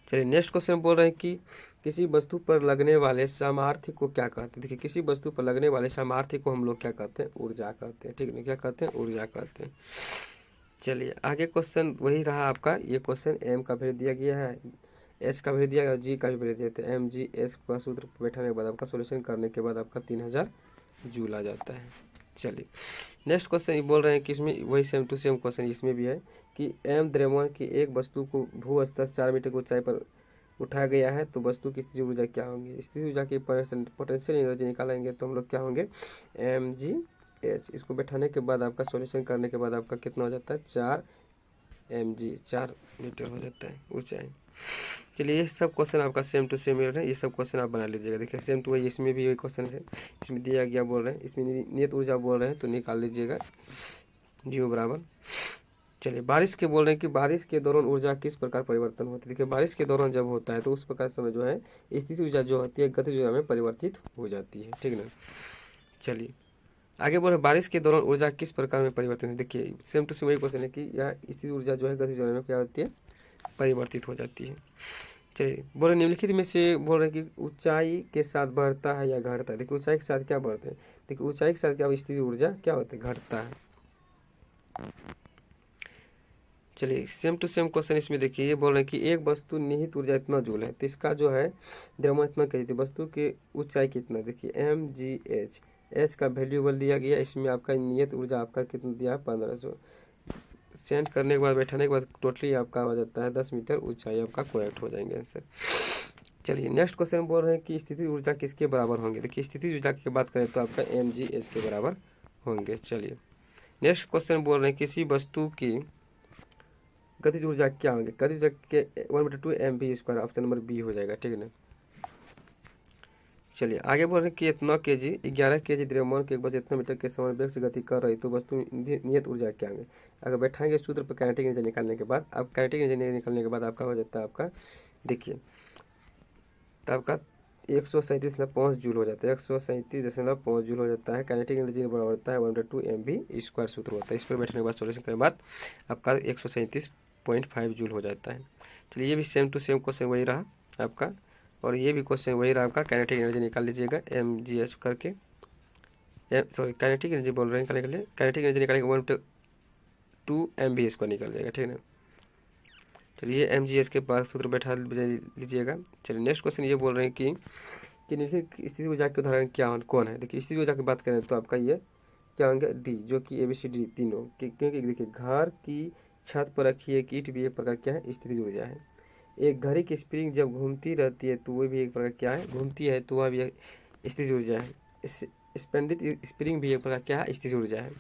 चलिए नेक्स्ट क्वेश्चन बोल रहे हैं कि किसी वस्तु पर लगने वाले सामर्थ्य को क्या कहते हैं। देखिए किसी वस्तु पर लगने वाले सामर्थ्य को हम लोग क्या कहते हैं, ऊर्जा कहते हैं, ठीक है, क्या कहते हैं, ऊर्जा कहते हैं। चलिए आगे क्वेश्चन वही रहा आपका, ये क्वेश्चन एम का भेज दिया गया है, एच का भेज दिया गया, जी का भी भेज दिया था। एम जी एच का सूत्र बैठाने के बाद आपका सोल्यूशन करने के बाद आपका 3000 जूल आ जाता है। चलिए नेक्स्ट क्वेश्चन ये बोल रहे हैं कि इसमें वही सेम टू सेम क्वेश्चन इसमें भी है कि एम द्रव्यमान की एक वस्तु को भू स्तर 4 मीटर की ऊंचाई पर उठाया गया है तो वस्तु की स्थितिज ऊर्जा क्या होंगी। स्थितिज ऊर्जा की पोटेंशियल एनर्जी निकालेंगे तो हम लोग क्या होंगे, एम जी एच। इसको बैठाने के बाद आपका सॉल्यूशन करने के बाद आपका कितना हो जाता है, 4 एम जी, 4 मीटर हो जाता है ऊंचाई। चलिए ये सब क्वेश्चन आपका सेम टू सेम है, ये सब क्वेश्चन आप बना लीजिएगा। देखिए सेम टू वही इसमें भी वही क्वेश्चन है, इसमें दिया गया बोल रहे हैं, इसमें नियत ऊर्जा बोल रहे हैं तो निकाल लीजिएगा जीरो बराबर। चलिए बारिश के बोल रहे हैं कि बारिश के दौरान ऊर्जा किस प्रकार परिवर्तन होती है। देखिए बारिश के दौरान जब होता है तो उस प्रकार समय जो है स्थिति ऊर्जा जो होती है गतिज ऊर्जा में परिवर्तित हो जाती है, ठीक ना। चलिए आगे बोल रहे बारिश के दौरान ऊर्जा किस प्रकार में परिवर्तन है। देखिए सेम टू सेम वही क्वेश्चन है कि यह स्थिति ऊर्जा जो है गतिज ऊर्जा में क्या होती है, परिवर्तित हो जाती है। चलिए बोले निम्नलिखित में से बोल रहे हैं कि ऊंचाई के साथ बढ़ता है या घटता है। देखिए ऊंचाई के साथ क्या बढ़ते हैं, देखिए ऊंचाई के साथ क्या स्थिति ऊर्जा क्या होता है, घटता है। चलिए सेम टू सेम क्वेश्चन इसमें देखिए, ये बोल रहे हैं कि एक वस्तु निहित ऊर्जा इतना जूल है तो इसका जो है द्रव्यमान इतना कही थी, वस्तु की ऊंचाई कितना, देखिए एम जी एच, एच का वैल्यूबल दिया गया, इसमें आपका नियत ऊर्जा आपका कितना दिया है 1500। सेंड करने के बाद बैठाने के बाद टोटली आपका हो जाता है 10 मीटर ऊंचाई, आपका करेक्ट हो जाएंगे आंसर। चलिए नेक्स्ट क्वेश्चन बोल रहे हैं कि स्थिति ऊर्जा किसके बराबर होंगे। देखिए स्थिति ऊर्जा की बात करें तो आपका एम जी एच के बराबर होंगे। चलिए नेक्स्ट क्वेश्चन बोल रहे हैं किसी वस्तु की गतिज ऊर्जा क्या होंगे, गतिज ऊर्जा के 1/2 M V square, option number B हो जाएगा, ठीक है ना। चलिए आगे बोल रहे हैं कि इतना के जी 11 के जी द्रव्यमान के एक बजे इतना मीटर के समान वेग से गति कर रही तो वस्तु नियत ऊर्जा क्या होंगे। अगर बैठाएंगे सूत्र पर काइनेटिक एनर्जी निकालने के बाद, अब काइनेटिक एनर्जी निकालने के बाद आपका हो जाता है आपका, देखिए तो आपका 137.5 जूल हो जाता है, 137.5 जूल हो जाता है। काइनेटिक एनर्जी बराबर होता है 1/2 एम बी स्क्वायर सूत्र होता है। इस पर बैठने के बाद सोल्यूशन करने के बाद आपका 137.5 जूल हो जाता है। चलिए ये भी सेम टू सेम क्वेश्चन वही रहा आपका, और ये भी क्वेश्चन वही रहा आपका। काइनेटिक एनर्जी निकाल लीजिएगा एम जी एच करके, सॉरी काइनेटिक एनर्जी बोल रहे हैं निकालने के लिए, काइनेटिक एनर्जी निकालेंगे 1/2 एम बी स्क्वायर निकल जाएगा, ठीक है ना। चलिए एम जी एच के पास सूत्र बैठा लीजिएगा। चलिए नेक्स्ट क्वेश्चन ये बोल रहे हैं कि निम्नलिखित स्थिति ऊर्जा के उदाहरण क्या कौन है। देखिए स्थिति ऊर्जा की बात करें तो आपका ये क्या होंगे, डी, जो कि ए बी सी डी तीनों, क्योंकि देखिए घर की छत पर रखी एक ईंट भी एक प्रकार क्या है, स्थिति ऊर्जा है। एक घड़ी की स्प्रिंग जब घूमती रहती है तो वह भी एक प्रकार क्या है, घूमती है तो वह भी स्थिति ऊर्जा है। स्पेंडित स्प्रिंग भी एक प्रकार क्या है, स्थिति ऊर्जा है।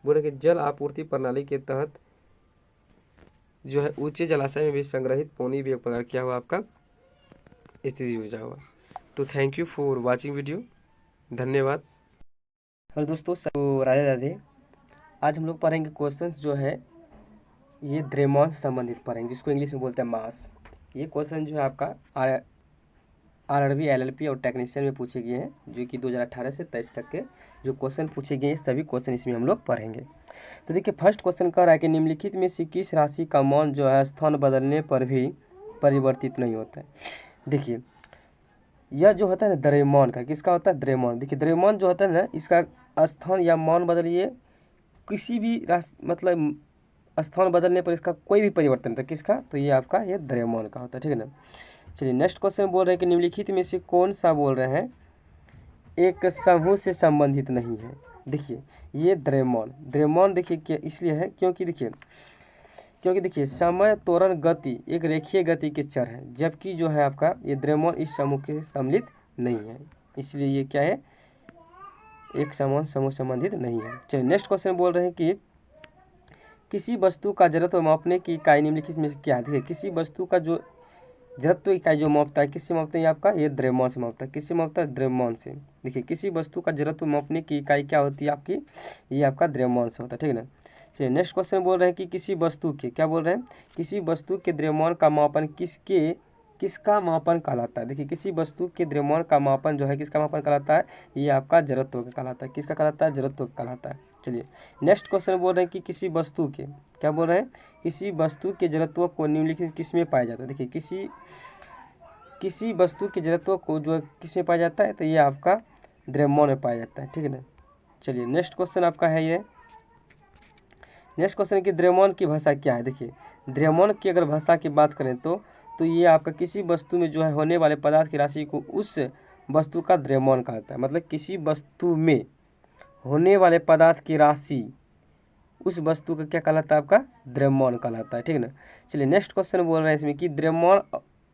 बोले कि जल आपूर्ति प्रणाली के तहत जो है ऊंचे जलाशय में भी संग्रहित पानी भी एक प्रकार क्या हुआ, आपका स्थिति ऊर्जा हुआ। तो thank you for watching video, धन्यवाद। हेलो दोस्तों, राधे राधे। आज हम लोग पढ़ेंगे क्वेश्चंस जो है ये द्रव्यमान से संबंधित पढ़ेंगे, जिसको इंग्लिश में बोलते हैं मास। ये क्वेश्चन जो है आपका आरआरबी, एलएलपी और टेक्नीशियन में पूछे गए हैं, जो कि 2018 से 23 तक के जो क्वेश्चन पूछे गए हैं सभी क्वेश्चन इसमें हम लोग पढ़ेंगे। तो देखिए फर्स्ट क्वेश्चन कह रहा है कि निम्नलिखित में से किस राशि का मान जो है स्थान बदलने पर भी परिवर्तित नहीं होता है। देखिए यह जो होता है ना द्रव्यमान का, किसका होता है, द्रव्यमान। देखिए द्रव्यमान जो होता है ना, इसका स्थान या मान बदलिए, किसी भी मतलब स्थान बदलने पर इसका कोई भी परिवर्तन था, किसका, तो ये आपका ये द्रव्यमान का होता है, ठीक है ना। चलिए नेक्स्ट क्वेश्चन बोल रहे हैं कि निम्नलिखित में से कौन सा बोल रहे हैं एक समूह से संबंधित नहीं है। देखिए ये द्रव्यमान देखिए क्या इसलिए है क्योंकि देखिए समय, त्वरण, गति एक रेखीय गति के चर है, जबकि जो है आपका ये द्रव्यमान इस समूह के सम्मिलित नहीं है, इसलिए ये क्या है, एक समान समूह संबंधित नहीं है। चलिए नेक्स्ट क्वेश्चन बोल रहे हैं कि किसी वस्तु का जड़त्व मापने की इकाई निम्नलिखित में से क्या है। देखिए किसी वस्तु का जो जड़त्व इकाई जो मापता है, किससे मापते हैं, आपका ये द्रव्यमान से मापता है। किससे मापता है, द्रव्यमान से। देखिए किसी वस्तु का जड़त्व मापने की इकाई क्या होती है आपकी, ये आपका द्रव्यमान से होता है, ठीक है ना। चलिए नेक्स्ट क्वेश्चन बोल रहे हैं कि किसी वस्तु के, क्या बोल रहे हैं, किसी वस्तु के द्रव्यमान का मापन किसके किसका मापन कहलाता है? देखिए किसी वस्तु के द्रव्यमान का मापन जो है किसका मापन कहलाता है? ये आपका जड़त्व का कहलाता है। किसका कहलाता है? जड़त्व का कहलाता है। चलिए नेक्स्ट क्वेश्चन बोल रहे हैं कि किसी वस्तु के, क्या बोल रहे हैं, किसी वस्तु के जड़त्व को निम्नलिखित किस में पाया जाता है? देखिए किसी वस्तु के जड़त्व को जो किस में पाया जाता है? तो ये आपका द्रव्यमान में पाया जाता है, ठीक है ना। चलिए नेक्स्ट क्वेश्चन आपका है ये, नेक्स्ट क्वेश्चन की द्रव्यमान की भाषा क्या है? देखिए द्रव्यमान की अगर भाषा की बात करें तो ये आपका किसी वस्तु में जो है होने वाले पदार्थ की राशि को उस वस्तु का द्रव्यमान कहता है। मतलब किसी वस्तु में होने वाले पदार्थ की राशि उस वस्तु का क्या कहलाता है? आपका द्रव्यमान कहलाता है, ठीक है ना। चलिए नेक्स्ट क्वेश्चन बोल रहे हैं इसमें कि द्रव्यमान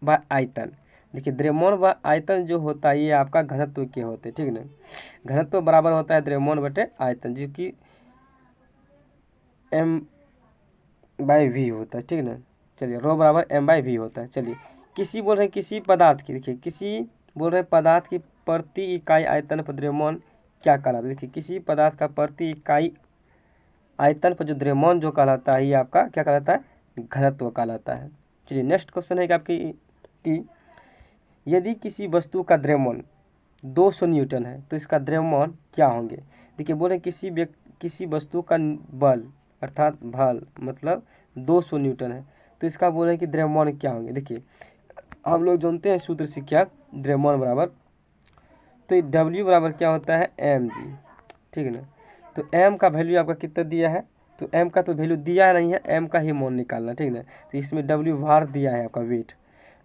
व आयतन। देखिए द्रव्यमान व आयतन जो होता है ये आपका घनत्व के होते हैं, ठीक है ना। घनत्व बराबर होता है द्रव्यमान बटे आयतन, जो कि m/v होता है, ठीक है ना। चलिए ρ बराबर m/v होता है। चलिए किसी बोल रहे हैं किसी पदार्थ की, देखिए किसी बोल रहे हैं पदार्थ की प्रति इकाई आयतन पर द्रव्यमान क्या कहलाता है? देखिए किसी पदार्थ का प्रति इकाई आयतन पर जो द्रव्यमान जो कहलाता है ये आपका क्या कहलाता है? घनत्व कहलाता है। चलिए नेक्स्ट क्वेश्चन है कि आपकी कि यदि किसी वस्तु का द्रव्यमान 200 न्यूटन है तो इसका द्रव्यमान क्या होंगे? देखिए बोले किसी वस्तु का बल अर्थात बल मतलब 200 न्यूटन है तो इसका बोले कि द्रव्यमान क्या होंगे? देखिए हम लोग जानते हैं सूत्र से क्या, द्रव्यमान बराबर, तो W बराबर क्या होता है? mg, ठीक है ना। तो m का वैल्यू आपका कितना दिया है? तो m का तो वैल्यू दिया नहीं है, m का ही मान निकालना, ठीक है ना। तो इसमें W भार दिया है आपका वेट,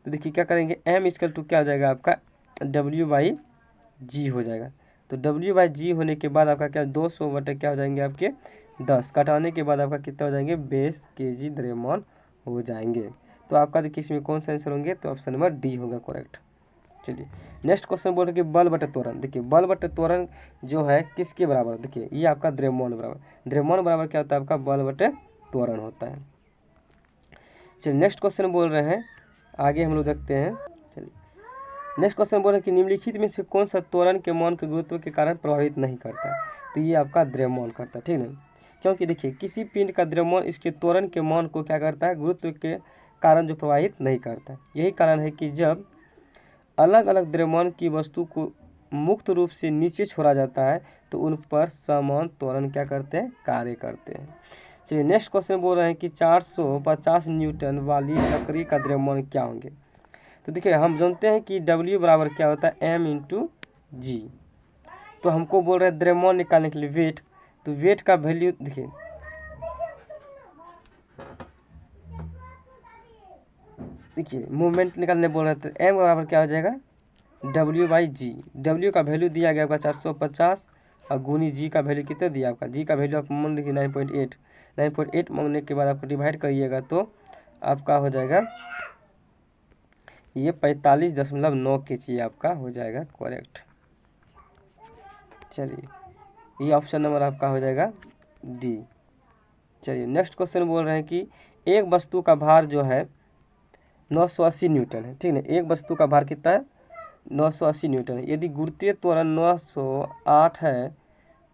तो देखिए क्या करेंगे, m इक्वल टू क्या हो जाएगा आपका W/g हो जाएगा। तो W/g होने के बाद आपका क्या 200 बटे क्या हो जाएंगे आपके 10, कटाने के बाद आपका कितना हो जाएंगे 20 kg द्रव्यमान हो जाएंगे। तो आपका देखिए इसमें कौन सा आंसर होंगे? तो ऑप्शन नंबर डी होगा करेक्ट। चलिए नेक्स्ट क्वेश्चन बोल रहे कि बल बटे त्वरण। देखिए बल बटे त्वरण जो है किसके बराबर? देखिए ये आपका द्रव्यमान बराबर, द्रव्यमान बराबर क्या होता है? आपका बल बटे त्वरण होता है। चलिए नेक्स्ट क्वेश्चन बोल रहे हैं, आगे हम लोग देखते हैं। चलिए नेक्स्ट क्वेश्चन बोल रहे हैं कि निम्नलिखित में से कौन सा त्वरण के मान के गुरुत्व के कारण प्रभावित नहीं करता? तो ये आपका द्रव्यमान करता है, ठीक है ना। क्योंकि देखिए किसी पिंड का द्रव्यमान इसके त्वरण के मान को क्या करता है? गुरुत्व के कारण जो प्रभावित नहीं करता। यही कारण है कि जब अलग अलग द्रव्यमान की वस्तु को मुक्त रूप से नीचे छोड़ा जाता है तो उन पर समान त्वरण क्या करते हैं? कार्य करते हैं। चलिए नेक्स्ट क्वेश्चन बोल रहे हैं कि 450 न्यूटन वाली लकड़ी का द्रव्यमान क्या होंगे? तो देखिए हम जानते हैं कि W बराबर क्या होता है? m/g। तो हमको बोल रहे हैं द्रव्यमान निकालने के लिए वेट, तो वेट का वैल्यू देखिए मूवमेंट निकालने बोल रहे थे, m बराबर क्या हो जाएगा? W/g। W का वैल्यू दिया गया आपका 450 और गुनी g का वैल्यू कितना दिया आपका? g का वैल्यू आप मान लीजिए 9.8, 9.8 मांगने के बाद आपको डिवाइड करिएगा तो आपका हो जाएगा ये 45.9 kg आपका हो जाएगा करेक्ट। चलिए ये ऑप्शन नंबर आपका हो जाएगा डी। चलिए नेक्स्ट क्वेश्चन बोल रहे हैं कि एक वस्तु का भार जो है 980 न्यूटन है, ठीक है। एक वस्तु का भार कितना है? 980 न्यूटन है। यदि गुरुत्वीय त्वरण 908 है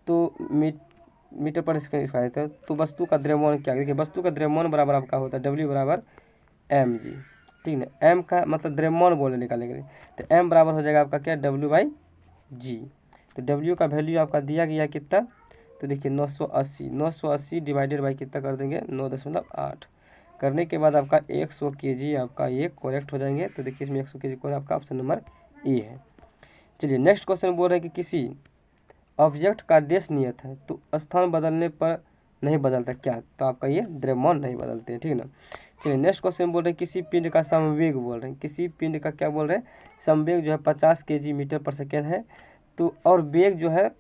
तो मीटर पर स्क्वायर है तो वस्तु का द्रव्यमान क्या? देखिए वस्तु का द्रव्यमान बराबर आपका होता है W बराबर mg, ठीक है। m का मतलब द्रव्यमान बोले निकालने के लिए, तो m बराबर हो जाएगा आपका क्या? W/g। तो W का वैल्यू आपका दिया गया कितना? तो देखिए 980 डिवाइडेड बाई कितना कर देंगे? 9.8 करने के बाद आपका 100 kg आपका ये करेक्ट हो जाएंगे। तो देखिए इसमें 100 kg कौन आपका ऑप्शन नंबर ए है। चलिए नेक्स्ट क्वेश्चन बोल रहे हैं कि किसी ऑब्जेक्ट का देश नियत है तो स्थान बदलने पर नहीं बदलता क्या? तो आपका ये द्रव्यमान नहीं बदलते हैं, ठीक है ना। चलिए नेक्स्ट क्वेश्चन बोल रहे हैं किसी पिंड का समवेग बोल रहे हैं, किसी पिंड का क्या बोल रहे हैं? समवेग जो है 50 kg मीटर पर सेकेंड है तो और वेग जो है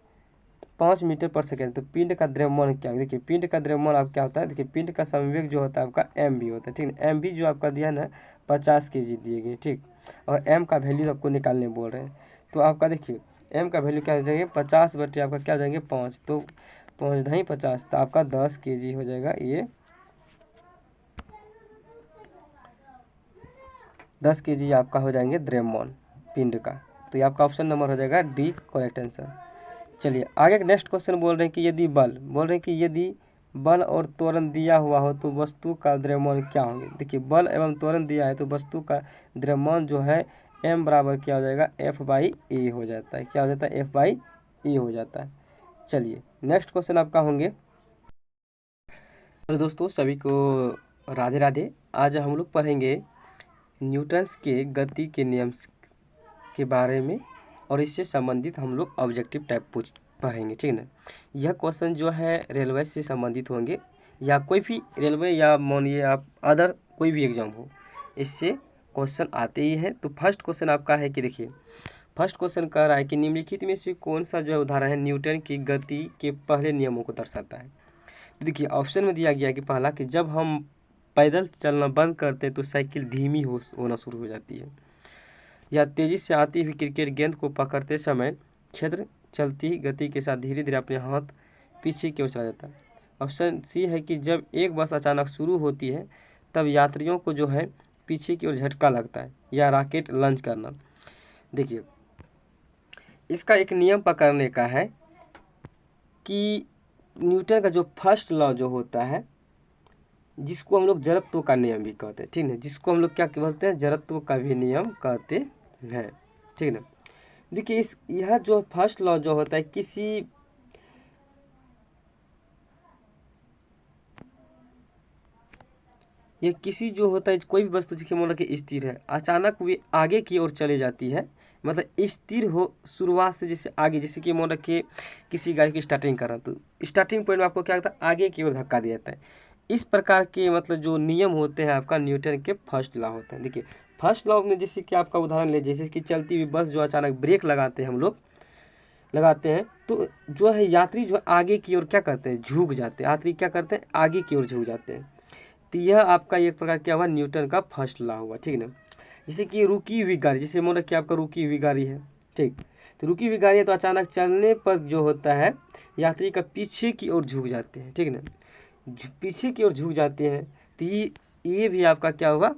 5 मीटर पर सेकेंड, तो पिंड का द्रव्यमान क्या है? देखिए पिंड का द्रव्यमान आप क्या होता है? देखिए पिंड का समवेग जो होता है आपका mv होता है, ठीक है। mv जो आपका दिया ना 50 kg दिए गए, ठीक। और m का वैल्यू आपको निकालने बोल रहे हैं तो आपका देखिए m का वैल्यू क्या हो जाएगा? 50 बटे आपका क्या हो जाएंगे 5, तो 5 ढाई 50, तो आपका 10 kg हो जाएगा। ये 10 kg आपका हो जाएंगे द्रव्यमान पिंड का, तो ये आपका ऑप्शन नंबर हो जाएगा डी करेक्ट आंसर। चलिए आगे नेक्स्ट क्वेश्चन बोल रहे हैं कि यदि बल बोल रहे हैं कि यदि बल और त्वरण दिया हुआ हो तो वस्तु का द्रव्यमान क्या होंगे। देखिए बल एवं त्वरण दिया है तो वस्तु का द्रव्यमान जो है m बराबर क्या हो जाएगा, F/A हो जाता है। क्या हो जाता है, F/A हो जाता है। चलिए नेक्स्ट क्वेश्चन आपका होंगे। तो दोस्तों सभी को राधे राधे। आज हम लोग पढ़ेंगे न्यूटन्स के गति के नियम के बारे में और इससे संबंधित हम लोग ऑब्जेक्टिव टाइप पढ़ेंगे, ठीक है ना। यह क्वेश्चन जो है रेलवे से संबंधित होंगे या कोई भी रेलवे या मानिए आप अदर कोई भी एग्जाम हो, इससे क्वेश्चन आते ही हैं। तो फर्स्ट क्वेश्चन आपका है कि देखिए फर्स्ट क्वेश्चन कह रहा है कि निम्नलिखित में से कौन सा जो उदाहरण है न्यूटन की गति के पहले नियमों को दर्शाता है। तो देखिए ऑप्शन में दिया गया कि पहला कि जब हम पैदल चलना बंद करते हैं तो साइकिल धीमी होना शुरू हो जाती है, या तेजी से आती हुई क्रिकेट गेंद को पकड़ते समय क्षेत्र चलती गति के साथ धीरे धीरे अपने हाथ पीछे की ओर चला जाता है। ऑप्शन सी है कि जब एक बस अचानक शुरू होती है तब यात्रियों को जो है पीछे की ओर झटका लगता है, या रॉकेट लॉन्च करना। देखिए इसका एक नियम पकड़ने का है कि न्यूटन का जो फर्स्ट लॉ जो होता है, जिसको हम लोग जड़त्व का नियम भी कहते हैं, ठीक है, जिसको हम लोग क्या बोलते हैं, जड़त्व का भी नियम कहते हैं, ठीक है ना। देखिए यह जो फर्स्ट लॉ जो होता है किसी जो होता है कोई भी वस्तु जिसके मान कि स्थिर है अचानक वे आगे की ओर चले जाती है, मतलब स्थिर हो शुरुआत से जैसे आगे, जैसे कि मान के किसी गाड़ी की स्टार्टिंग कर रहा तो स्टार्टिंग पॉइंट में आपको क्या होता है, आगे की ओर धक्का दिया जाता है। इस प्रकार के मतलब जो नियम होते हैं आपका न्यूटन के फर्स्ट लॉ होते हैं। देखिए फर्स्ट लॉ में जैसे कि आपका उदाहरण ले, जैसे कि चलती हुई बस जो अचानक ब्रेक लगाते हैं हम लोग लगाते हैं तो जो है यात्री जो आगे की ओर क्या करते हैं, झुक जाते हैं, यात्री क्या करते हैं आगे की ओर झुक जाते हैं। तो यह आपका एक प्रकार क्या हुआ, न्यूटन का फर्स्ट लॉ हुआ, ठीक है ना। जैसे कि रुकी हुई गाड़ी, जैसे मान कि आपका रुकी हुई गाड़ी है, ठीक, तो रुकी हुई गाड़ी है तो अचानक चलने पर जो होता है यात्री का पीछे की ओर झुक जाते हैं, ठीक है ना, पीछे की ओर झुक जाते हैं। तो ये भी आपका क्या हुआ,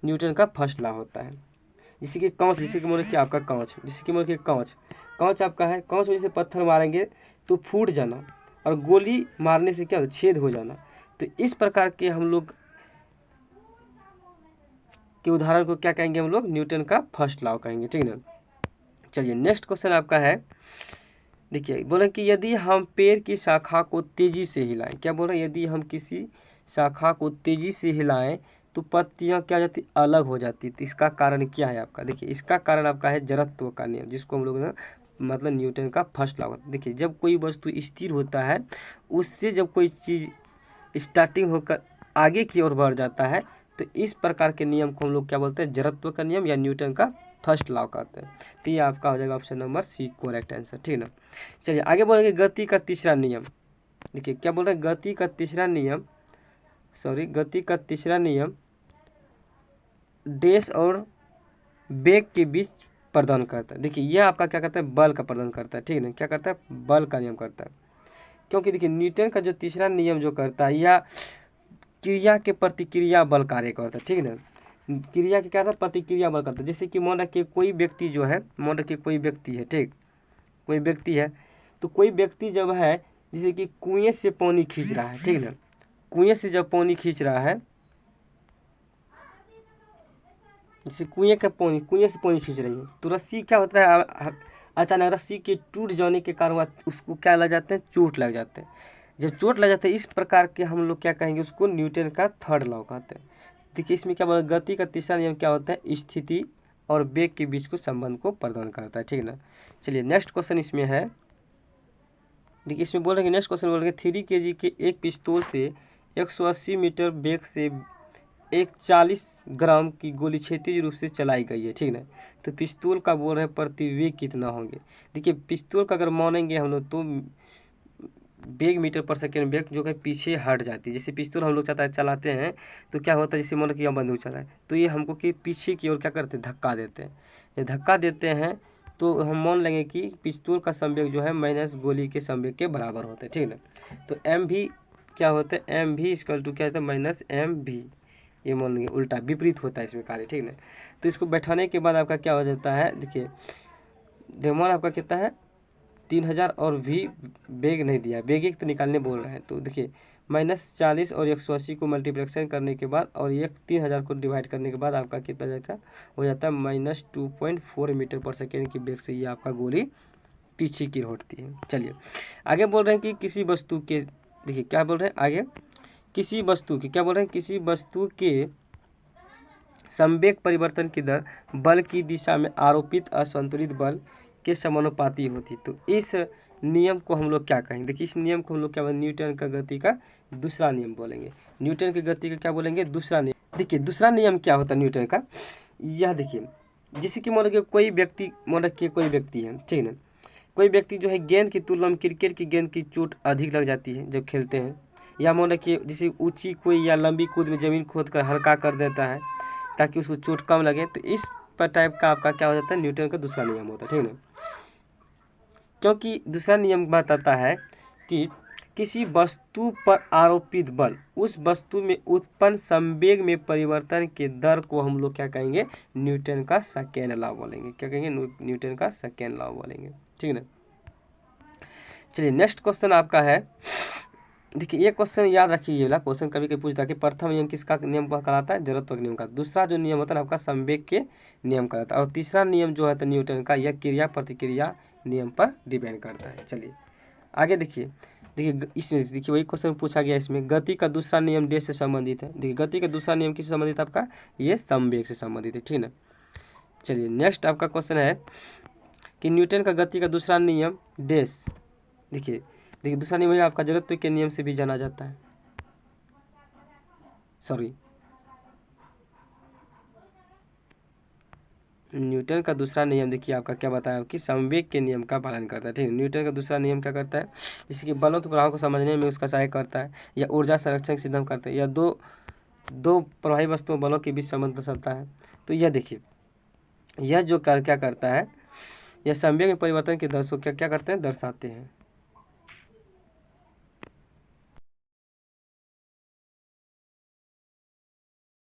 न्यूटन का फर्स्ट लॉ होता है। जैसे कि कांच, जैसे कि मान कि आपका कांच, जैसे कि मान कि कांच आपका है, कांच में जैसे पत्थर मारेंगे तो फूट जाना और गोली मारने से क्या छेद हो जाना। तो इस प्रकार के हम लोग के उदाहरण को क्या कहेंगे, हम लोग न्यूटन का फर्स्ट लॉ कहेंगे, ठीक है ना। चलिए नेक्स्ट क्वेश्चन आपका है, देखिए बोले कि यदि हम पेड़ की शाखा को तेजी से हिलाएं, क्या बोल रहे हैं, यदि हम किसी शाखा को तेजी से हिलाएं तो पत्तियां क्या हो जाती, अलग हो जाती। तो इसका कारण क्या है आपका, देखिए इसका कारण आपका है जड़त्व का नियम, जिसको हम लोग ना मतलब न्यूटन का फर्स्ट लॉ होता है। देखिए जब कोई वस्तु स्थिर होता है उससे जब कोई चीज़ स्टार्टिंग होकर आगे की ओर बढ़ जाता है तो इस प्रकार के नियम को हम लोग क्या बोलते हैं, जड़त्व का नियम या न्यूटन का फर्स्ट लॉ कहते हैं। तो ये आपका हो जाएगा option number C correct answer, ठीक है ना। चलिए आगे बोलेंगे गति का तीसरा नियम। देखिए क्या बोल रहे हैं, गति का तीसरा नियम डैश और वेग के बीच प्रदान करता है। देखिए यह आपका क्या करता है, बल का प्रदान करता है, ठीक है ना, क्या करता है, बल का नियम करता है। क्योंकि देखिए न्यूटन का जो तीसरा नियम जो करता है या क्रिया के प्रतिक्रिया बल कार्य करता है, ठीक है ना, क्रिया के क्या था, प्रतिक्रिया बल करता है। जैसे कि मान रखिए कोई व्यक्ति जो है, मान रखिए कोई व्यक्ति है, ठीक, कोई व्यक्ति है तो कोई व्यक्ति जब है जैसे कि कुएं से पानी खींच रहा है, ठीक है ना, कुएं से जब पानी खींच रहा है, जैसे कुएं से पानी खींच रही है तो रस्सी क्या होता है, अचानक रस्सी के टूट जाने के कारण उसको क्या लग जाते हैं, चोट लग जाते हैं। जब चोट लग जाता है इस प्रकार के हम लोग क्या कहेंगे, उसको न्यूटन का थर्ड लॉ कहते हैं। देखिए इसमें क्या बोला, गति का तीसरा नियम क्या होता है, स्थिति और वेग के बीच को संबंध को प्रदान करता है, ठीक है ना। चलिए नेक्स्ट क्वेश्चन इसमें है, देखिए इसमें बोल रहे हैं, नेक्स्ट क्वेश्चन बोल रहे हैं 3 kg के एक पिस्तौल से 180 मीटर वेग से एक 40 ग्राम की गोली क्षैतिज रूप से चलाई गई है, ठीक है ना। तो पिस्तौल का बोल रहे हैं प्रति वेग कितना होंगे। देखिए पिस्तौल का अगर मानेंगे हम लोग तो वेग मीटर पर सेकेंड वेग जो है पीछे हट जाती है। जैसे पिस्तौल हम लोग चलाते हैं तो क्या होता है, जैसे मान लो कि यहाँ बंदूक चला है तो ये हमको कि पीछे की ओर क्या करते हैं, धक्का देते हैं। जब धक्का देते हैं तो हम मान लेंगे कि पिस्तौल का संवेग जो है माइनस गोली के संवेग के बराबर होते हैं, ठीक है ना। तो एम भी क्या होता है, एम भी इक्वल टू क्या होता है, माइनस एम भी, ये मान लेंगे उल्टा विपरीत होता है इसमें कार्य, ठीक है ना। तो इसको बैठाने के बाद आपका क्या हो जाता है, देखिए मान आपका कितना है 3000 और भी वेग नहीं दिया, वेग एक तो निकालने बोल रहे हैं तो देखिए -40 और 180 को मल्टीप्लिकेशन करने के बाद और 3000 को डिवाइड करने के बाद आपका कितना जाता हो जाता है -2.4 मीटर पर सेकेंड की वेग से ये आपका गोली पीछे की लौटती है। चलिए आगे बोल रहे हैं कि किसी वस्तु के, देखिए क्या बोल रहे हैं आगे, किसी वस्तु की, क्या बोल रहे हैं, किसी वस्तु के संवेग परिवर्तन की दर बल की दिशा में आरोपित असंतुलित बल के समानुपाती होती। तो इस नियम को हम लोग क्या कहेंगे, देखिए इस नियम को हम लोग क्या बोलेंगे, न्यूटन का गति का दूसरा नियम बोलेंगे। न्यूटन की गति का क्या बोलेंगे, दूसरा नियम। देखिए दूसरा नियम क्या होता है न्यूटन का, यह देखिए, जैसे कि मान लो कोई व्यक्ति, मान रखिए कोई व्यक्ति है, ठीक है ना, कोई व्यक्ति जो है गेंद की तुलना में क्रिकेट की गेंद की चोट अधिक लग जाती है जब खेलते हैं, या मान रखिए जैसे ऊंची कोई या लंबी कूद में ज़मीन खोद कर हल्का कर देता है ताकि उसको चोट कम लगे, तो इस पर टाइप का आपका क्या हो जाता है, न्यूटन का दूसरा नियम होता है, ठीक है ना। क्योंकि दूसरा नियम बताता है कि किसी वस्तु पर आरोपित बल उस वस्तु में उत्पन्न संवेग में परिवर्तन के दर को हम लोग क्या कहेंगे, न्यूटन का सेकेंड लॉ बोलेंगे। क्या कहेंगे, न्यूटन का सेकेंड लॉ बोलेंगे, ठीक है ना। चलिए नेक्स्ट क्वेश्चन आपका है, देखिए ये क्वेश्चन याद रखिए, ये वाला क्वेश्चन कभी कभी पूछता है कि प्रथम नियम किसका नियम कहलाता है, जड़त्व के नियम का। दूसरा जो नियम होता है आपका संवेग के नियम कहलाता है, और तीसरा नियम जो है तो न्यूटन का, यह क्रिया प्रतिक्रिया नियम पर डिपेंड करता है। चलिए आगे देखिए, इसमें देखिए वही क्वेश्चन पूछा गया, इसमें गति का दूसरा नियम डे से संबंधित है। देखिए गति का दूसरा नियम किससे संबंधित है आपका, ये संवेग से संबंधित है, ठीक है ना। चलिए नेक्स्ट आपका क्वेश्चन है कि न्यूटन का गति का दूसरा नियम डैश, देखिए दूसरा नियम आपका जड़त्व के नियम से भी जाना जाता है, सॉरी न्यूटन का दूसरा नियम देखिए आपका क्या बताया कि संवेग के नियम का पालन करता है, ठीक है। न्यूटन का दूसरा नियम क्या करता है, जैसे कि बलों के प्रभाव को समझने में उसका सहायक करता है, या ऊर्जा संरक्षण सिद्धांत करता है, या दो प्रभावी वस्तुओं बलों के बीच संबंध दर्शाता है। तो यह देखिए, यह जो क्या करता है, यह संवेग में परिवर्तन के दर को क्या करते हैं, दर्शाते हैं,